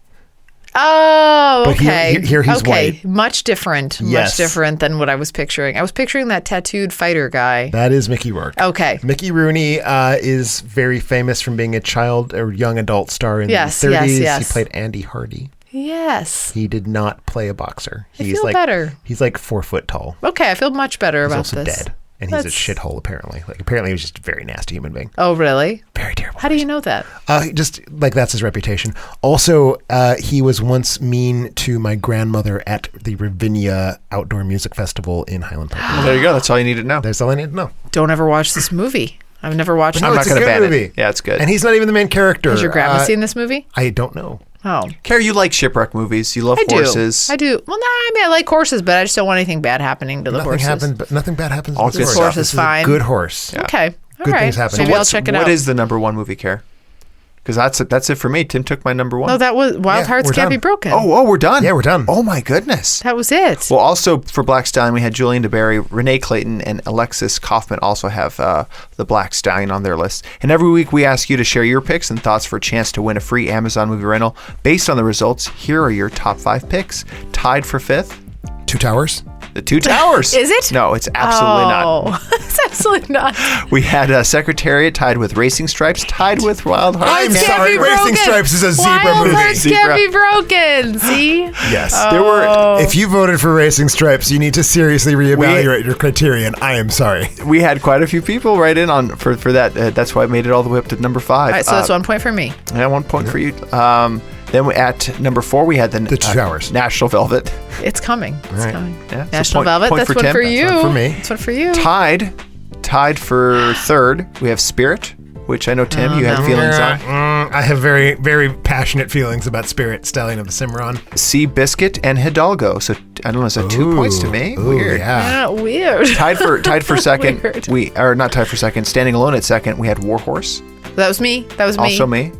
[SPEAKER 5] Oh,
[SPEAKER 4] But here-
[SPEAKER 5] okay.
[SPEAKER 4] here he's
[SPEAKER 5] okay.
[SPEAKER 4] white.
[SPEAKER 5] Much different. Much
[SPEAKER 4] Yes.
[SPEAKER 5] different than what I was picturing. I was picturing that tattooed fighter guy.
[SPEAKER 4] That is Mickey Rourke.
[SPEAKER 5] Okay.
[SPEAKER 4] Mickey Rooney is very famous from being a child or young adult star in
[SPEAKER 5] Yes,
[SPEAKER 4] the 30s.
[SPEAKER 5] yes.
[SPEAKER 4] He played Andy Hardy.
[SPEAKER 5] Yes.
[SPEAKER 4] He did not play a boxer.
[SPEAKER 5] I feel better.
[SPEAKER 4] He's like 4 foot tall.
[SPEAKER 5] Okay, I feel much better
[SPEAKER 4] He's
[SPEAKER 5] about
[SPEAKER 4] also
[SPEAKER 5] this.
[SPEAKER 4] dead. And he's a
[SPEAKER 5] That's-
[SPEAKER 4] shithole, apparently. Apparently he was just a very nasty human being.
[SPEAKER 5] Oh, really?
[SPEAKER 4] Very terrible.
[SPEAKER 5] How do you know that?
[SPEAKER 4] Just like that's his reputation. Also, he was once mean to my grandmother at the Ravinia Outdoor Music Festival in Highland Park.
[SPEAKER 3] Well, there you go. That's all you need to know.
[SPEAKER 4] That's all I need to know.
[SPEAKER 5] Don't ever watch this movie. I've never watched
[SPEAKER 4] No,
[SPEAKER 3] I'm
[SPEAKER 5] it.
[SPEAKER 3] not
[SPEAKER 4] it's a
[SPEAKER 3] going to
[SPEAKER 4] good
[SPEAKER 3] ban
[SPEAKER 4] movie.
[SPEAKER 3] it. Yeah, it's good.
[SPEAKER 4] And he's not even the main character.
[SPEAKER 5] Has your grandma seen this movie?
[SPEAKER 4] I don't know.
[SPEAKER 5] Oh.
[SPEAKER 3] Carrie, you like shipwreck movies. You love
[SPEAKER 5] I do.
[SPEAKER 3] horses.
[SPEAKER 5] I do. Well, no, I mean, I like horses, but I just don't want anything bad happening to the
[SPEAKER 4] Nothing
[SPEAKER 5] horses.
[SPEAKER 4] happened, but nothing bad happens.
[SPEAKER 3] All
[SPEAKER 4] to
[SPEAKER 3] good
[SPEAKER 4] this
[SPEAKER 3] stuff.
[SPEAKER 5] Horse
[SPEAKER 4] This
[SPEAKER 5] is
[SPEAKER 4] a
[SPEAKER 5] fine.
[SPEAKER 4] good horse.
[SPEAKER 5] Okay. All
[SPEAKER 4] Good
[SPEAKER 5] right.
[SPEAKER 4] things happen.
[SPEAKER 5] Maybe
[SPEAKER 4] So
[SPEAKER 5] I'll check it
[SPEAKER 3] What
[SPEAKER 5] out.
[SPEAKER 3] is the number one movie, Carrie? Because that's it for me. Tim took my number one.
[SPEAKER 5] No, that was Wild
[SPEAKER 4] Yeah,
[SPEAKER 5] Hearts
[SPEAKER 4] we're
[SPEAKER 5] Can't
[SPEAKER 4] done.
[SPEAKER 5] Be Broken.
[SPEAKER 3] Oh, we're done.
[SPEAKER 4] Yeah, we're done.
[SPEAKER 3] Oh my goodness.
[SPEAKER 5] That was it.
[SPEAKER 3] Well, also for Black Stallion, we had Julian DeBerry, Renee Clayton, and Alexis Kaufman also have the Black Stallion on their list. And every week we ask you to share your picks and thoughts for a chance to win a free Amazon movie rental. Based on the results, here are your top 5 picks. Tied for 5th,
[SPEAKER 4] Two Towers.
[SPEAKER 3] The Two Towers.
[SPEAKER 5] Is it?
[SPEAKER 3] No, it's absolutely not.
[SPEAKER 5] Oh, it's absolutely not.
[SPEAKER 3] We had Secretariat tied with Racing Stripes, tied with Wild Hearts.
[SPEAKER 4] I'm
[SPEAKER 5] Can't
[SPEAKER 4] sorry,
[SPEAKER 5] Be
[SPEAKER 4] Racing
[SPEAKER 5] Broken.
[SPEAKER 4] Stripes is a zebra
[SPEAKER 5] Wild
[SPEAKER 4] movie.
[SPEAKER 5] Hearts
[SPEAKER 3] Zebra.
[SPEAKER 5] Can't Be Broken. See?
[SPEAKER 4] Yes.
[SPEAKER 3] There were.
[SPEAKER 4] If you voted for Racing Stripes, you need to seriously reevaluate your criterion. I am sorry.
[SPEAKER 3] We had quite a few people write in on for that. That's why I made it all the way up to number 5.
[SPEAKER 5] All right, so that's 1 point for me.
[SPEAKER 3] Yeah, 1 point for you. Then at number 4, we had the
[SPEAKER 4] Two Towers.
[SPEAKER 3] National Velvet.
[SPEAKER 5] It's coming. It's
[SPEAKER 4] right.
[SPEAKER 5] coming.
[SPEAKER 3] Yeah, so
[SPEAKER 5] National
[SPEAKER 3] point-
[SPEAKER 5] Velvet.
[SPEAKER 3] point
[SPEAKER 5] That's
[SPEAKER 3] for
[SPEAKER 5] one
[SPEAKER 3] Tim.
[SPEAKER 5] for
[SPEAKER 3] That's
[SPEAKER 5] you.
[SPEAKER 4] one for me.
[SPEAKER 5] That's one for you.
[SPEAKER 3] Tied for 3rd, we have Spirit which I know, Tim, you had feelings on.
[SPEAKER 4] I have very, very passionate feelings about Spirit, Stallion of the Cimarron.
[SPEAKER 3] Seabiscuit and Hidalgo. So I don't know, is that 2 points to me? Weird.
[SPEAKER 4] Yeah.
[SPEAKER 5] Weird.
[SPEAKER 3] Tied for second.
[SPEAKER 5] Weird.
[SPEAKER 3] Not tied for second. Standing alone at second, we had Warhorse.
[SPEAKER 5] That was me.
[SPEAKER 3] Also me.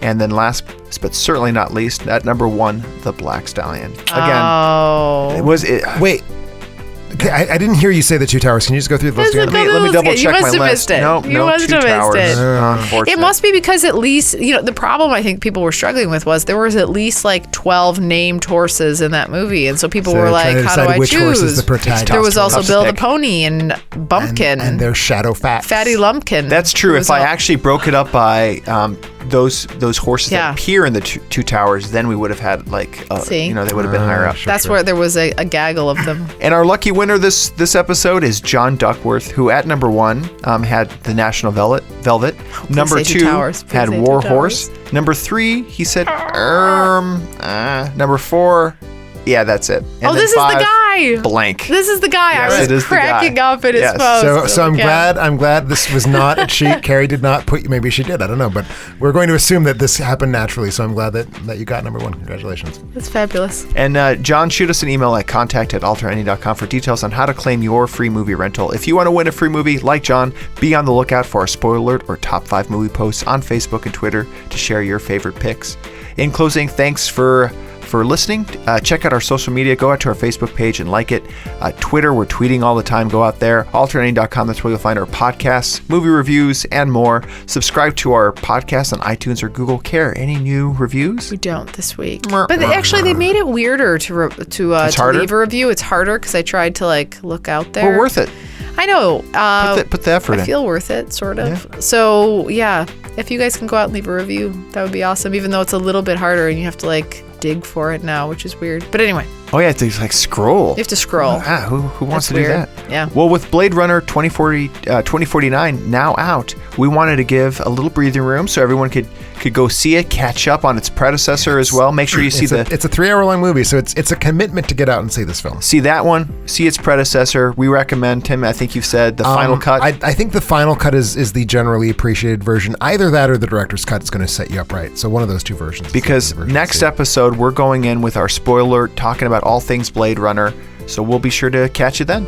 [SPEAKER 3] And then last, but certainly not least, at number 1, the Black Stallion. Again,
[SPEAKER 4] Wait. Okay, I didn't hear you say the Two Towers. Can you just go through the list again?
[SPEAKER 3] Let me double check my
[SPEAKER 5] list. You must have missed it.
[SPEAKER 3] No,
[SPEAKER 5] you must
[SPEAKER 3] Two
[SPEAKER 5] have
[SPEAKER 3] Towers.
[SPEAKER 5] missed it.
[SPEAKER 3] Unfortunate.
[SPEAKER 5] It must be because at least, the problem I think people were struggling with was there was at least like 12 named horses in that movie. And so people were like, how do I
[SPEAKER 4] which horse is
[SPEAKER 5] choose?
[SPEAKER 4] the protagonist?
[SPEAKER 5] There was also
[SPEAKER 3] Tough
[SPEAKER 5] Bill the
[SPEAKER 3] pick.
[SPEAKER 5] Pony and Bumpkin.
[SPEAKER 4] And their shadow fat.
[SPEAKER 5] Fatty Lumpkin.
[SPEAKER 3] That's true. If I actually broke it up by those horses that
[SPEAKER 5] Yeah.
[SPEAKER 3] appear in the two towers, then we would have had
[SPEAKER 5] See?
[SPEAKER 3] they would have been higher up.
[SPEAKER 5] That's where there was a gaggle of them.
[SPEAKER 3] And our lucky winner this episode is John Duckworth, who at number 1 had the National Velvet. Number
[SPEAKER 5] say Two
[SPEAKER 3] 2
[SPEAKER 5] Towers. Please
[SPEAKER 3] had
[SPEAKER 5] say Two
[SPEAKER 3] Warhorse. Number 3, he said number 4, yeah, that's it. And then
[SPEAKER 5] This is
[SPEAKER 3] 5,
[SPEAKER 5] the guy.
[SPEAKER 3] blank.
[SPEAKER 5] This is the guy.
[SPEAKER 3] Yes,
[SPEAKER 5] I
[SPEAKER 3] it is
[SPEAKER 5] was
[SPEAKER 3] the guy.
[SPEAKER 5] cracking up at his
[SPEAKER 3] Yes.
[SPEAKER 5] post.
[SPEAKER 4] So I'm glad this was not a cheat. Carrie did not put, maybe she did, I don't know, but we're going to assume that this happened naturally. So I'm glad that you got number 1. Congratulations.
[SPEAKER 5] That's fabulous.
[SPEAKER 3] And John, shoot us an email at contact@alterany.com for details on how to claim your free movie rental. If you want to win a free movie, like John, be on the lookout for our spoiler alert or top 5 movie posts on Facebook and Twitter to share your favorite picks. In closing, thanks for listening. Check out our social media. Go out to our Facebook page and like it. Twitter, we're tweeting all the time. Go out there. Alternating.com, that's where you'll find our podcasts, movie reviews, and more. Subscribe to our podcast on iTunes or Google. Care any new reviews?
[SPEAKER 5] We don't this week. But they made it weirder to
[SPEAKER 3] harder?
[SPEAKER 5] leave a review. It's harder because I tried to look out there.
[SPEAKER 3] We're worth it.
[SPEAKER 5] I know.
[SPEAKER 3] Put the effort in.
[SPEAKER 5] I feel worth it, sort of. Yeah. So, yeah, if you guys can go out and leave a review, that would be awesome, even though it's a little bit harder and you have to, dig for it now, which is weird. But anyway.
[SPEAKER 3] Oh, yeah, it's scroll.
[SPEAKER 5] You have to scroll.
[SPEAKER 3] Who wants to
[SPEAKER 5] weird.
[SPEAKER 3] do that?
[SPEAKER 5] Yeah.
[SPEAKER 3] Well, with Blade Runner 2049 now out, we wanted to give a little breathing room so everyone could go see it, catch up on its predecessor as well. Make sure you see
[SPEAKER 4] It's a 3-hour-long movie, so it's a commitment to get out and see this film.
[SPEAKER 3] See that one, see its predecessor. We recommend, Tim, I think you've said the final cut.
[SPEAKER 4] I think the final cut is the generally appreciated version. Either that or the director's cut is going to set you up right. So one of those two versions.
[SPEAKER 3] Because next episode, we're going in with our spoiler, talking about all things Blade Runner. So we'll be sure to catch you then.